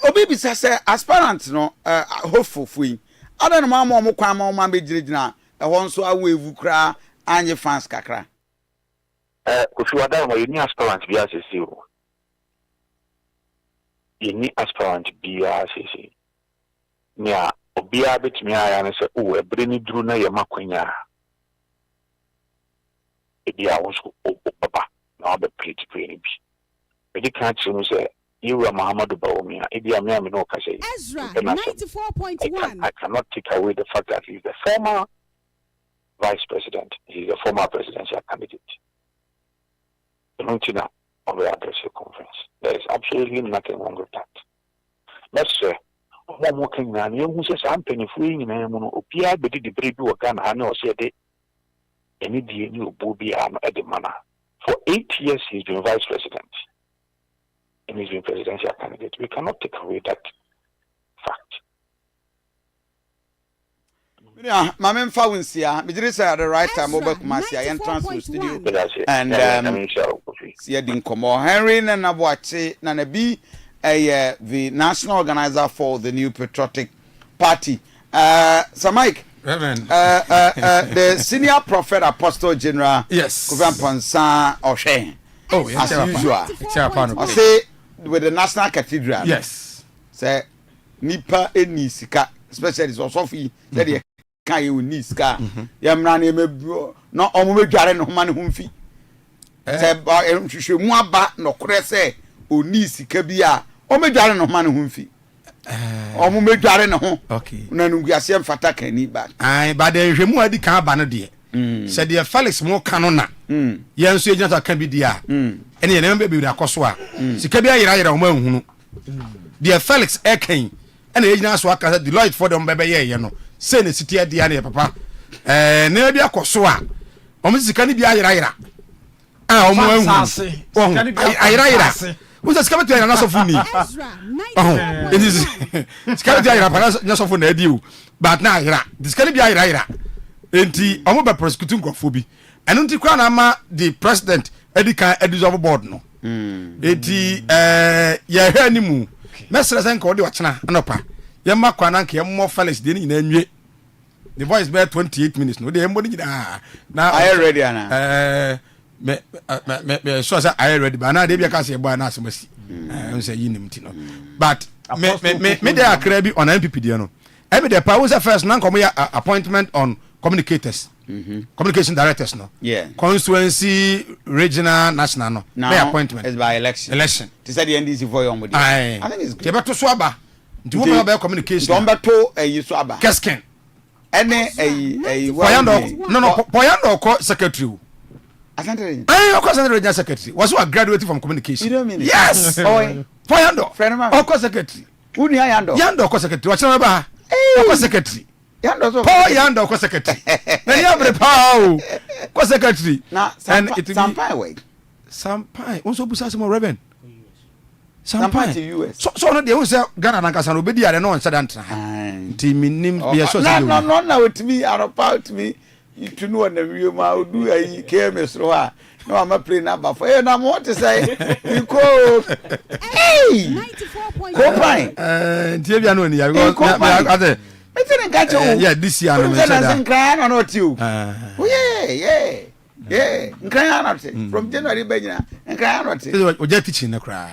Obibi say aspirant no hopeful fui. I don't know mama mo kwa mama be jirigina e ho nso awevu kra anye fans kakra. Kofi wada mo yini aspirant bi asesi o. Yini aspirant bi asesi. Nya obia betimi aya ne se o ebre ni duru na ye makwanya. Ebia wo so o papa na obe plate ni bi. Edi kan chimu se you are Muhammadu Bawumia. Ezra 94.1. I cannot take away the fact that he's the former vice president. He's a former presidential candidate. On the address conference. There is absolutely nothing wrong with that. Let's say one more thing now. You says I'm penny free in a Opia, but the brave you can or say they any new booby arm at the manor. For 8 years he's been vice president. And he's been presidential candidate. We cannot take away that fact. Yeah, my main Fawinsia, we did say at the right time over Kumasi, entrance to the studio. And see, I didn't come on. Henry and Abuache, Nanabi, the national organizer for the new patriotic party. So, Mike, the senior prophet, Apostle General, yes, Kofi Ponsa Oshe. Oh, yes, as usual. I say with the National Cathedral. Yes. Say nipa eni sika, especially so Sophie said you can you need sika. Yamra ne me no omo me dware no man ho mfi. Say ba hwehwe mu aba no kore say oni sika bi a o me dware no man ho mfi. Omo me dware no ho. Okay. Na nungu ase mfata kan ni ba. Ai ba de hwemu adi kan ba no de. said the Felix mo canona yen so agent can be dia ene ye nembe be akoso a sika bia yira o ma hunu the Felix eken ene agent so aka Deloitte for them bebe ye no say ne city dia ne papa ne bia akoso a o mo sika ne bia yira o mo hunu ayira Who's a scabbard and also funny? Oh, it is scabbard and so for you. But now, this can be Ira. And the Omoba prosecuting Kofi. And until Kranama, the president, Edika, Edis board. No, it ya hanimu. Messrs and Cody Watchna, Anopa. Yama Kwananki, more fellas than in any. The voice bear 28 minutes. No, the embody. Now I ready, Anna. Me so say I ready but now they be can say boy na asomasi say yinim ti no but me dey akra bi on MPP dey no e be the power say first na come appointment on communicators communication directors no constituency regional national no by appointment is by election to say the NDC for your body I think it's good beto so aba nti wo be communication don beto so aba kesken ene poyando ko secretary Asante. Of course, Asante secretary. Was you graduated from communication? You don't mean it? Yes. Oh, Poyando. Friend of mine. Of course, secretary. Who ni Yando? Yando, of course, secretary. What's your name? Of course, secretary. Yando so. Paul Yando, of course, secretary. Then you have the power. Of course, secretary. Now, Sampai way. Sampai. Also, busa some Reverend. Sampai to US. So no, they will say Ghana and Kasano be there. No one said that. Team name be so. No. With me, about me. You to know na we ma do ayi KMS ro a no am play number for you na mo to say you go hey 94.1 tie bia no ni ya because me catch you yeah this year no me say that nkran no you yeah nkran not from January be nyina nkran not o ja teaching na kra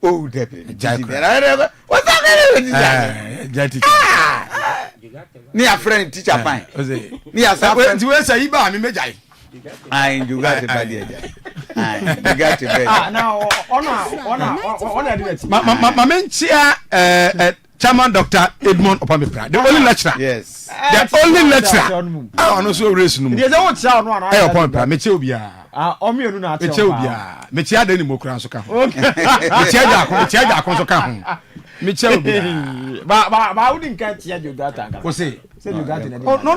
oh depe what's that ni a friend teacher fine ni a friend ti we say iba mi mejai you got to bad there you got to bad now ona ma menchia chairman Dr. Edmond Opamepra the only lecturer yes the only lecturer no so race no dey say what cha no ana Opamepra meche obia omienu na ate meche obia meche ada ni mokura so ka ho meche ja so ka ho Michel ba wouldn't catch Jogata. What's it? Say Jogata. Oh no.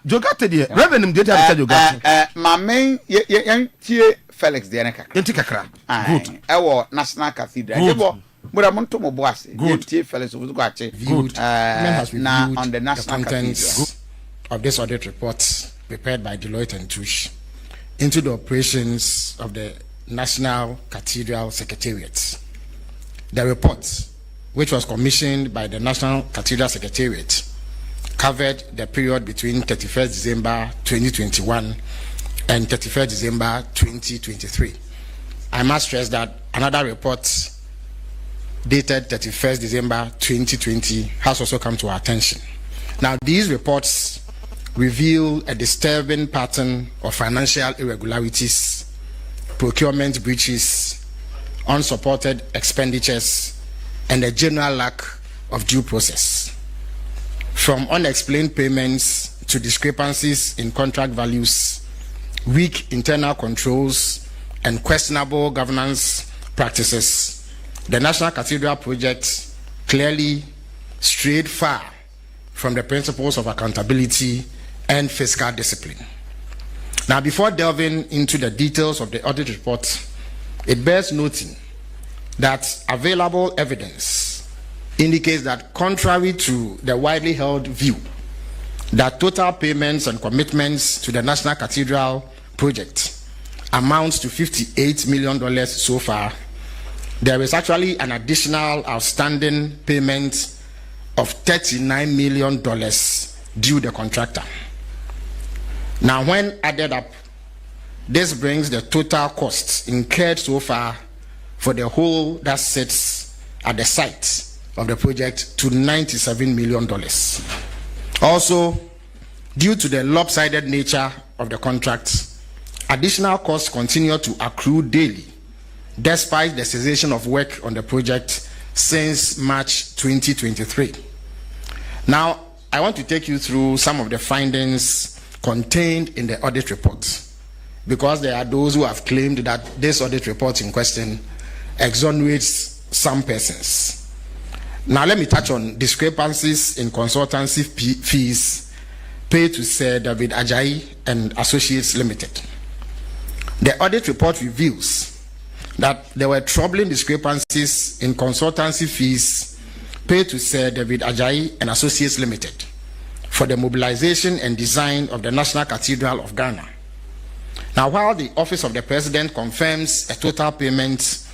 Jogata there. Reverend did have Jogata. My main tie Felix de Anaka. Enti kakra. Good. Ewo National Cathedral. Ebo mura monto mo boase. Tie Felix wo go ache. Good. Na on the National Cathedral of this audit report prepared by Deloitte and Touche into the operations of the National Cathedral Secretariat. The report, which was commissioned by the National Cathedral Secretariat, covered the period between 31st December 2021 and 31st December 2023. I must stress that another report dated 31st December 2020 has also come to our attention. Now, these reports reveal a disturbing pattern of financial irregularities, procurement breaches, unsupported expenditures, and a general lack of due process. From unexplained payments to discrepancies in contract values, weak internal controls, and questionable governance practices, the National Cathedral project clearly strayed far from the principles of accountability and fiscal discipline. Now, before delving into the details of the audit report, it bears noting that available evidence indicates that, contrary to the widely held view that total payments and commitments to the National Cathedral project amounts to $58 million so far, there is actually an additional outstanding payment of $39 million due the contractor. Now, when added up, this brings the total costs incurred so far for the whole that sits at the site of the project to $97 million. Also, due to the lopsided nature of the contract, additional costs continue to accrue daily, despite the cessation of work on the project since March 2023. Now, I want to take you through some of the findings contained in the audit report, because there are those who have claimed that this audit report in question exonerates some persons. Now let me touch on discrepancies in consultancy fees paid to Sir David Ajayi and Associates Limited. The audit report reveals that there were troubling discrepancies in consultancy fees paid to Sir David Ajayi and Associates Limited for the mobilization and design of the National Cathedral of Ghana. Now, while the Office of the President confirms a total payment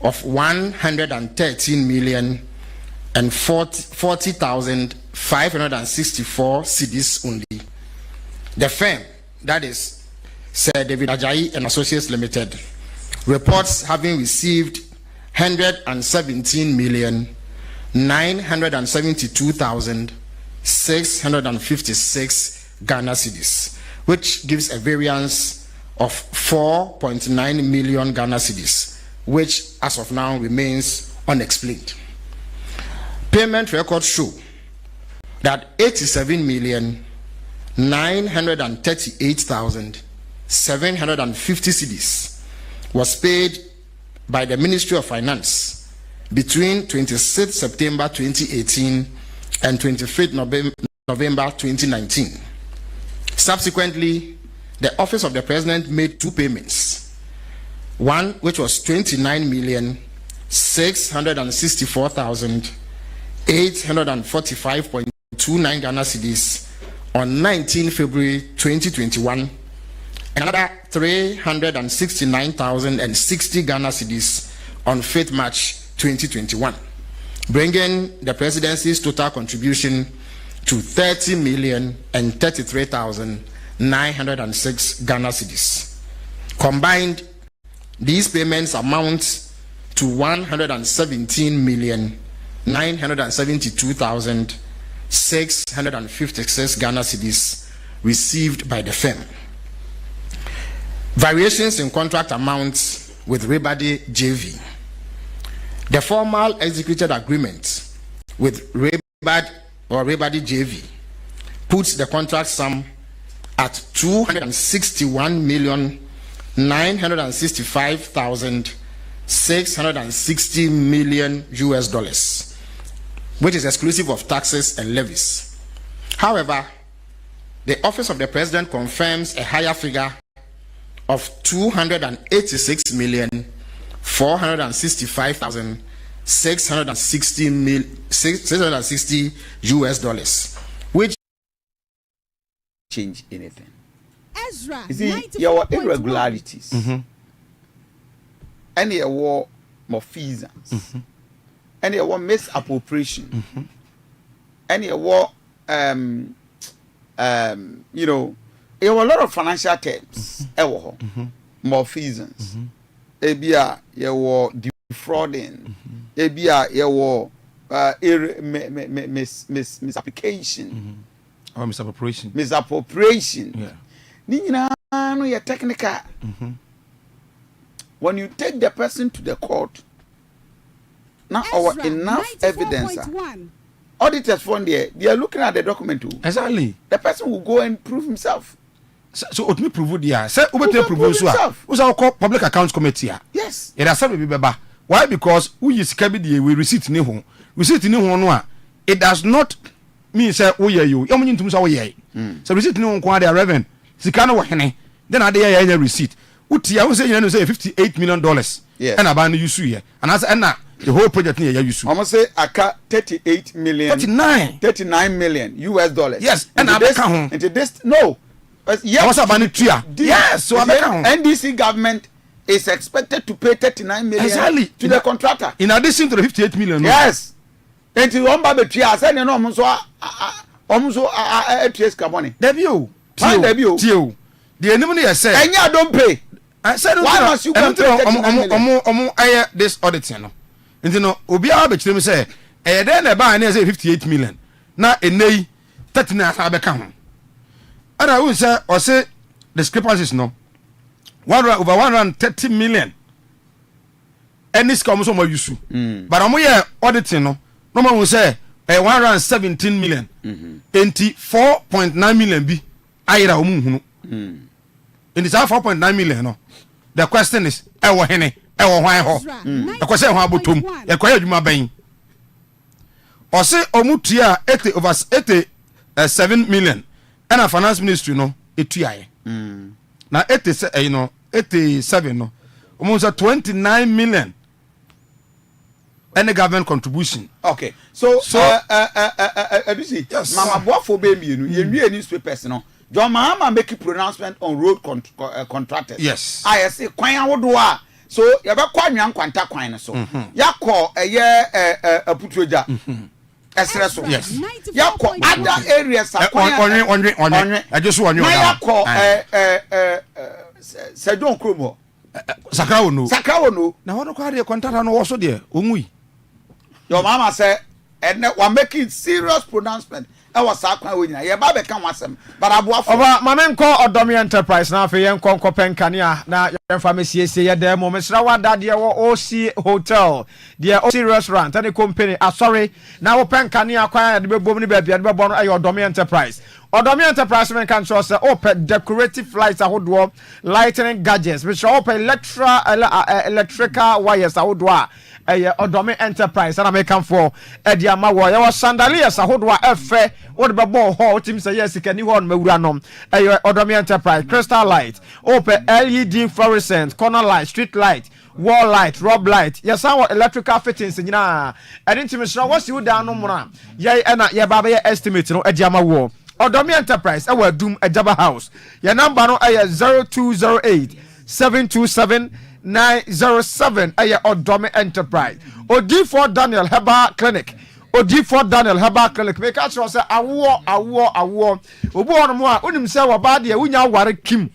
of 113,040,564 cedis only, the firm, that is Sir David Ajayi and Associates Limited, reports having received 117,972,656 Ghana cedis, which gives a variance of 4.9 million Ghana cedis, which as of now remains unexplained. Payment records show that 87,938,750 cedis was paid by the Ministry of Finance between 26 September 2018 and 25 November 2019. Subsequently, the Office of the President made two payments. One, which was 29,664,845.29 Ghana cedis on 19 February 2021. Another 369,060 Ghana cedis on 5th March 2021, bringing the presidency's total contribution to 30,033,906 Ghana cedis. Combined, these payments amount to 117,972,656 Ghana cedis received by the firm. Variations in contract amounts with Rebadi JV. The formal executed agreement with Rebadi JV puts the contract sum at 261,965,660 million US dollars, which is exclusive of taxes and levies. However, the Office of the President confirms a higher figure of 286,465,660 US dollars, which change anything. Ezra, you see, there were irregularities, and there were malfeasance, and there were misappropriation, and there were you know, there were a lot of financial terms. Malfeasance. Ebia, there were defrauding. Ebia, there were misapplication. Or misappropriation. Misappropriation. Yeah. Nina no your technical. When you take the person to the court, now our enough evidence. Auditors from there, they are looking at the document too. Exactly. The person will go and prove himself. So what me prove there? Say what you prove so? Who's our public accounts committee? Yes. It has to be beba. Why? Because we is kabidi we receipt ni ho. Receipt ni ho no a it does not mean say wo ye you. Yomo nyintum say wo ye. So receipt ni ho kwa dey reverend. Sika no wo hene. Then ade ya receipt. Utia wo say you know say $58 million. Yes. And aba no use here. And as na the whole project ni ya use. Almost say aka 39 million US dollars. Yes. And abeka ho. Into this no. Yes. Yes. So NDC government is expected to pay 39 million exactly to the contractor. In addition to the 58 million. Yes. And to one baby tree, I said no almost ATS money. Debut. Tio. The enemy has said. And you don't pay. I said why must you pay 39 million? This audit no. And you know, obi a be say e dey na ba na say 58 million. Na enei 39 abeka ho. And I will say or say discrepancies no. Over 130 million. Any scam so mo use. But am here auditing no. No man will say 117 million. 4.9 million bi ayira omunhunu in this 4.9 million no the question is ewo hene ewo hwan ho ekose ho abotom ekoye adwuma ban ose omutua 87 million and a finance ministry no etuaye na 87 no almost 29 million any government contribution. Okay, so Adusi, yes, Mama Boafo be mienu, ye newspapers no. John Mahama make a pronouncement on road contractors. Yes. I say kwan awodo a so ye be kwa nwan kwanta kwan no so. Yakọ aputuoja. Esre so. Yes. Yakọ other areas akwan. Onwe. Ajesu onwe. Yakọ Sedon Kromo. Sakrawo no. Na hono kwa de contract no wo so de onwui. Your mama say and we're making serious pronouncement. I was sakwa we nyina ye ba be kan wasem but aboafo oba mame nko odomi enterprise na afi ye nko penkania na ye famesiesie ye dem mo mesra wada de wo OC hotel de OC restaurant and company sorry na wo penkania kwa de bebom ni ba bia de bebo no ayo odomi enterprise men can show say open decorative lights ahodo lighting gadgets which open electrical wires ahodo Odome enterprise and American for Ediama War. Your sandalias ahodo efe what the ball hall team say yes can you on mewuranom Odome enterprise crystal light open LED fluorescent corner light street light wall light rob light yes our electrical fittings nyina edintimisra what's you down no mura ye na ye baba ye estimate no Ediama War Odome enterprise our doom Ejaba house your number no 0208 727 907 aye Odome enterprise Odi4 Daniel Herbal Clinic make sure say awo obu ono mo a unim say wo ba de unya ware kim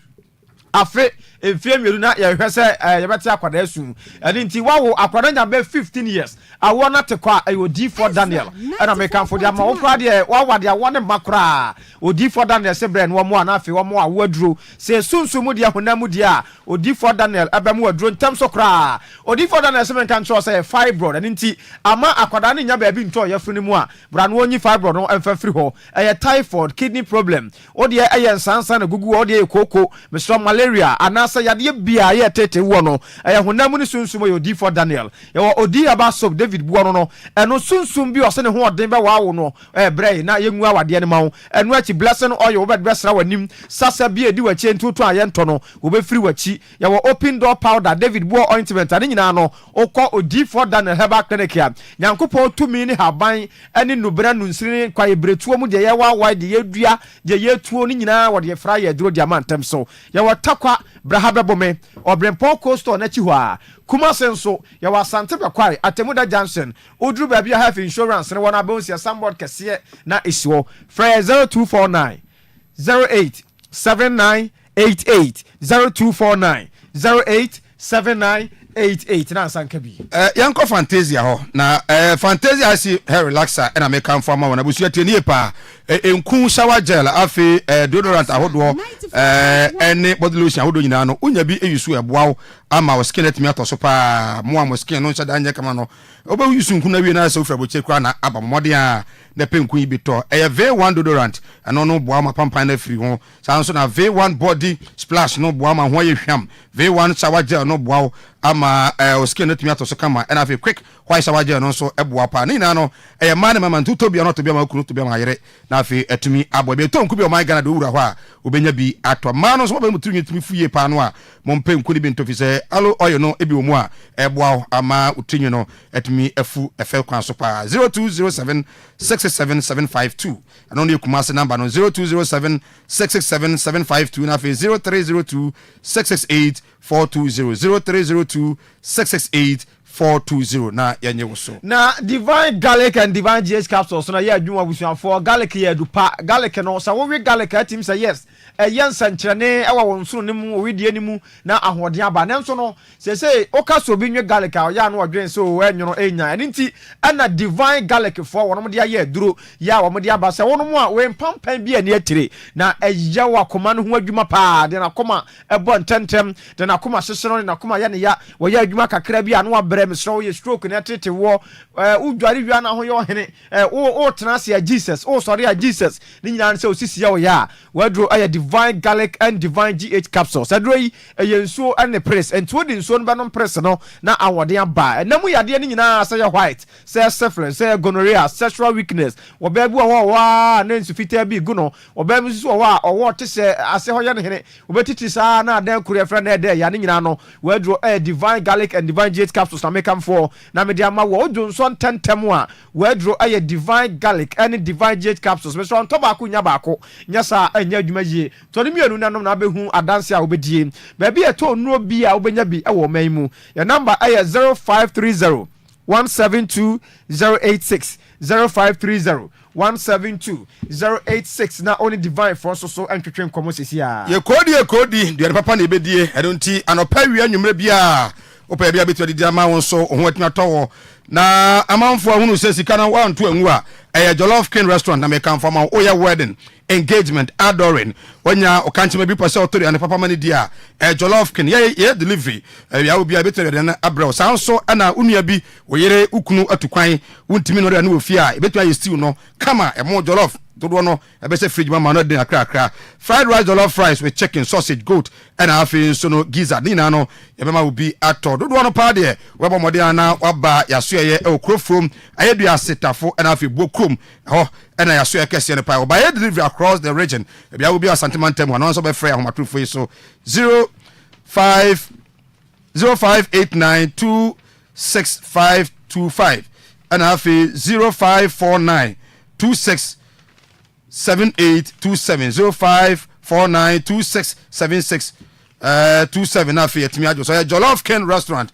afe efie na ye hwese ye beti akwada asu eni nti wawo akwada nya be 15 years awo na tekwa Odi4 Daniel and American for dia ma wo kra de wa de awo ne makra Odi4 Daniel se bre no mo na afe wo mo awo aduro se sunsumu dia honamu dia Odi4 Daniel abemu aduro ntam so kra Odi4 Daniel se men kan tro say fibroid eni nti ama akwada ne nya ba bi nto ye funu mu a bra no onyi fibroid no emfa free ho typhoid kidney problem odi ye nsansa na gugu odi koko Mr. malaria anasa yade bia ye tete wo no honamu ni sunsumu Odi4 Daniel ye odi aba soap David Buono no eno sunsum bi ose ne ho oden be waawo no brɛ na yengu awade ne ma wo eno achi blessing oil obed besra wanim sasa bi edi wachi ntutu ayento no obefiri wachi ye wo open door powder David Buo ointment ane nyina no okɔ Odi4 Daniel Herbal Clinic a nyankopɔ tumi ne haban ane nubra nunsiri kwa ebretuo mu de ye wa de yedua de yetuo ne nyina wo de fra ye duro diamantam so ye wo takwa brahabebome obrempɔ coast na chi ho a kuma senso ya wa Asante bekwai Atemuda Junction odru ba bia health insurance ne wona bonus ya sambod kese na isiwo fra 0249 087988 0249 087988 na Asanka bi yanko fantasia ho na fantasia si hair relaxer na make am forma wona busu atenie pa enku shower gel afi deodorant ahodo ene body lotion ahodo nyina no unya bi eyusu eboawo ama wo skin let me atoso pa mo am skin no nchada anye kama no oba yusu nku na wie na so frabo chekwa na aba mmode a na penku ibi to V1 deodorant eno no boa ma pampan na free ho sanso na V1 body splash no boa ma ho ye hwam V1 shower gel no boa ama o skin let me atoso kama na fi quick white shower gel no so eboa pa ni na no man mama ntuto bia no to bia ma kunu to bia ma yere na fi etumi abo be to nku bia o my Ghana do wura ho a obenya bi ato ma no so ba mu tumi fuye pa no a mo mpenku ni bi nto fi se alo oyo no ebi omu a eboa ama utinyu no etumi efu efe kwan so pa 0207 66752 and only kumase number no 0207 66752 na fi 0302 668 420 0302 668 420 na yenye wuso na divine garlic and divine GH capsules na ye adwuma busuafo garlic ye dupa garlic no sa wo we garlic atim say yes yensa nkyerene ewa wonsoro ne mu owidie ne mu na ahoden aba ne nso no se okaso bi nwe garlic a ya no odwen so enyono enya eni nti ana divine garlic fo wono de aye aduro ya wo de aba se wono mu a we mpampan bi ani atire na eya wa koma no ho adwuma pa de na koma ebo ntentem de na koma hyehyero na koma ya ne ya wo ya adwuma kakra bi a no brem so ye stroke na tete wo udware wi na ho ye ohene o tenase ya Jesus o sorry ya Jesus ni nyina se osisi ya wo ya wadro aye divine garlic and divine GH capsules adro yi ye nsuo and press and to di nsuo no ba no press no na awode aba na mu yade ni nyina say white say syphilis say gonorrhea sexual weakness wo ba bi wo wa na nsufita bi gu no wo ba mi so wo a owo te se ase ho ye ne hene wo betiti sa na dan kure fra na de ya ni nyina no wadro divine garlic and divine GH capsules na make am for na me dia ma wo ojo nso tentem a wadro aye divine garlic and divine GH capsules me so on to ba ko nya ba ko nya sa anya adwuma yie to ne mienu nanom na behu adanse a obedie ba bi eto nuo bi a obenya bi e wo man mu your number aye 0530 172 086 0530 172 086 na only divine for so entwetwe komo sesia ye kodi de papa na ebedie edonti anopa wi anwumre bia opa bia betu de ama won so ho atuna towo na amanfo ahunu se sika na 1 2 anwu a Jollof King restaurant na me kan for ma oya wedding engagement adoring onya okanchima bi pose otori and papa mani dia Jollof King ye delivery ya obi abetu de na abro sanso ana unua bi oyere ukunu atukwan wuntimi no de na ofi a ebetu aye stew no kama emo jollof todo no ebese fridge mama no de akra fried rice jollof rice with chicken sausage goat and afi so no gizzard ni na no yebema obi ato dodo no pa de webo mode ana waba yaso ye okrofrom ayedu asetafo and afi bokrom ho and yaso ye kese ne pa oba ye delivery across the region bia obi Asante mantem no so be free ahomatrofo so 0589265525 and afi 0549267627 na fe yetimi ajo so Jollof King restaurant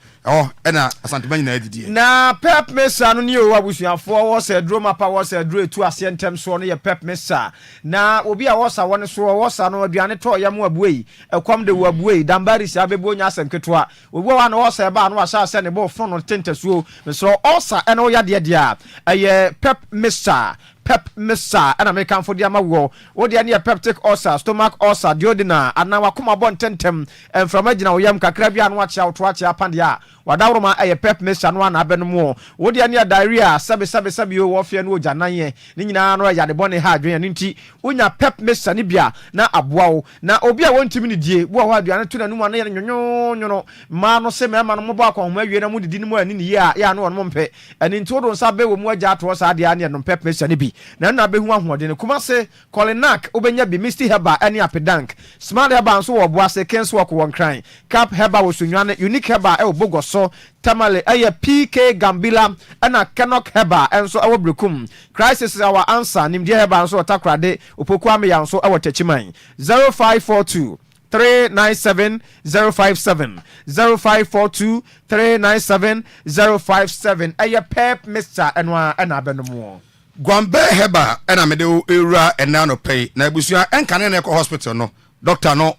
ena Asante na edidie na pep mesa no ne o abusuafo wo se dro mapa wo se dro etu ase ntem so no ye pep mesa na obi a wo sa woni so wo sa no aduane to ya mu abuei ekwam de wo abuei dambari si abebo nya asenketo obi wa na wo sa ba no asa ase ne bo fon no tentasuo so osa ena wo ya de dia eye pep mesa and American for the amawo. What the near peptic ulcer, stomach ulcer, duodenal, and now akuma bon tentem, and from Edina Yam Kakrabian watch out pandia. Wadauroma a pep miss and one abenmo. What the near diarrhea, sabi warfare no janaye, Nina no ya the bonny hadrian inti, unya pep miss Sanibia, na abwao, na obia 1 minute, what you are to the new one, no, mano se man mobile, where you know, didn't more in the year, ya no one mompe, and in total sabe mo jat was adian and pep miss Sanibi. Na na be hu ahode ne kuma se Kolinak obenya bi Misty Heba ani apedank smart heba nso wo boase kenso wo won kran cap heba wo sunwane unique heba e obogoso tamale eye PK Gambila ana Kenok heba enso awo brekum crisis our answer nimdie heba nso takrade opoku ame ya nso awo tachiman 0542 397 057 0542 397 057 eye pep Mr. Enwa ana abenomo Gwambe heba ena mede ewura ena no pay na ebusua enkane na hospital no doctor no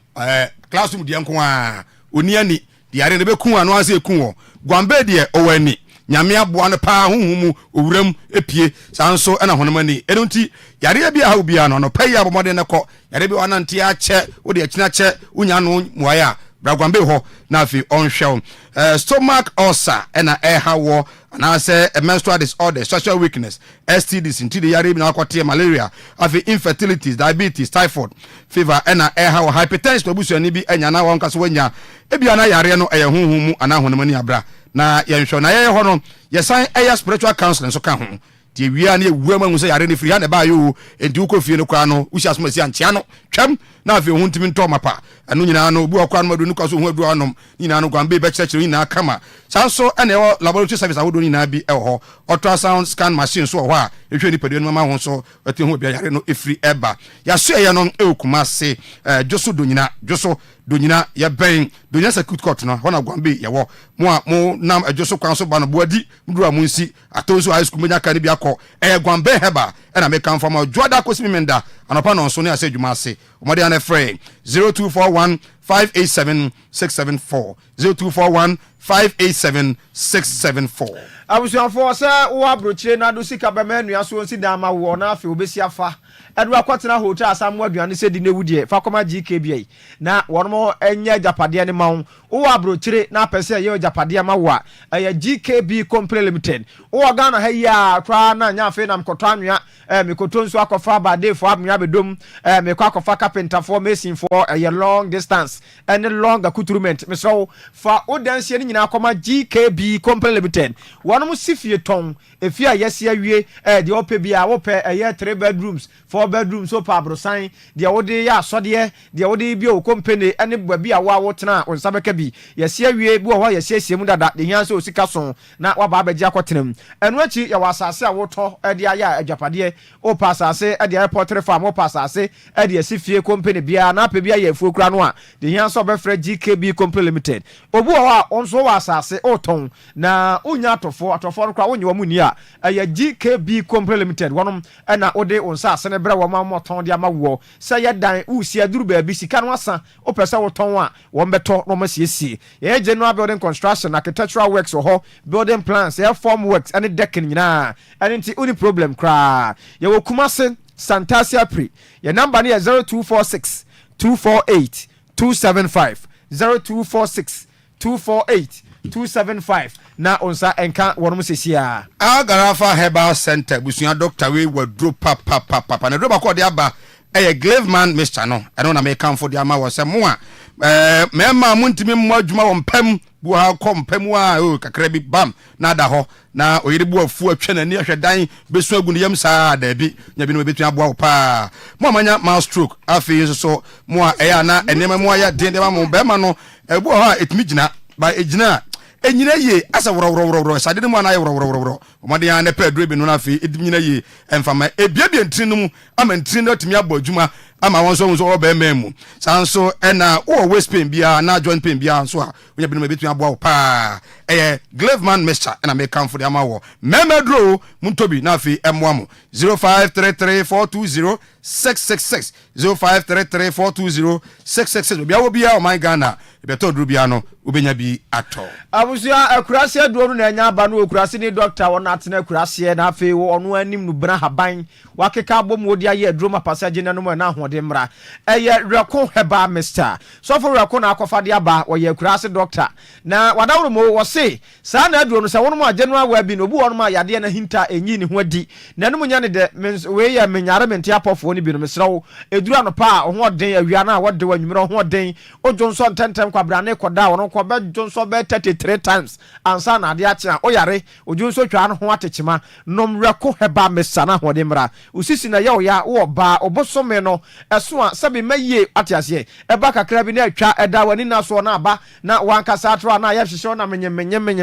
classroom die nko a oni ani diare ne beku anu ase eku wo Gwambe de owani nyame aboa no pa huhumu owuram epie sanso ena honomani enunti yare bia ha obia no pay abomode ne ko yare bi wanante ache wo de akina che unya no muaya Gwambe ho na afi onhwew stomach ulcer ena hawo na say menstrual disorder sexual weakness STDs into the yare bi na akote malaria afi infertility diabetes typhoid fever ena hawo hypertension obusu ani bi enya na won kaso wanya ebia na yare no huhumu ana honomani abra na yenhwe na ye ho no yesan spiritual counseling so ka ho die wia na ewu amangu se yare ne firi ha na ba yo enti ukofie no kwa no usi asoma si antia no twam na afi ho ntimi nto mapa anu nyina no obu akwa no madu nuka so ho adu anom nyina no Gwambe be church nyina kama sanso ene wo laboratory service awodo nyina bi ho ultrasound scan machine so ho a ehwe ni padua no ma ho so ati ho bia yare no efiri eba ya so ye no ekuma se joso do nyina ya ben do nyina security court no ho na Gwambe ye wo mo nam joso kwan so ba no boadi mdura mu nsi atonso high school menya ka ni bi akọ Gwambe heba ena me kan fama joada kosimi menda anopa no so ne ase dwuma ase omode ana frɛ 0241 587 674 0241 587 674. abusuafo sɛ wo abrochire na do sika bɛma nua so nsi dama wo na afi obesi afa ɛdo akwatena hotel asamu aduane sɛ di newu die fa kɔma GKBA na wɔn enye japade ne ma wo abrochire na pɛsɛ ye japade ma wo a ɛyɛ GKB Company Limited wo Ghana ha yi a kra na nya afi na mkɔtɔ anua mekɔtɔ nso akɔfa bade fo abnua bedom mekɔ akɔfa carpenter for mason for ɛyɛ long distance and long accoutrement mesrɛ fa odansie ne nyina akɔma GKB Company Limited wɔnom sifie tɔn efia yɛse awie de opɛ bia wopɛ ɛyɛ 3 bedrooms 4 bedrooms so pa abrosan de wode yɛ asɔdeɛ de wode bi o company ene babi a wa wotena onsa bɛka bi yɛse awie bi wɔ yɛse asie mu dada de hia so osika so na waba abɛgye akɔtenam ɛno akyi yɛ wɔ asase a wotɔ de ayɛ adwapade o pa asase de airport farm o pa asase de asifie company bia na apɛ bia yɛ afuo kura no a de hia so bɛfrɛ GKB Company Limited obu wɔ a onso wɔ asase o tɔn na unya atɔfo no kra wonye wɔn ni a ɛyɛ GKB Company Limited wɔnom ɛna ode onsa asene brɛ wɔn amɔtɔn de ama wo sɛ yɛ dan usi aduru baabi sika no asa o pɛsɛ wotɔn a wɔn bɛtɔ no masiesie yɛ general building construction architectural works wɔ building plans yɛ form works ɛne decking nyinaa ɛne nti uni problem kra yɛ wɔ Kumase Santasia Pri yɛ number no yɛ 0246 248 275 0246 248 275 na onsa enka wonom sesia Agarafa Herbal Center busua doctor we wadro papa na droba ko de aba Glaveman Mr. no eno na me kanfo de ama wo se mo a mema muntimi mo adwuma wo mpam bu ha kom mpam a o kakra bi bam na da ho na oyire bu afu atwa na ni ahwe dan besu agu ne yam saa da bi nya bi no betu aboa wo pa mo amanya mal stroke afi so mo a na enema mo aya den de ma mo be ma no ebu ha etimi gina ba ejina enyina ye asa woro sade mu ana ye woro omade ya ne pa adure bi no na fe edimnyina ye emfama ebiabia ntrin no mu ama ntrin no timi abɔ adwuma ama won so oba emamu sanso ena o waist pain bia na joint pain bia so a onya bi no betu aboa wo pa Glaveman Mr. ena me come for the amawo memedro muntobi na fe emwamo 0533420666 0533420666 bia wo bia o my Ghana beto duru bia no ubenya bi ato abusia akurase aduonu na nya aba no akurase ni doctor wona atena akurase na afi onu anim no bra haban wakeka bom wodi aye adroma passage na no na hode mra eye reko heba Mr. so for reko na akofa de aba wo ye akurase doctor na wadawro mo wo se sa na aduonu se wono ma general wa bi no bu wono ma yade na hinta enyi ni ho adi na no nya ne de we ye menyare mente apofo ni bi no mesrew edura no pa ho den awia na wode wa nwumre ho den ojonso ntentem kwabra ne koda wono ko be jonso be 33 times ansa na ade ache a oyare ojonso twa no ho atechima nom reko heba Mr. na hode mra usisi na ye ya wo ba obosome no eso a sabe maye atiase eba kakra bi na atwa eda wani na so na aba na wankasa atro na ya hwehwe na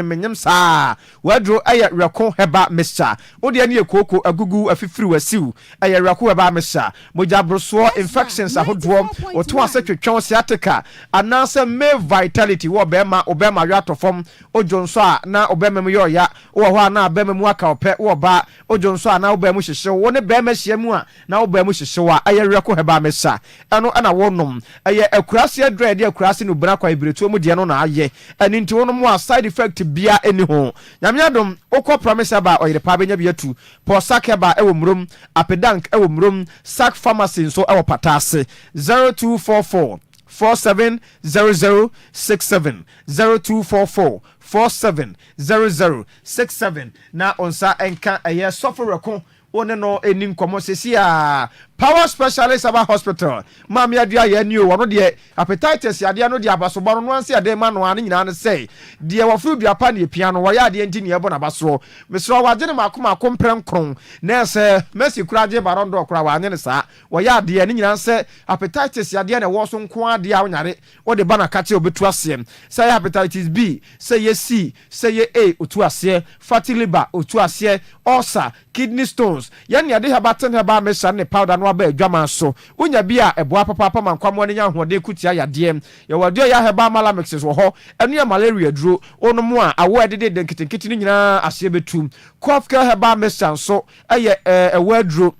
menyem saa wadro eye reko heba Mr. Odi ne ekoko agugu afifiri wasiu eye reko heba Mr. Mojabroso infections ahodwo oto asetwetwon sciatica anase me vitality wo bema obema yatofom ojonso a na obema mu yoya wo ho na bema mu aka opɛ wo ba ojonso a na obema hyehye wo ne bema hye mu a na obema hyehye wa eye reko heba Mr. Eno ana wonom eye akurase dread akurase no bra kwa ibretu mu de no na aye ani nti wonom a side effect bia eni ho nyamiadom okɔ promise ba oyire pa benya bia tu posake ba ewo mrum apedank ewo mrum sack pharmacy so ewo patase 0244 470067 0244 470067 na onsa enka eye soforeko one no enin komo sesia Power Specialist Aba Hospital mami adua ye ni o wono de hepatitis ade no de abasobaro no anse ade ma no an nyina ne sei de wofru dua pa ne pia no wo ya de enti ne ebo na baso mesro wa gene makoma komprem kron na se Messi kuraje barondo kura wa anye ne sa wo ya de ne nyina se hepatitis ade na wo so nko ade a wonyare wo de bana kache obetu asem say hepatitis B say C say A otu ase fatty liver otu ase ulcer kidney stones yani ade hebaten heba mesha ne powder no aba adwama so unya bia eboa papa mankwamo ne nya hode kutia yade ye wadio ya heba mala mixes wo ho enu ya malaria duro onomu a awo edede denketenkete ni nyina ase betum cough care heba mesha so eye ewa duro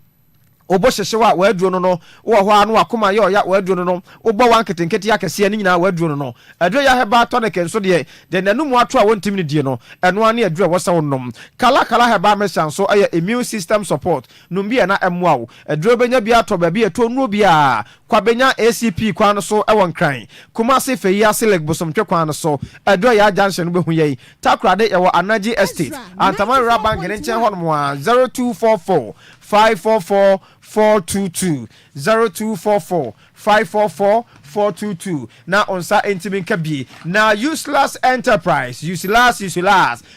obo hyehyewa waduro no wo ho anu akoma ye oya waduro no obo wan ketenkete akese ani nyina waduro no aduro ya heba tonic nso de nanum ato a wontim ne die no eno ane aduro wo sawo nom kala heba mesan so eye immune system support no bi na emwa wo aduro benya bia to ba bia to nu bia kwa benya ACP kwan so e won kran kuma se feyi aselek bosomtwe kwan so aduro ya junction be hu ye takrade ye wo Anaji Estate Antaman Rabank ne nchen ho no 0244 544 422 0244 544 422 na onsa entimin kabi na useless enterprise useless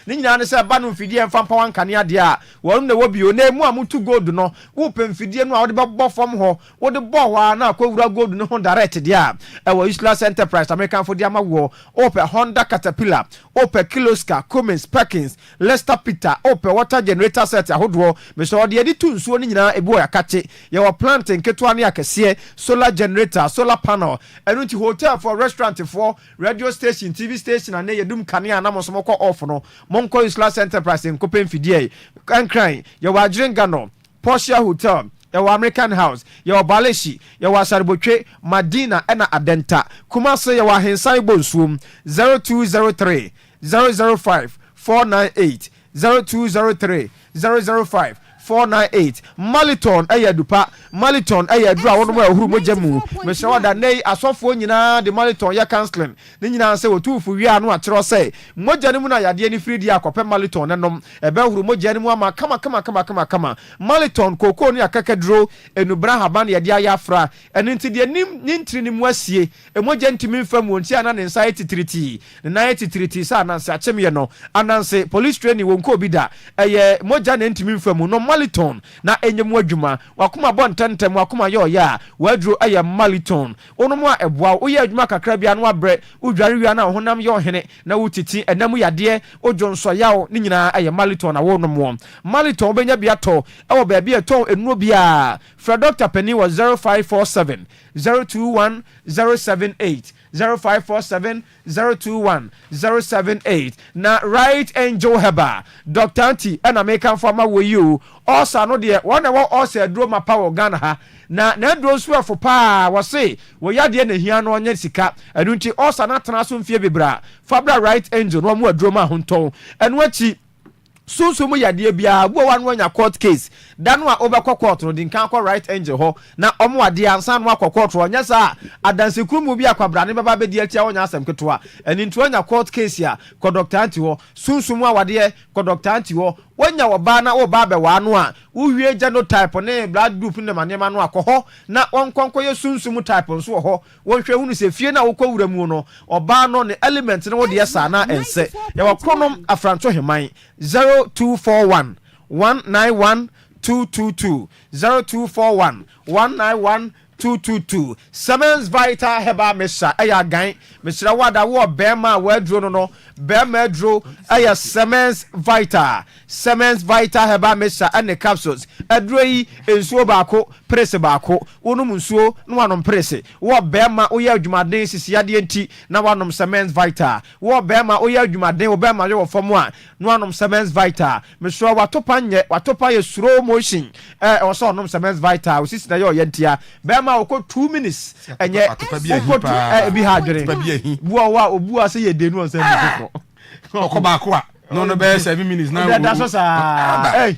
ni nyina ne se ba no mfidie mfampa wan kane ade a won na wo bio na mu amutu gold no wo pe mfidie no a wo de bobbo fom ho wo de bo ho na akwura gold no ho direct de a e wo useless enterprise American for dia ma wo ope Honda Caterpillar ope Kiloska Cummins Perkins Lester Peter ope water generator set ahodo me so de edi tu nsuo ni nyina ebu ya kache ye wo plant nketo ane akese solar generator solar panel enu ti hotel for restaurant for radio station TV station and yedum kanea na moso moko off no monko useless enterprise en kopen fidie kankran ye wa adrenga no Porsche Hotel your American House, your Baleshi, your Saribotwe, Madina, and Adenta. Kumase, your Hensai Bonsum 0203 005 498 0203 005 498 Maliton ayadupa Maliton ayadura wonu ma huru mojamu me shawa da nei asofo nyina de Maliton ya counseling ni nyina se wotufu wi anu akero se moja ne mu na yade ni fridi akope Maliton nenom ebe huru moja ne mu ama kama Maliton koko ni akakadro enubra haban yade ayafra enu nti de nim ntiri ni mu asie emoja ntimi mfam wonti ana ne nsa etitriti ne na etitriti sa ananse acheme ye no ananse police training wonko obi da eye moja ne ntimi mfam no Maliton na enyemu adwuma wakoma bon tentem wakoma ye oya wadro aye Maliton onomu a eboa oye adwuma kakra bia no abre udware wi na honam ye ohene na wutiti enam yade ojonso yawo ni nyina aye Maliton na wonomu Maliton benya bia to ewo ba bia to enuo bia fra Dr. Penny was 0547 021 078 0547 021 078 na Right Angel Heba Dr. Anti and American farmer with you also no dear one wa also draw my power Ghana ha na draw swear for pa was say we ya de na hia no onye sika adunti also na tena so mfie bebra Fabra Right Angel no mu adro ma honton enu achi so mu yade bia bo wan wanya court case danu a obekọ court no din kan Right Angel ho na omo ade ansa no akọ court onya sa adanse krumu bi akwabra ne baba be di atia onya asem ketoa eni nto anya court case ya ko Dr. Anti ho sunsumu awade ko Dr. Anti ho wanya woba na woba be wanu a uwie genotype ne blood group ne manema no akọ na wonkonko ye sunsumu type nso ho wonhwe hunu se fie na wokọ wura mu no oba no ne element ne wo de sa na ense ya wakronom afranto heman 0241 191 222 0241 191 222 Siemens Vital Heba Mesha aya gan mesra wada wo bema wadro no bema dro aya Siemens Vital Heba Mesha and capsules adro yi ensuo baako presse baako wonum nsuo no wanom presse wo bema oya adwumaden sisiade enti na wanom Siemens Vital wo bema oya adwumaden wo bema yo fomo a no wanom Siemens Vital mesra watopa ye slow motion oso onom Siemens Vital osisi na yo yentia bema oko 2 minutes enye bi ha dwere buwa wa obuwa se ye denu on se biko oko ba ko a no be 7 minutes na da so sa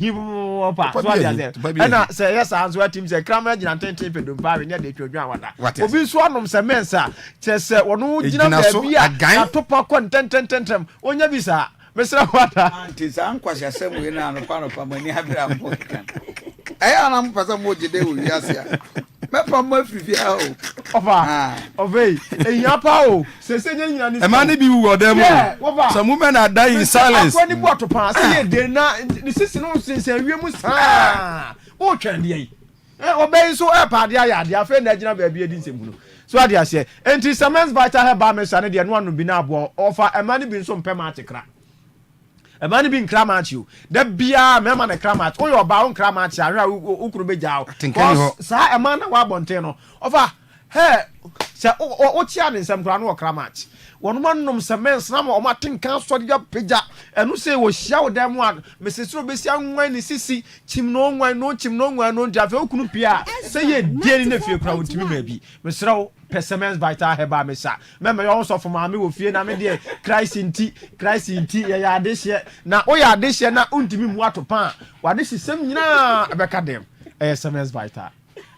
opa so dia there na say yes answer team say kramra gina 10 pedom pa we ne de twodwan wada obi so anom se mensa che se wono gina ba bia atopa ko tentem onya bi sa mesra wada anti sa ankwasi asem we na anopanopa mani habira mo kan aya na mpasa mo jide wo wiase a mepa mo afifia o ofa ovei eyan pa o sese nyina ni e ma ne bi wu odem some women are dying in silence akwani bu atopa se de na ni sisi no sensen wiem sa o twande yi obey so e pa de aya de afa na gina ba bia di nsemu no so ade ase enti Siemens Vital Heba Mesha ne de no anu bi na abo ofa e ma ne bi nso mpema atikra emani bi nkra match you da bia mema na nkra match oyo ba on nkra match ahwa ukuru be jawo sa emana wa bonte no ofa he sɛ o chia ne nsɛm kora no ɔkra match wɔn ma nom sɛ mens na ma ɔma tenka so de pagya ɛno sɛ wɔ hyia wo dan mu a mesesoro besia nwan ne sisi chim no nwan no ndia fɛ okunu pia sɛ yɛ die ni na fie kora wontimi ma bi mesrɛ wo perseverance vital heba me sa me yon so for maame wo fie na me de Christ inti ye ya adehye na o ya adehye na untimi mu atopa wa de sisem nyina abeka dem perseverance vital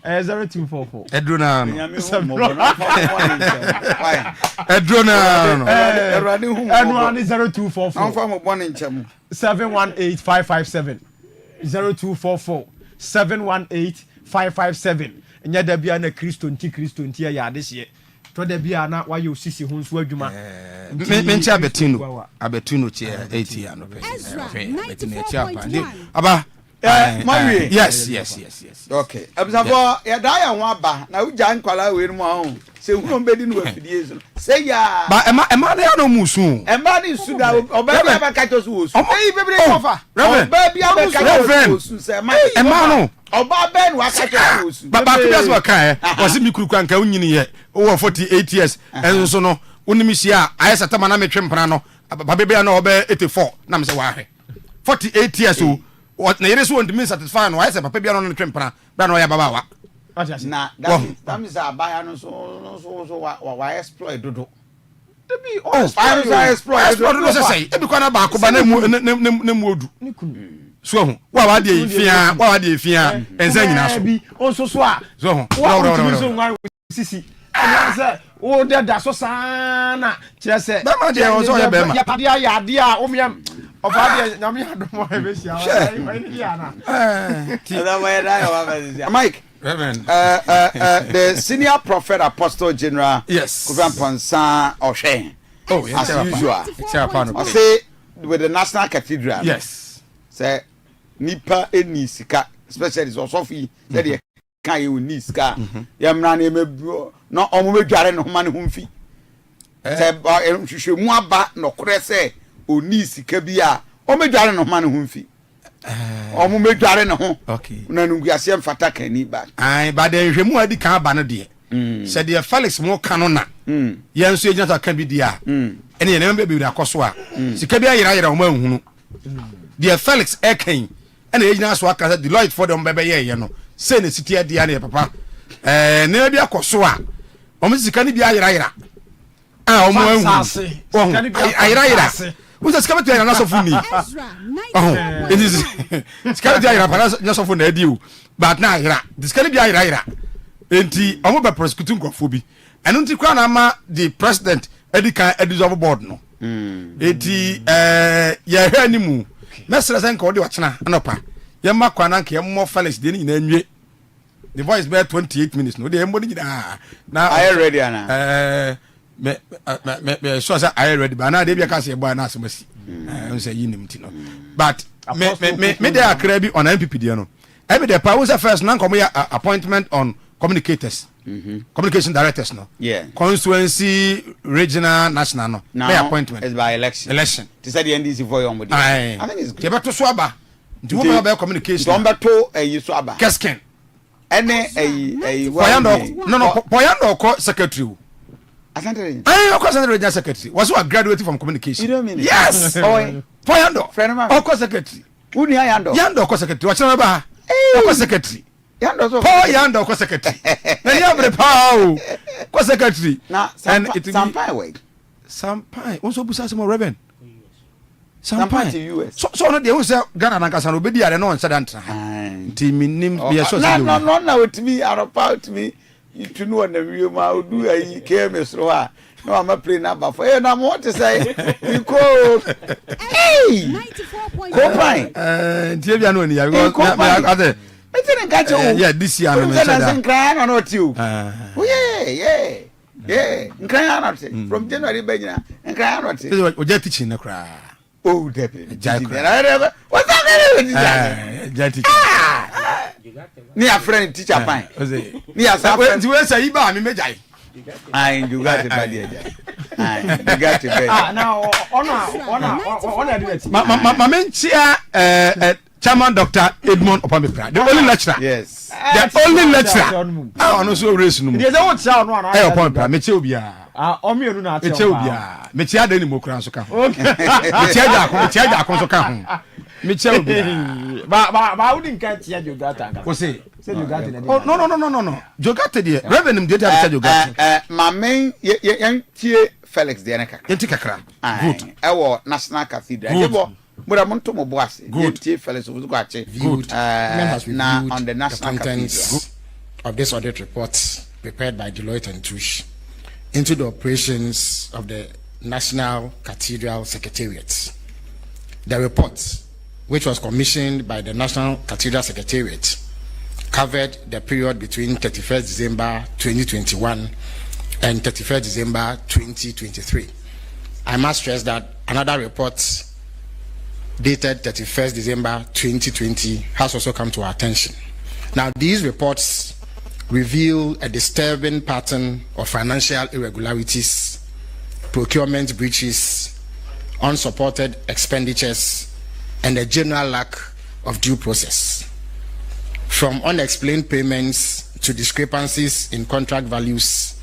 0244 Edrona erade hu enu 0244 anfa mo bone ncham 718557 0244 718557 nya da bia na Kristo nti ya adehye to da bia na wa yo sisi ho nso adwuma me ntia abetuno che 80 ano pe betine chia pa aba Mawie yes okay abisafo ya da ya ho aba na uja nkwala we mu ahun se hunu mbedi no afidie so se ya ba ema na ya no musu ema ni su da oba bia ba kacho so wosu ei bebre kofa oba bia ba kacho so wosu se ema no oba ben wa kacho so wosu ba bia so ka wose mi kurukwa nka unyini ye wo 48 years enso so no unimi hia ayesa tama na metwe mpana no ba bia na oba 84 na me se wa hwe 48 years o na yere so ndimi satisfy no ayesa papa bia no no twempana bia no ya baba wa na that means abaya no so wa exploit dodo debi exploit dodo so say ebi kwa na ba ko ba na mu odu so ho wa de efia enza nyina so bi onso so a so ho so nwa sisi anasa o de da so sana kire se ba ma de o so ya be ma ya pade ya de a o miam Ofade na me adomo e be sia Mike Reverend the senior prophet apostle general yes Kofi Ponsa Oshen as usual I say with the national cathedral yes say nipa eni sika especially so sofi say the kan you ni sika yamra na emebu no omo medware no ma ne ho mfi say hwehwe mu aba no kore say oni sika bia o medware no ma ne ho mfi o mo medware ne ho okay na nunguase mfata kan ni ba ai ba de hwehwe mu adi kan aba no de se de Felix mo kan no na yen so ejina ta kan bi dia ene ene mbe bi akoso a sika bia yira o ma nhunu de Felix eken ene ejina so aka the Lord for them bebe ye no se ne sitia dia ne papa ne bi akoso a o mo sika ni bia yira o mo nhunu sika ni bia yira Uza skabeti ya naso funi. It is skabeti ya naso funi ediu. But na ira. Diskali bia ira. Enti omo be prosecute nkofo bi. Eno nti kwa na ama the president edika dissolve board no. Enti ya hwe animu. Mesra sen ka odi wachena anopa. Ye makwa na nka ye mo Felix de ni nyina nwie. The voice be 28 minutes no. De embo ni nyina. Na are ready ana. me so say I ready but now they be can say boy na asemasi say yinim ti no but me dey akra bi on MPP dey no every the power was first na come appointment on communicators communication directors no constituency regional national no by appointment is by election to say the NDC for your body I think it's good you better so aba do we have communication don't beto you so aba kesken ene Poyando ko secretary Asante. I of course Asante secretary. Was a graduate from communication. You don't mean it? Yes. Oh, Poyando. Friend of mine. Of course secretary. Uni Yando. Yando ko secretary. What's your number? Of course secretary. Yando so. Poyando ko secretary. Na yabre pao. Ko secretary. Na Sampai way. Sampai. Also busa some Reverend. Sampai to US. So no dey who say Ghana na kasa no be di are no nsa dan tra. Ti minim be so say. No with me about me. You know na we ma do ayi KMS ro a no am play number for na mo to say you go hey Kofi tie bia no ni ya because I say me tin catch you yeah this year no me say that nkran no you oh yeah nkran no from January be nyina nkran no o je teaching na kra oh depe what's that ni a friend teacher fine ni a friend you say iba mi mejai you got the bad you got the bad now ona do it ma menchia Chairman Dr. Edmond Opamipra, the only lecturer. Yes. The only lecturer. I want to raise no. There's a what sound one. I Opamipra, Mechobia. Omiru na Mechobia. Mechia de ni mokran so ka. Okay. Mechia so ka. Mechobia. Ba wouldn't catch ya Jogata. Ko say Jogata. Oh no. Jogata de. Reverend dey tell Jogata. My main yan tie Felix de naka. Yenti kakra. Good. Ewo National Cathedral. Yebo Mura monto mo boase. Yenti Felix of go ache. Good. Na on the National Cathedral of this audit report prepared by Deloitte and Touche into the operations of the National Cathedral Secretariat. The report, which was commissioned by the National Cathedral Secretariat, covered the period between 31st December 2021 and 31st December 2023. I must stress that another report dated 31st December 2020 has also come to our attention. Now, these reports reveal a disturbing pattern of financial irregularities, procurement breaches, unsupported expenditures, and a general lack of due process. From unexplained payments to discrepancies in contract values,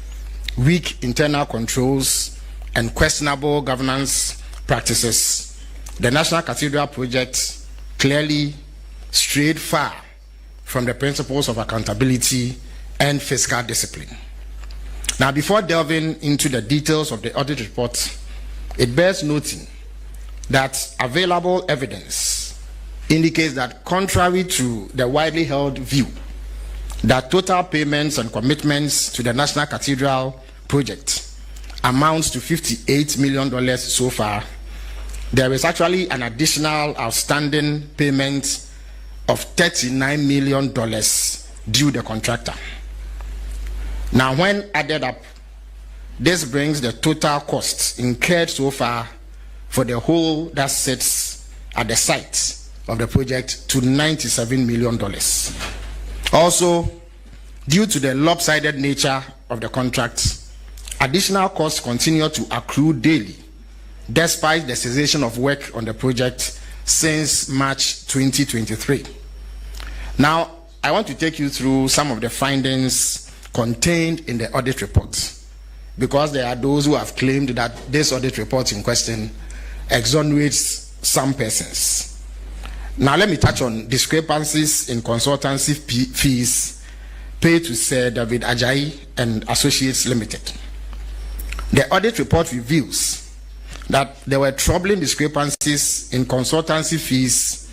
weak internal controls, and questionable governance practices, the National Cathedral project clearly strayed far from the principles of accountability and fiscal discipline. Now, before delving into the details of the audit report, it bears noting that available evidence indicates that, contrary to the widely held view that total payments and commitments to the National Cathedral project amounts to $58 million so far, there is actually an additional outstanding payment of $39 million due the contractor. Now, when added up, this brings the total costs incurred so far for the whole that sits at the site of the project to $97 million. Also, due to the lopsided nature of the contract, additional costs continue to accrue daily, despite the cessation of work on the project since March 2023. Now, I want to take you through some of the findings contained in the audit report, because there are those who have claimed that this audit report in question exonerates some persons. Now, let me touch on discrepancies in consultancy fees paid to Sir David Ajayi and Associates Limited. The audit report reveals that there were troubling discrepancies in consultancy fees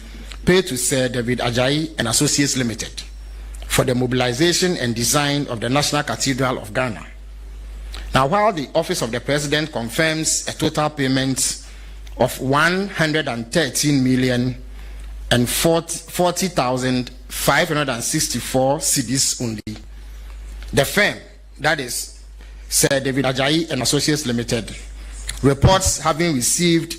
paid to Sir David Ajayi and Associates Limited for the mobilization and design of the National Cathedral of Ghana. Now, while the Office of the President confirms a total payment of 113,040,564 cedis only, the firm, that is Sir David Ajayi and Associates Limited, reports having received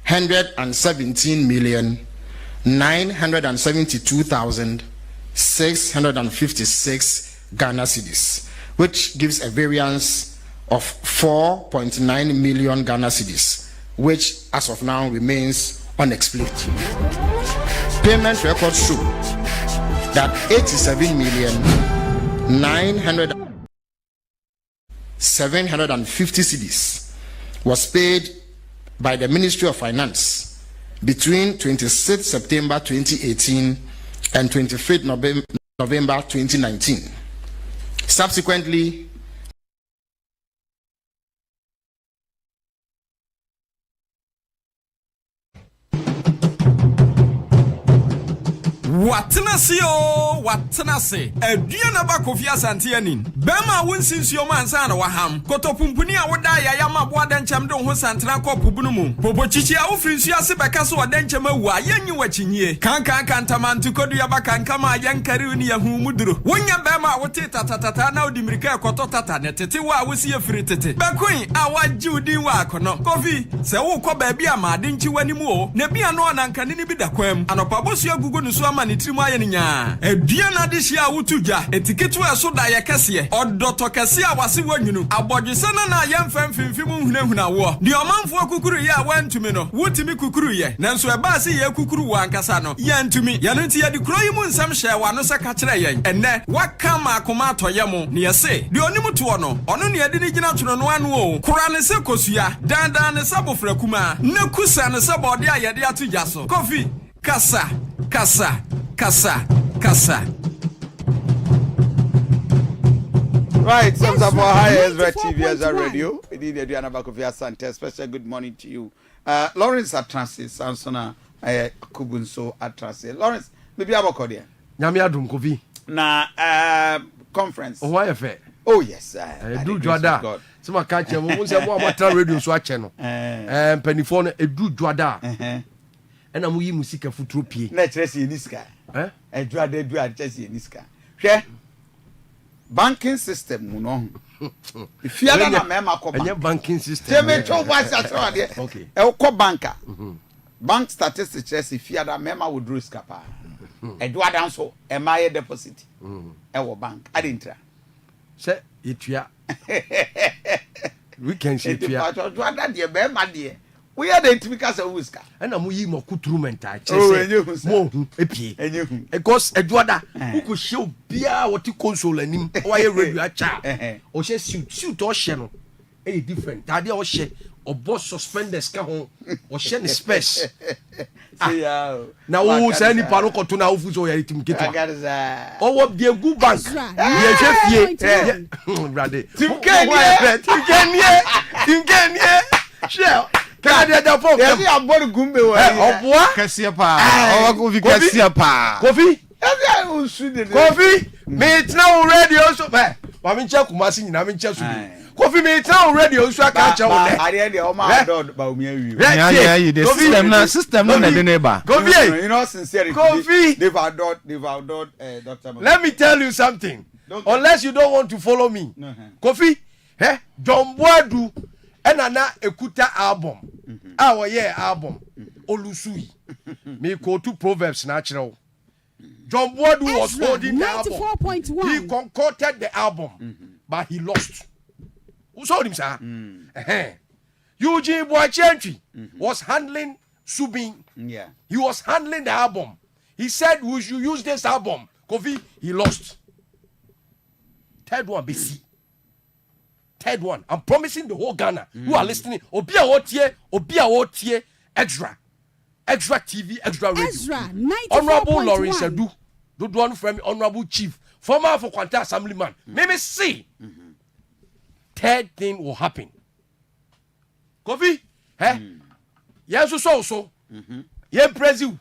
117,972,656 Ghana cedis, which gives a variance of 4.9 million Ghana cedis, which as of now remains unexplained. Payment records show that 87,900,750 cedis was paid by the Ministry of Finance between 26 September 2018 and 25 November 2019. Subsequently, Watenase Aduanaba Kofi Asante Ennin Bema wonsinsuo mansa na waham kotopumpuni a woda ya ma boa denchem de ho santena kopubunu mu popochichi a ofrinsu ase beka so denchem awu ayenyi wachinyie kankan kantamantu kodu ya bakankama yankari ni yahu muduro wonya bema wote tatatata na odimirika ekoto tata netete wa wosi afiri tete bekoin a waji udin wa akono Kofi se wo kɔ baabi a ma de nchi wani mu o na bia no na nkanini bi da kwam anopa bosu agugu nusu ama ne tirimu aye nya adua na de hia wotudwa etiketu eso da ye kese odoto kese a wase wanyunu abodwese na yemfam fimfimu hunahuna wo de omanfo kukuru ye a wantumi no wotimi kukuru ye nanso eba se ye kukuru wankasa no ye ntumi ye no nti ye de kroyi mu nsam hye wa no se ka kire yen enne waka ma akoma atoye mu ne ye se de onimu to no ono ne ye de ni gina toro no anu o kura ne se kosua dandan ne sabofra kuma ne kusa ne se bode a ye de atugya so Kofi kasa Right, thumbs up for high Ezra TV, Ezra Radio. We need Aduanaba Kofi Asante. Special good morning to you. Lawrence Atrase, Samsona Kubunso Atrase. Lawrence, maybe I'm a cordial. Nyami adum Kofi. Na conference. Oh, why fair? Oh yes, do Jwada. Some catch him. We say what radio so channel. Penifone edu Jwada. And I'm we music for troopy. Let's see niska. Eh? Jwada do adjust niska. Share. Banking system no. If you are na mema ko banking system. Me cho was at there. Okay. E ko banker. Bank statistics says if you are na mema would risk apa. E do adan so e my deposit. E wo bank. I didn't try. Say itua. We can see itua. Do adan de be ma de. We are the typical of whisker. And I'm we more kutrumenta. More epie. Because Eduarda who could show beer what you console and him why a radio chat. Or she suit or channel. Any different. Daddy or she or boss suspenders come home or she space. Now who's any paroko to now who's or anything get or what be a good bank. Yeah, Shell. Kofi me now radio so ba me check kumasi nyina me check so Kofi me now radio so aka cha wo are dey o ma dod ba omi awi the system no na de neighbor Kofi you know sincerely Kofi they've outdone Dr. Let me tell you something unless you don't want to follow me Kofi John Boadu enana ekuta album our year album Olusui me go to Proverbs natural John Boadu was holding the album 94.1 he concocted the album but he lost who saw him sir Eugene Boachentry was handling Subin he was handling the album he said we should use this album Kofi he lost third one BC Third one, I'm promising the whole Ghana who are listening. Obia Otie, Extra TV, Extra Radio. Ezra 94.1. Honorable Lawrence Adu, the one from Honorable Chief, former for Quanta Assemblyman. Maybe see. Third thing will happen. Kofi, yes, so. Ye Brazil,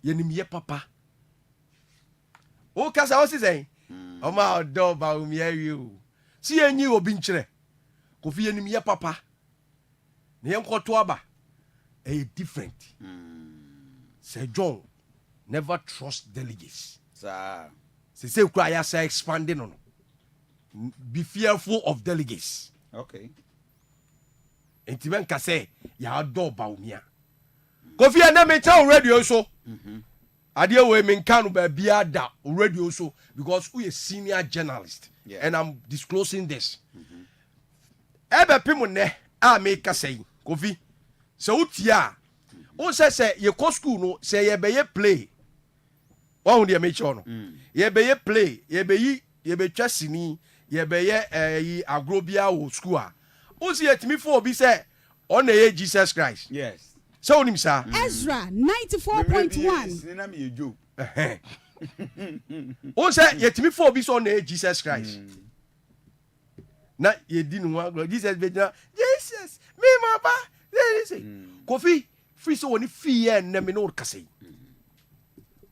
ye name ye papa. Oh, Casa, what's he saying? Oh, my dog, you. See any obi nkyere Kofi enim ye papa ne yenkoto aba different Sir John never trust delegates sir say kura ya say expanding no be fearful of delegates okay entimen ka say ya do ba umia Kofi na me tell radio so ade we me kan ba bia da radio so because we a senior journalist and I'm disclosing this. Ebe pimune a me ka say Kofi. So utia. O say ye ko school no say ye be ye play. Wa hu de me cho no. Ye be ye play, ye be twa sini, ye be ye agrobia wo school a. O say yetimi for obi say on ye Jesus Christ. Yes. So nim sa. Ezra 94.1. Nina me ejo. O say yetimi for obi so on ye Jesus Christ. Na ye di no Jesus be Jesus me mama say Kofi free so woni fear na me no kase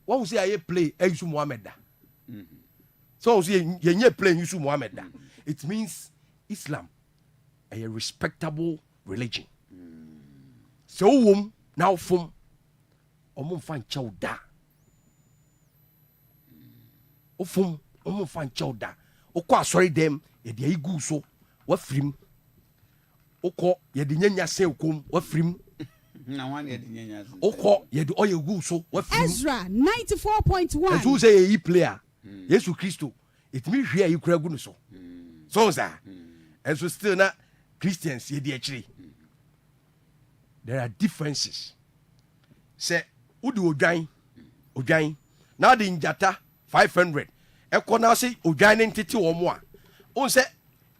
what say I play Yusu Muhammad da so say ye play Yusu Muhammad da it means Islam a respectable religion so wom now from omo fan chaw da o fom omo fan chaw da o kwa sorry dem ye de igu so wa frim o ko ye de nyanya se okom wa frim okọ ye de oye gu so wa fi Ezra 94.1 and so say e player Yesu Kristo it me hwe ayi kura gu no so so sa and so still na Christians ye de akire there are differences say udi odwan na de njata 500 ekọ na say odwan ntete wo mo a on say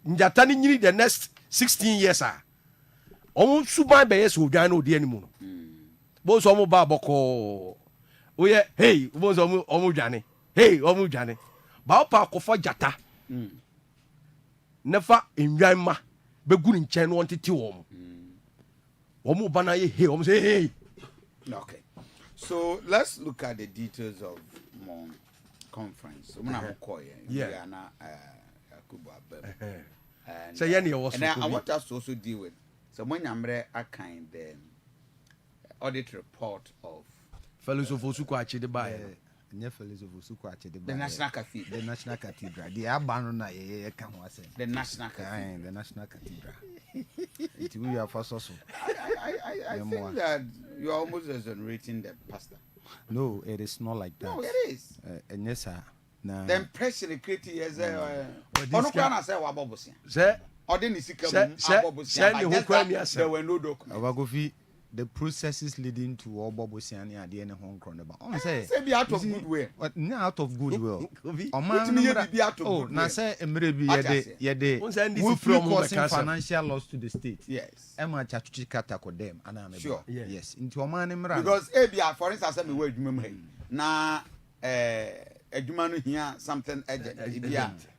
njata ni nyini the next 16 years ah on suban be yes odwan no de animu no bo so mo ba boko oye hey bo so mo dwane hey o mo dwane ba pa akofo jata nefa enwan ma be guru nchen no ntete wo mo ba na ye hey o say hey. Okay, so let's look at the details of more conference. Yeah. And, so and I want us to also deal with when I'm kind the audit report of fellows of Osuko actually by fellows of Osuko actually the National Cathedral. The National Cathedral. The Abanona can was the National Cathedral. The National Cathedral. It will be a first also. I think that you are almost exonerating the pastor. No, it is not like that. No, it is. And yes, sir. The impression created is the processes leading to all Bobosiani and the Hong Kong. Say be out of goodwill. Out of goodwill. Oh, now say yede we causing financial loss to the state. Yes. Emma Chachuchi Katako them and I'm sure. Yes. Into a man because ABR, for instance, I word na Edumanu here something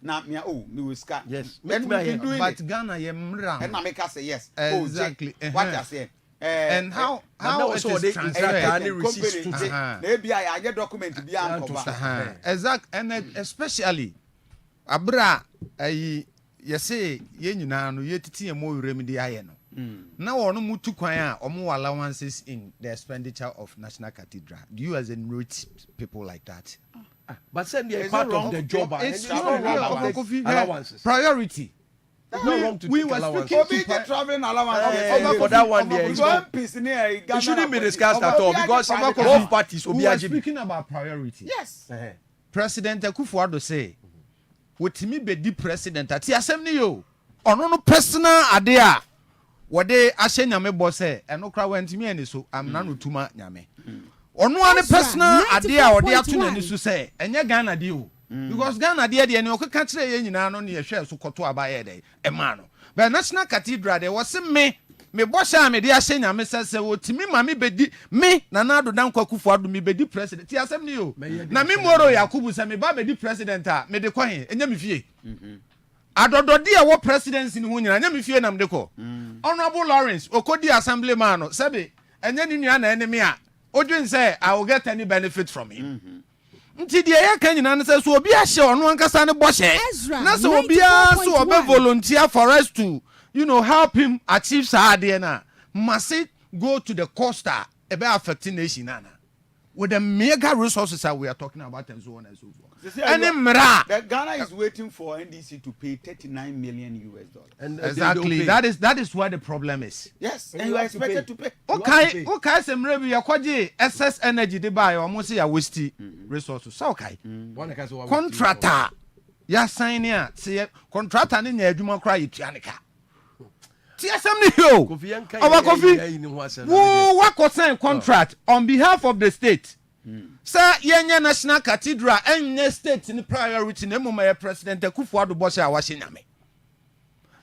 now me me will scan. Yes. But Ghana yemra. And I make us say yes. Exactly. What I say. And how it is transferred. Maybe I get document be exact and especially abra you say ye nyina no ye titi mo remedy aye no na wono mutu kwan a omo allowances in the expenditure of National Cathedral. Do you as in rich people like that? But send me part of the job. It's not allowances. Priority. It's not wrong to we take were allowance. Speaking traveling allowance for that one there. It shouldn't be discussed at all because both parties will be speaking about priority. Yes. President Akufo-Addo say, "Wotimi be di president ati asem ni yo. Ono no personal ade a wode ahye nyame bo say eno kra wantimi ani so amna no tuma nyame." Ono ane personal ade a wode ato nani so say enye Ghana de o. Because Ghana de ne okeka kire ye nyina no ne ye hwe so koto abaye de e ma no but National Cathedral de was me bosha me de ahye nyame sese wotimi ma me bedi me Nana Ado Akufo-Addo me bedi president ti asem ni o na me moro Yakubu se me ba bedi president a me de kwan enya me fie adodode e wo presidency ni ho nyina enya me fie na me de ko Honorable Lawrence okodi assemblyman no sebe enya ni nua na enemy a odwen say I will get any benefit from him. Nti de ya kan nyina nse so obi ahye ono ankasa ne bohye na so obi a so obe volunteer for us to help him achieve saade na must it go to the costa ebe affecting nation na with the mega resources that we are talking about and so on and so forth. The Ghana is waiting for NDC to pay $39 million. And exactly. That is where the problem is. Yes, and you are expected to pay. Okay, some revenue yakwaje excess energy de buy almost ya waste resources. So okay. Contractor ya sign here. Say contractor ni nya adwuma kra yituanika. Ti asem ni yo. Our Kofi. What concern contract on behalf of the state? Sir, yenye National Cathedral enye state ni priority na emu my President Akufo-Addo bosha awashe nyame.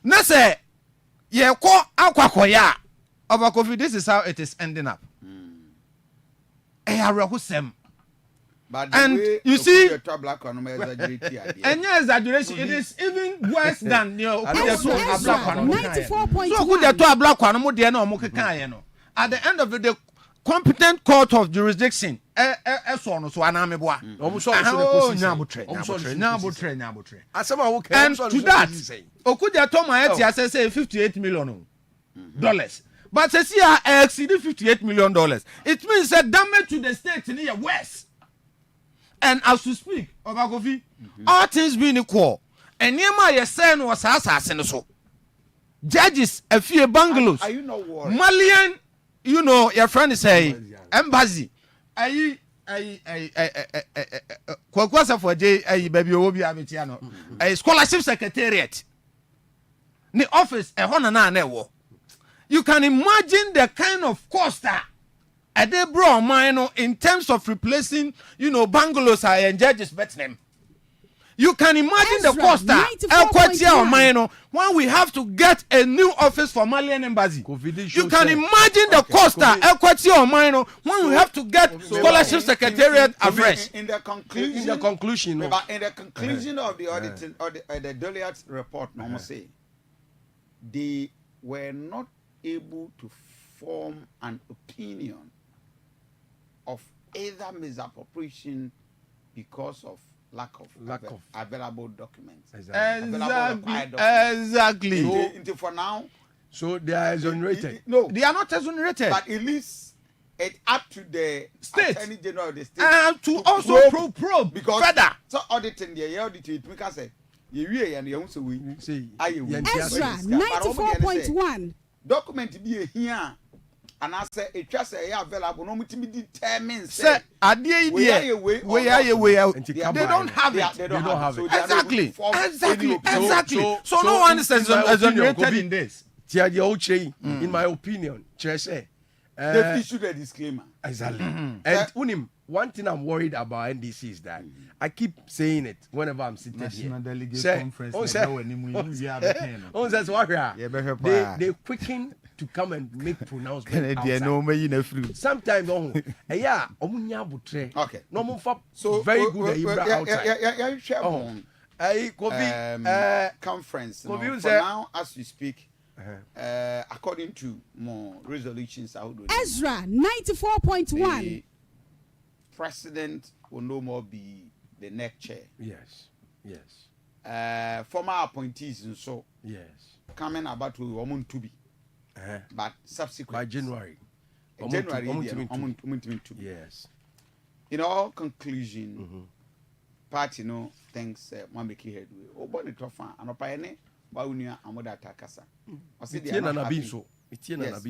Na say ye ko akwakoya. Our Kofi, this is how it is ending up. And you see, exaggeration. It is even worse than at the end of the day, competent court of jurisdiction. And to that, Okudia Toma say $58 million. But says here exceeded $58 million. It means that damage to the state in here worse. And as we speak, Kofi, all things being equal, and Nema Yesen was assassin so. Judges, a few bungalows, Malian you know your friend is say embassy kwakwasa for J baby obi abetia no scholarship secretariat ni office na wo. You can imagine the kind of cost that they brought mine in terms of replacing, you know, bungalows and judges Bethlehem. You can imagine the cost that when we have to get a new office for Malian embassy. You can imagine the cost that when we have to get scholarship secretariat afresh. In the conclusion of the auditing or the delegate report, say they were not able to form an opinion of either misappropriation because of lack of available documents. Exactly. For now, so they are exonerated. No, they are not exonerated. But at least it's up to the state, Attorney General of the state to also probe because further. So auditing the audit it make us say Ezra 94.1 document be here and I say it just available no mutimi determine say adie we they don't have it. They don't have it. Exactly. So no one is exonerated in this. In my opinion, say they issued a disclaimer. Exactly. And one thing I'm worried about NDC is that I keep saying it whenever I'm sitting National here. Delegate Conference. They quicken to come and make pronouncements outside. Sometimes, okay. So very good outside. Conference. For now, as we speak. According to more resolutions, Ezra 94.1. The president will no more be the neck chair. Yes. Former appointees and so. Yes. Coming about to be. But subsequent by January. Yes. In all conclusion, party thanks one making headway. Oh, but it often and opine. Baunia amoda takasa. I say they are not happy. Yes,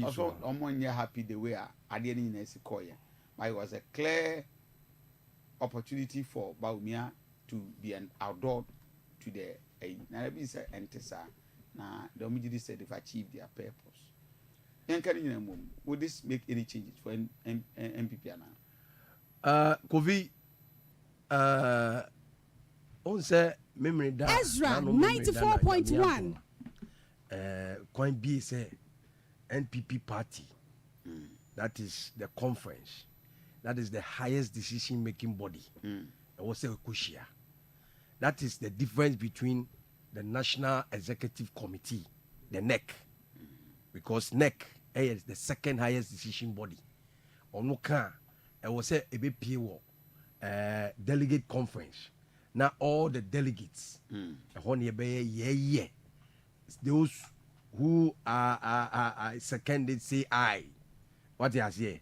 also omonye happy the way I didn't in Koya. But it was a clear opportunity for Baunia to be an outdoor to the Narabi said entesa. Now the immediately said they've achieved their purpose. Would this make any changes for MPP now? Kofi on say memory da Ezra 94.1 Coin B say NPP party. That is the conference. That is the highest decision making body. I will say Kushia. That is the difference between the National Executive Committee, the NEC, because NEC is the second highest decision body. Onuka, I will say a BPO delegate conference. Now all the delegates, those who are seconded say aye. What they say?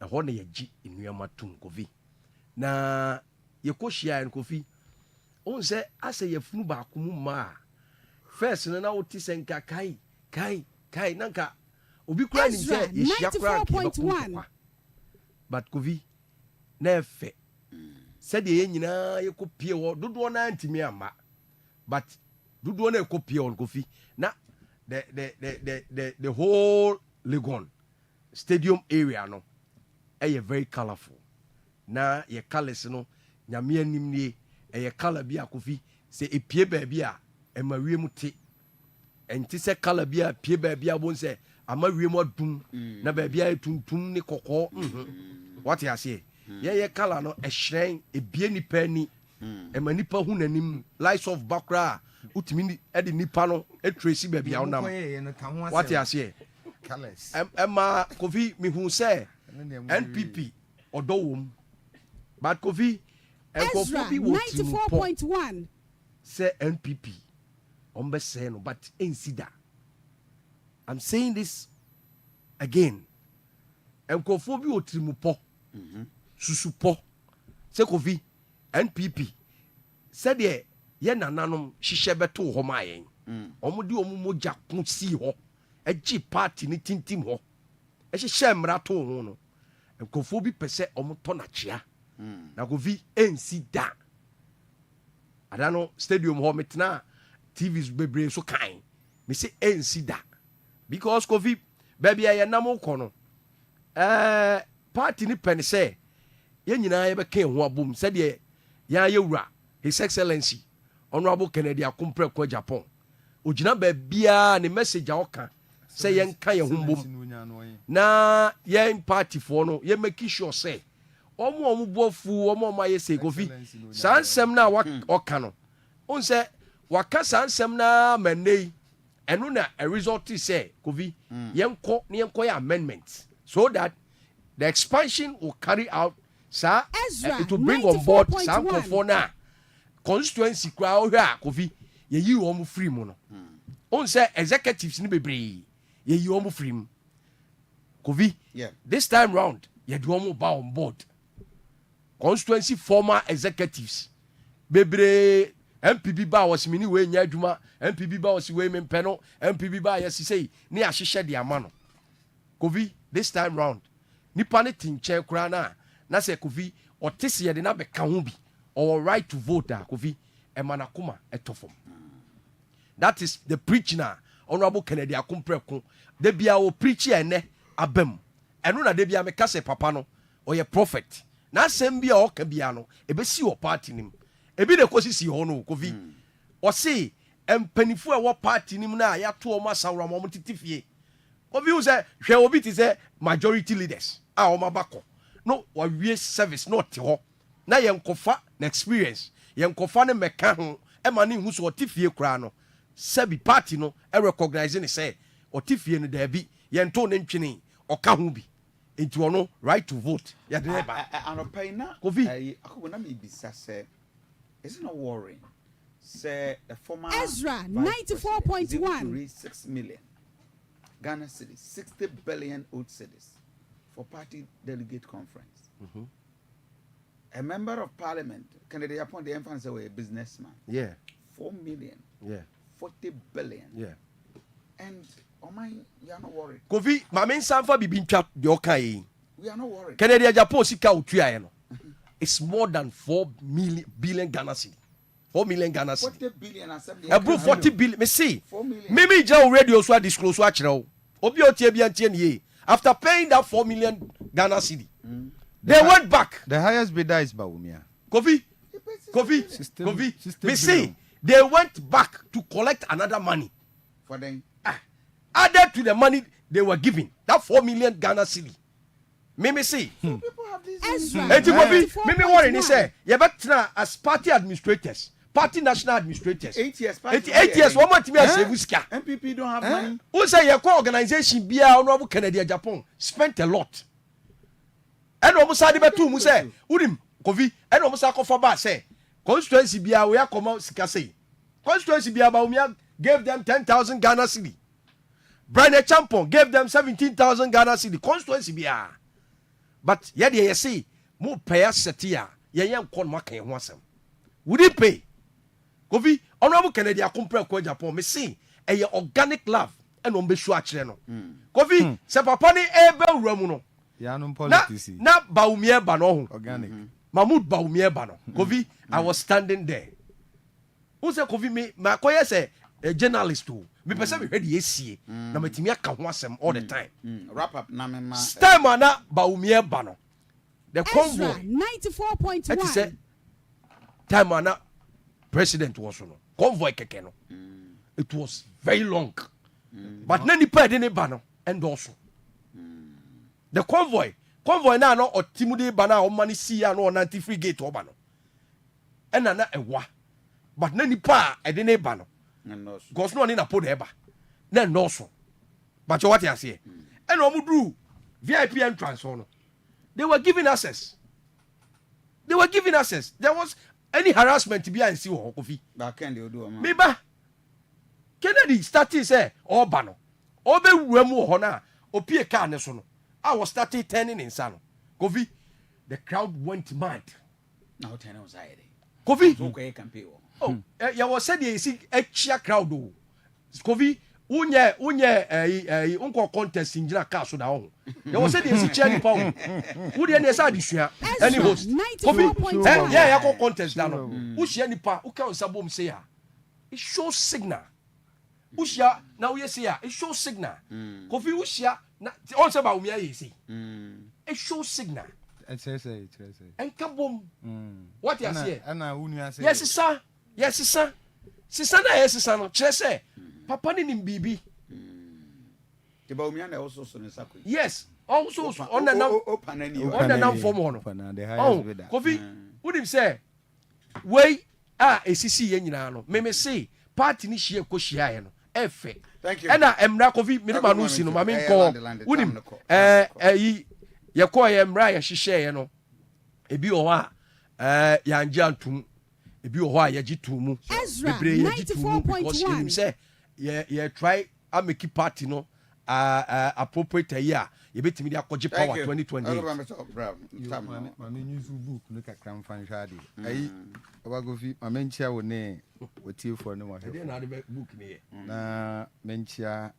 A honor ye in Yamatum Kofi. Na Yokoshia and Kofi. On say, I say ye fuba kumuma. First, and now tis and kai nanka. Ubi crying say, 94.1. But Kofi, never. Said the engineer you could pay or do one anti me ama. But do one a copy on Kofi. Now the whole Legon stadium area no very colorful. Now ye colors no nyamia nimni a color be a Kofi say a pie baby a marie muti and tis a color be a pie baby a won't say a marie more doom na baby a tum ni coco. What you say? Ye color no a shrine a bieni penny a manipa hunanim lights of bakra utmini edi nipano a tracy baby on what you say? Colors. Emma Kofi me who say NPP or dome, but Kofi Ezra 94.1 say NPP ombeseno but insida. I'm saying this again. Enkofobi otrimupo susupo se Kofi NPP said ye nananom hihye beto ho ma yen omudi omumoja kun si ho agi party ni tintim ho ɛhyehyɛ mmara to ho no nkurɔfoɔ bi pɛ sɛ ɔmo tɔ n'akyea na Kofi ɛnsi da ada no stadium hɔ metena tvs bebree so kan me sɛ ɛnsi da because Kofi baabi a yɛnam kɔ no party ni pɛ ne sɛ yɛn nyinaa yɛbɛka ho abom sɛdeɛ yɛn ayɛwura his excellency honorable Kennedy Akompreko Japan ogyina baabiaa ne message a ɔka sɛ yɛnka yɛn ho mbom na yɛn party foɔ no yɛn make sure sɛ ɔmo bɔ fu ɔmo ayɛ sɛ Kofi saa nsɛm na ɔka no on sɛ waka saa nsɛm na mɛnɛ ɛno na a result sɛ Kofi yɛnkɔ yɛ amendment so that the expansion will carry out it will bring on board saa nkɔfoɔ na constituency kura ɔhwɛ a Kofi yɛyi wɔn free mu no on sɛ executives ni bebree yɛyi wɔn free mu Kofi this time round yɛde wɔn ba on board constituency former executives bebree MPB ba wɔsimini wei nya adwuma MPB ba wɔsi wei mempɛ no MPB ba yɛsisei ne ahyehyɛ de ama no Kofi this time round nipa ne ti nkyɛn koraa na sɛ Kofi ɔte sɛ yɛde na bɛka ho bi or right to vote a Kofi ɛma nakoma ɛtɔ fam that is the preaching na honorable Kennedy Akompreko de bia o preach ɛnɛ abam ɛno na de bia meka sɛ papa no ɔyɛ prophet na asɛm bi a ɔka bia no ɛbɛsi wɔ party nim ebi de kɔsisi hɔ no Kofi ɔse mpanifo a ɛwɔ party nim na yɛato ɔmo asawra ma ɔmo tete fie Kofi hu sɛ hwɛ obi te sɛ majority leaders a ɔmo abakɔ no wawie service na ɔte hɔ na yɛnkɔfa na experience yɛnkɔfa ne mɛka ho ɛma ne hu so ɔte fie koraa no sɛbi party no recognize ne sɛ ɔte fie no daabi yɛnto ne ntwene ɔka ho bi enti ɔno right to vote yɛde ne ba anɔpɛi na Kofi akɔbɔ na mebisa sɛ is it not worrying say the former Ezra 94.1 6 million Ghana cedis 60 billion old cedis for party delegate conference. A member of parliament Kennedy upon the emphasis away a businessman. 4 million. 40 billion. And oh my, you are not worried. Kofi mamen sanfa bibi ntwa de okai. We are not worried. Kennedy Japan sika otua no. It's more than 4 billion Ghana cedi. 4 million Ghana cedi. 40 billion and 70. Ebro 40 billion. Me see. 4 million. Mimi ja radio so disclose wa kire o. Obi otie bia ntie ne. After paying that 4 million Ghana cedi. They went back. The highest bidder is Bawumia. Kofi. Me see. They went back to collect another money. For them. Added to the money they were giving. That 4 million Ghana cedi. Mimi see. People have this. Mimi worry ni say you better as party administrators, party national administrators. 8 years. 8 years. One month me save sika. MPP don't have money. Who say your organization bia honorable Kennedy Japan spent a lot. And almost sadi betu mu say udim Kofi and almost akofa ba say constituency bia we akoma sika say. Constituency bia Bawumia gave them 10,000 Ghana cedi. Brian Champon gave them 17,000 Ghana cedi. Constituency bia. But yet you see, more pay setia, yan con making one some. Would he pay? Kofi, honorable Kennedy Akompreko Japan, me see a organic love and on Beshua channel. Kofi, Sapapani Ebel Romuno. Na Bawumia Bano, organic. Mahmoud Bawumia Bano. Kofi, I was standing there. Who said Kofi me, my koya say a journalist too. Me person me ready yesi na metimi aka ho asem all the time. Wrap up na me ma. Time na Bawumia Bano. The convoy 94.1. It is time na president was no. Convoy keke no. It was very long. But na nipa de ne ba no and also. The convoy na no otimude ba na o mani si ya no 93 gate o ba no. E na ewa. But na nipa e de ne ba no. Because no one in a pod eba. Then no so. But what you say? And Omudru VIP entrance on. They were giving access. There was any harassment to be and see Kofi. But can they do Miba Kennedy started say Obano. Obe Remu Hona Opie Kanesono. I was started turning in Sano. Kofi, the crowd went mad. Now 10 anxiety. Kofi. Okay, can pay. Oh, ya was said you see a chia crowd. Kofi, unye unko contest injina car so da ho ye wo say dey si chair ni pa ho wo dey na say adisua any host Kofi yeah ya contest da no wo hia nipa wo kan sabom say ya it shows signal wo hia na wo say ya it shows signal Kofi wo hia na on say ba wo me ya say it shows signal say enka bom what you say ana unu ya say yes sir na yes sir no chere say papa ni bibi About me and also so yes also on the now form on Kofi would him say way ACC yen nyina no me say party ni hie ko hia ye no efe thank you and emra Kofi me ma no si no ma me nko would him ye ko ye emra ye hihye ye no ebi o ha ya anja ntum ebi o ha ya gitumu Ezra 94.1 say ye try a make party no appropriate year you bet me akoje power 2020 ma me news book no kakra mfa nhwade ayi obagofi ma menchia wo ne otiefo no wa he na de book ne na menchia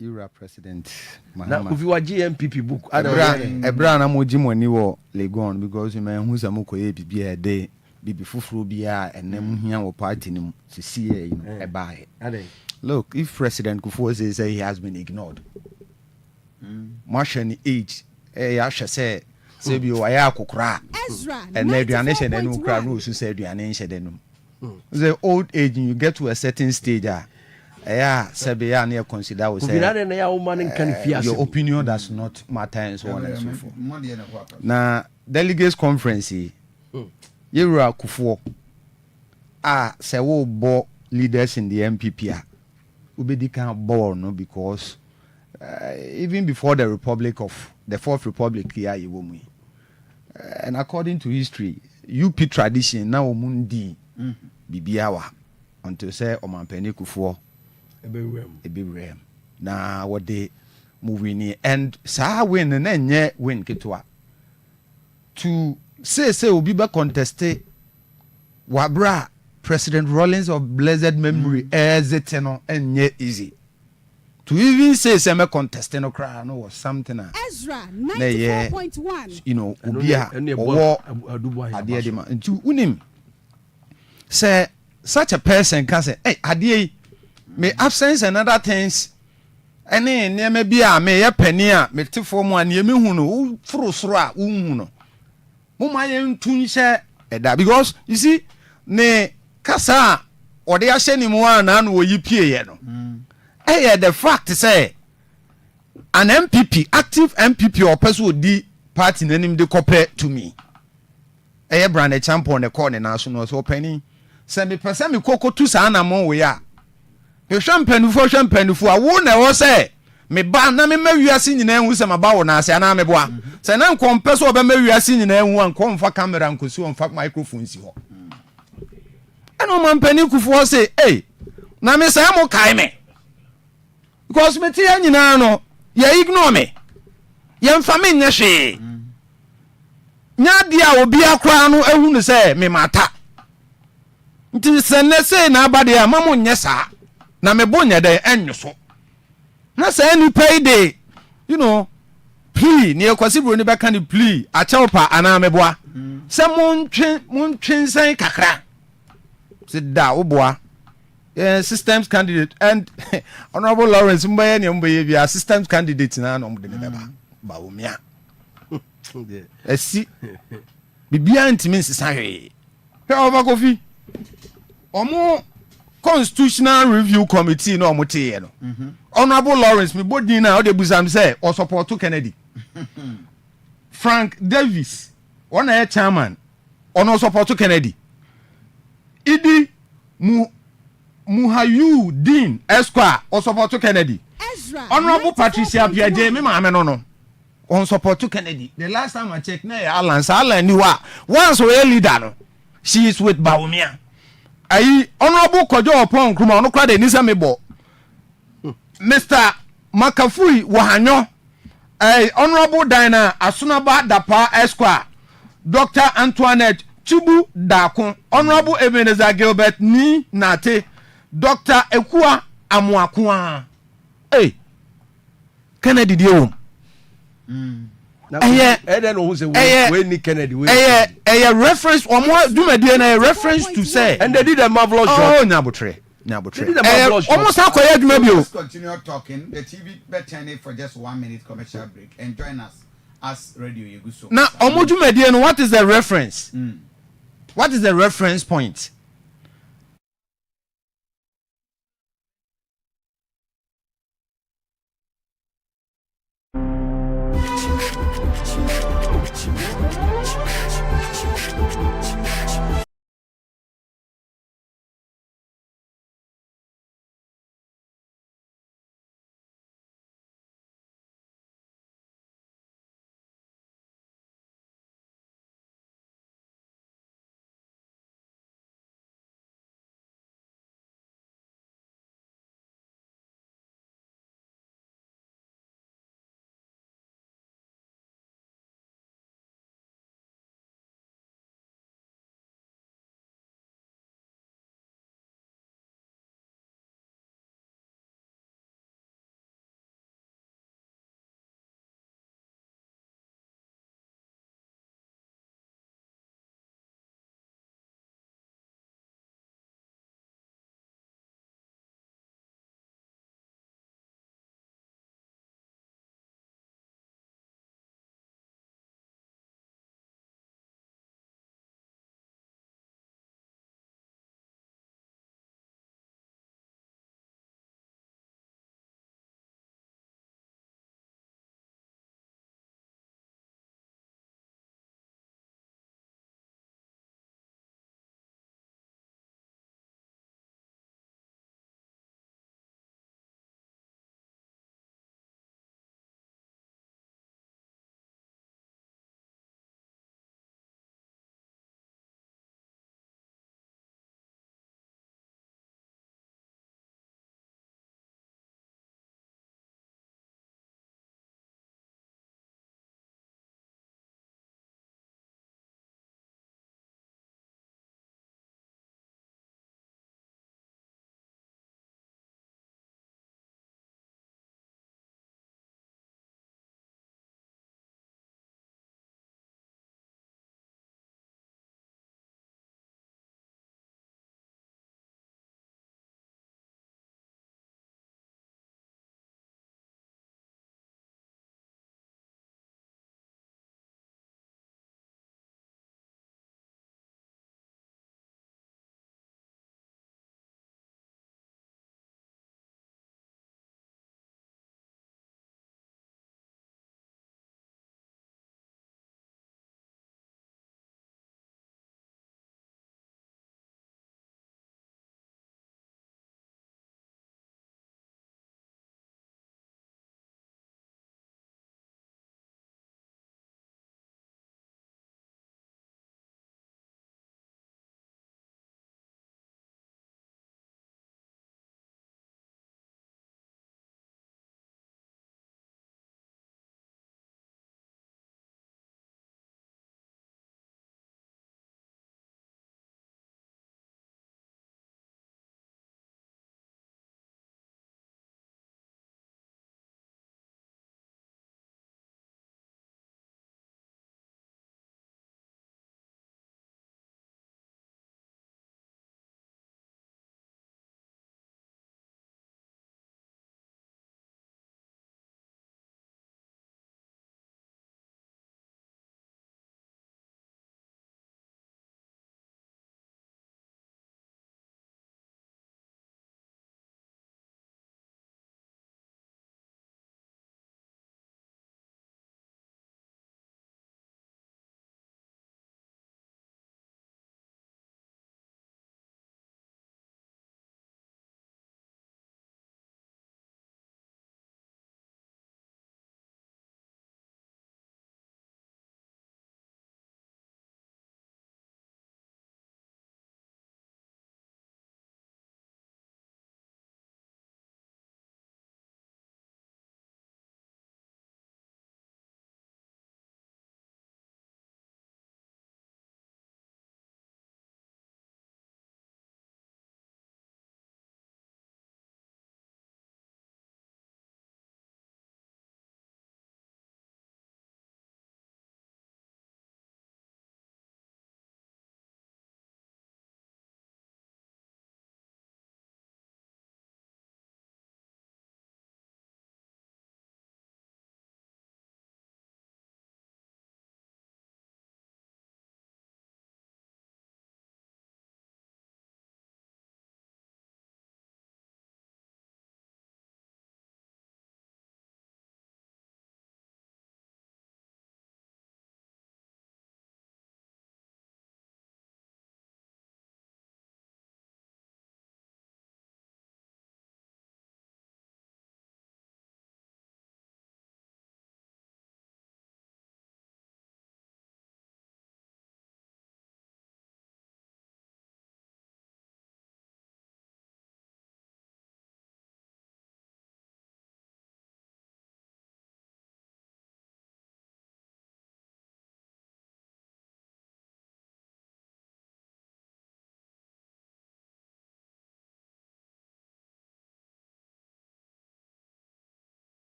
era president na Kofi wa GMPP book ebra na mo gimoni wo Legon because me hu sa mo koye bibia de bibi fufuru bia enem hia wo party nim sisiye you know ebae look if President Kufuor says he has been ignored marshal age ya hwese say bi wa ya kokora and education enu kra no so say eduane nhede no the old age you get to a certain stage sebe ya na consider we say your opinion does not matter and so on and so forth na delegates conference Yewura Kufuor say wo bo leaders in the MPP ubedi kan ball no because even before the fourth republic here yewomu and according to history UP tradition na omundi bibia wa until say omampani Kufuor ebewem na what they moving and sa win na nye win ketwa to say obi ba contest wabra President Rawlings of blessed memory as it no enye easy to even say me contest no cry no was something Ezra 94.1 you know obia owo ade de ma nti unim say such a person can say hey ade me absence and other things ene nneema bia me ye pani a me te form a ne me hu no furu soro a hu no moma ye ntun hye eda because you see ne kasa ode ya hye ni mu na na oyi pie ye no the fact say an MPP active MPP or person odi party nanim de compare to me brand champion the call national so penny say me person me koko tu sa na mo we ya me hwampanufo a wo na wo say me ba na me mawiase nyina hu se maba wo na ase na me boa say na nkompe so oba mawiase nyina hu an komfa camera nkosi on fa microphone si ho eno mampani Kufuor say na me say mo kai me because me tie nyina no ye ignore me ye mfa me nya hwe nya dia obi akra no ehu ne say me mata nti se ne say na abade a mamo nya sa na me bonya de enyo so na say ni pay day you know plea ne kwasi bro ni be kan plea a chelpa ana me boa se mon twen kakra se da oboa systems candidate and Honorable Lawrence Mbaye ne Mbaye bia systems candidate na no mde ne ba omia esi bibia ntimi nsesa hwe over Kofi omo constitutional review committee no omo tie no Honorable Lawrence me bodin na o de busam say o support Kennedy Frank Davis one air chairman ono support Kennedy Idi Muhayu Dean Esquire or support to Kennedy. Honorable Patricia Piaget, me mama no. On support to Kennedy. The last time I checked, Alan knew once we leader no. She is with Baumia. Honorable Kojo upon Kruma no crowd Nisa Mebo. Mr. Makafui Wahanyo. Honorable Dinah Asunaba Dapa Esquire. Dr. Antoinette Chibu Dakon. Honorable Ebenezer Gilbert Ni Nate. Dr. Ekua Amwakwa Hey, Kennedy dear. Kennedy. A reference or more do my DNA reference to say, and they did a marvelous job. Oh, Nabutre. Almost how quiet maybe. Let's continue talking. The TV better turn it for just 1 minute commercial break and join us as Radio Yeguso. Now, Omoju Median, what is the reference? What is the reference point?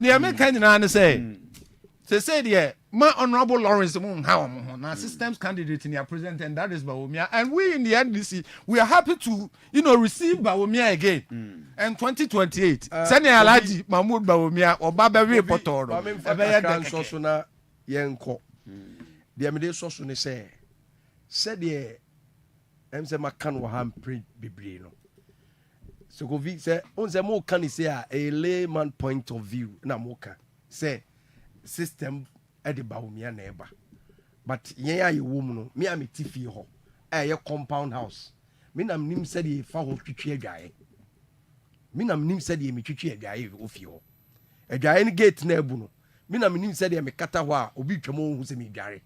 The American and say dear, my honorable Lawrence now systems candidate in your president, and that is Bawumia. And we in the NDC, we are happy to receive Bawumia again. And 2028. Sani Alaji Mahmoud Bawumia or Baba Potoro. Sosuna Yenko. The Amide Sosune say, said the Mse Makan Waham print Biblino. So Kofi say, on the more can say a layman point of view, Namoka. Say, system at the Bawumia neighbor. But yeah, you woman, me am a tiffy ho. A compound house. Minam nim said ye foul twitchy guy. Minam nim said ye me twitchy guy of you. A giant gate nebuno. Minam nim said ye me katawa, obi chamo who's a me gary.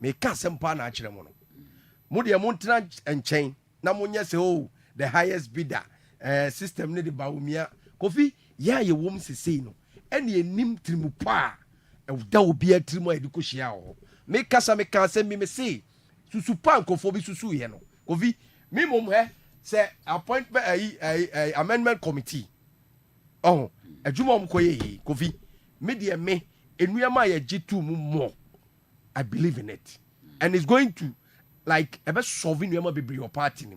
Me casempa nachremono. Modia Montana and chain. Namonia say, oh, the highest bidder. System near the Bawumia. Kofi, yeah, your woman say no. And ye nim trimupa. That will be a trimo education. Make us a send me say. Susupan kofobi susu yeno. Kofi, me mom say appoint by a amendment committee. Oh, a jumom koye Kofi. Media me and we are my G2 more. I believe in it. And it's going to like a best solving your party.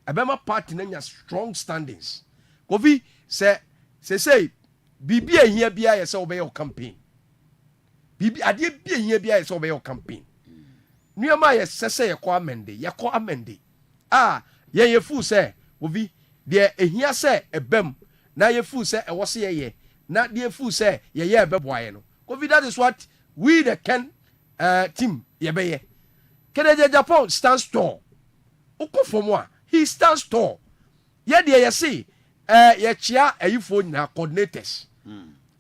A bema party name has strong standings. Kofi say Bibi a here be a so your campaign. Bibi a dear be here be a so your campaign. Nehemiah say ya kwa amende. Ah, ye fool say, Kofi, there a here say a bem. Na ye fool say a was ye. Not dear fool say ye beboyano. Kofi, that is what we the Ken team ye be. Canada Japan stands tall. Oko for moi, he stands tall. Ye dear ye see, ye chia a you phone now coordinators.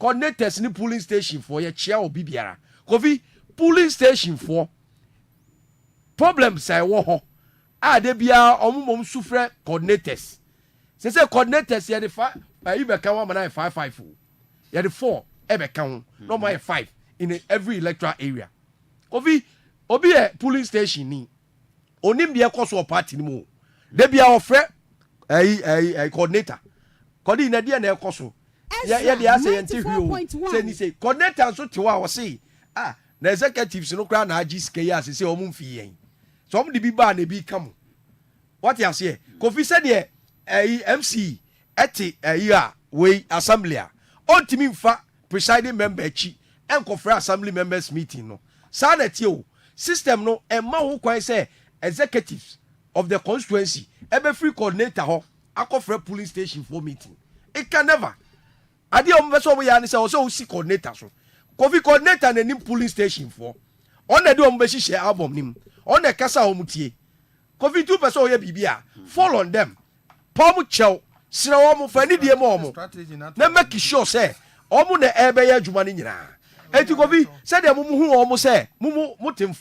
Coordinators in the polling station for ye chia or bibiara. Kofi, polling station for problems I wo. They be our suffer coordinators. Say coordinators ye the 5 you be count 554. Ye the 4 ebe count no more 5 in every electoral area. Kofi obi a polling station ni onim de ekoso party ni mo de bia ofre coordinator coordinator de na ekoso ya de ase yente hwio say ni say coordinator so te wa say na executives no kra na agi sika ya say o mum fi yen so om de bi ba na bi kam what you say Kofi said de MC eti we assembly a ontimi mfa presiding member chi enkofre assembly members meeting no sanity o system no emma ho kwan say executives of the constituency ebe free coordinator ho akofre polling station for meeting it can never ade o mbeso mo ya ni say o so si coordinator so Kofi coordinator na nim polling station for on na de o mbeshi share album nim on na kasa o mutie Kofi 2 person o ye bibia fall on them pom chew sira wo mo fa ni die mo mo na make sure say o mo na ebe ya adwuma ni nyina eti Kofi said the mumu omo say mumu tem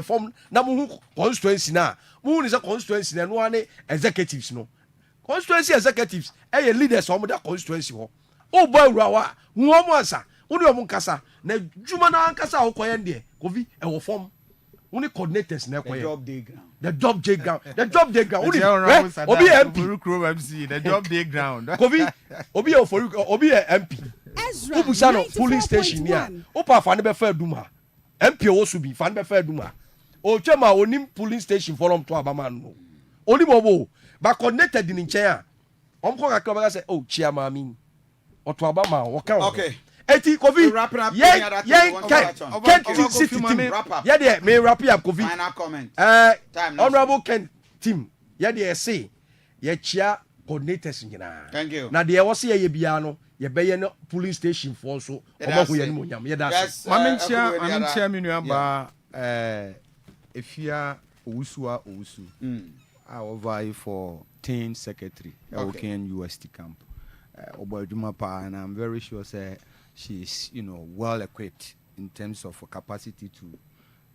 form na mumu constituency na mumu ni say constituency na no ane executives no constituency executives leaders omo da constituency ho o bo awurawa hu omo ansa uni omo nkasa na dwuma na ankasa akoye ndie Kofi wo form uni coordinators na akoye the job day ground uni obi MP the job day ground Kofi obi MP Ezra Ubusano polling station here. Opa fane be fa duma. MP wo so bi fane be fa duma. O twema onim polling station for to abama no. Onim obo ba connected in nchen a. Omko kakra ba say oh chia mami. Oto abama wo kan. Okay. Eti Kofi. Ken city team. Yeah there me wrap up Kofi. Final comment. Honorable Ken team. Yeah there say ye chia coordinators nyina. Thank you. Na there was ye bia no ye be no polling station for so omo ye no nyam ye da Yes, Mamentia me nua ba efia owusua owusu I over for 10 secretary Okan UST camp Obaduma pa and I'm very sure say she's well equipped in terms of capacity to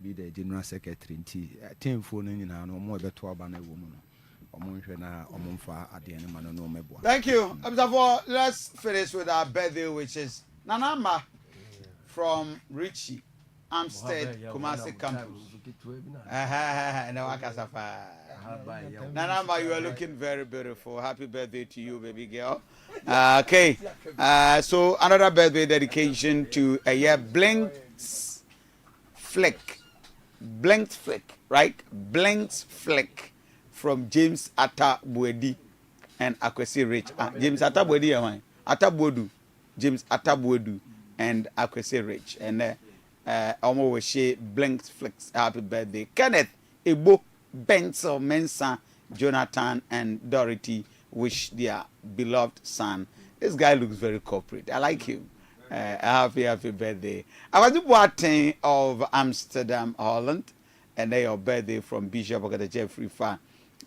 be the general secretary nti 10 phone nyina no mo be to aba na woman Thank you. Let's finish with our birthday, which is Nanama from Richie, Amstead, Kumasi campus. Nanama, you are looking very beautiful. Happy birthday to you, baby girl. Okay. So another birthday dedication to a year Blinks Flick. Blinks Flick, right? Blinks Flick from James Attabuedi and Akwesi Rich. James Attabuedi, Attabuedu. James Attabuedu and Akwesi Rich. And almost wish Blinks Flicks happy birthday. Kenneth Ebo Benson Mensa Jonathan and Dorothy wish their beloved son. This guy looks very corporate. I like him. Happy birthday. I was watching of Amsterdam, Holland, and they your birthday from Bishop OKATAKYIE AFRIFA.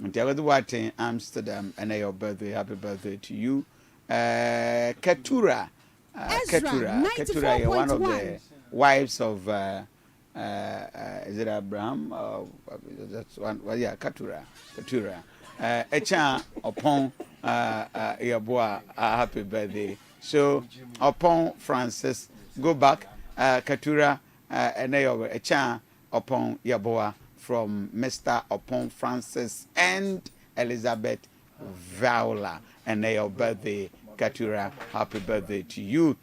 And I was watching Amsterdam, and they your birthday. Happy birthday to you. Keturah, Keturah, one of the wives of is it Abraham? That's one. Well, yeah, Keturah. Echa upon your boy, happy birthday. So upon Francis, go back, Keturah, and Echa upon your boy from Mr. Upon Francis and Elizabeth Viola, and your birthday, Keturah, happy birthday to you.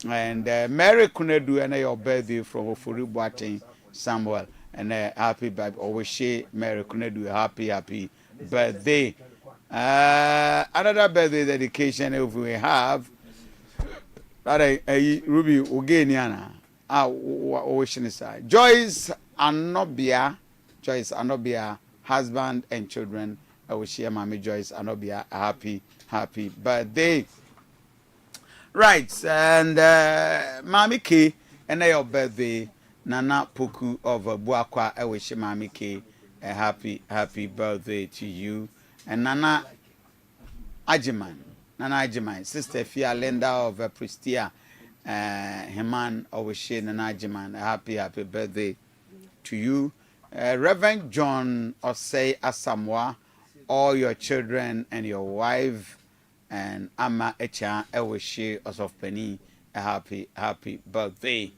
And Mary Kunedu, and your birthday from Ofuri Boateng Samuel, and happy birthday. Always say Mary Kunedu, happy birthday. Another birthday dedication if we have Ruby Ugeniana. Joyce Anobia, husband and children. I wish share Mommy Joyce Anobia a happy birthday. Right, and Mommy K, and your birthday, Nana Puku of Buakwa. I wish Mommy K a happy birthday to you. And Nana Ajiman, Sister Fia Lenda of Pristia, Heman Oweshe Nana Ajiman, a happy birthday to you. Reverend John Osei Asamoah, all your children and your wife, and Ama Echa Oweshe Osofpeni, a happy birthday.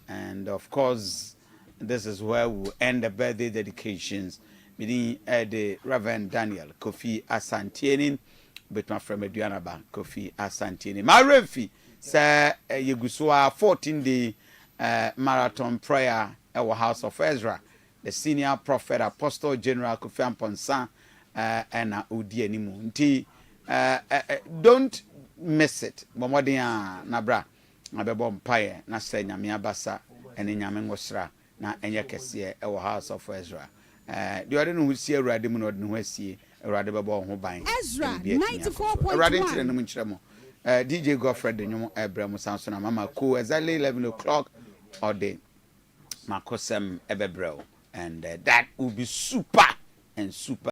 And of course, this is where we'll end the birthday dedications. Meaning the Reverend Daniel Kofi Asante, but my friend Aduanaba Kofi Asante. My refi say Yegusua 14-day marathon prayer at our House of Ezra. The senior prophet Apostle General Kofi Amponsa and Udi Enimu. Don't miss it. Bomodia Nabra Nabebo Mpaye na say Nyame abasa ene Nyame ngosra na enye kese at our House of Ezra. The other who see a radium or no see a radical who buying Ezra 94.1 DJ Godfred the new Abraham Samson Mama cool exactly 11 o'clock or day Marcosem Ebebrel and that will be super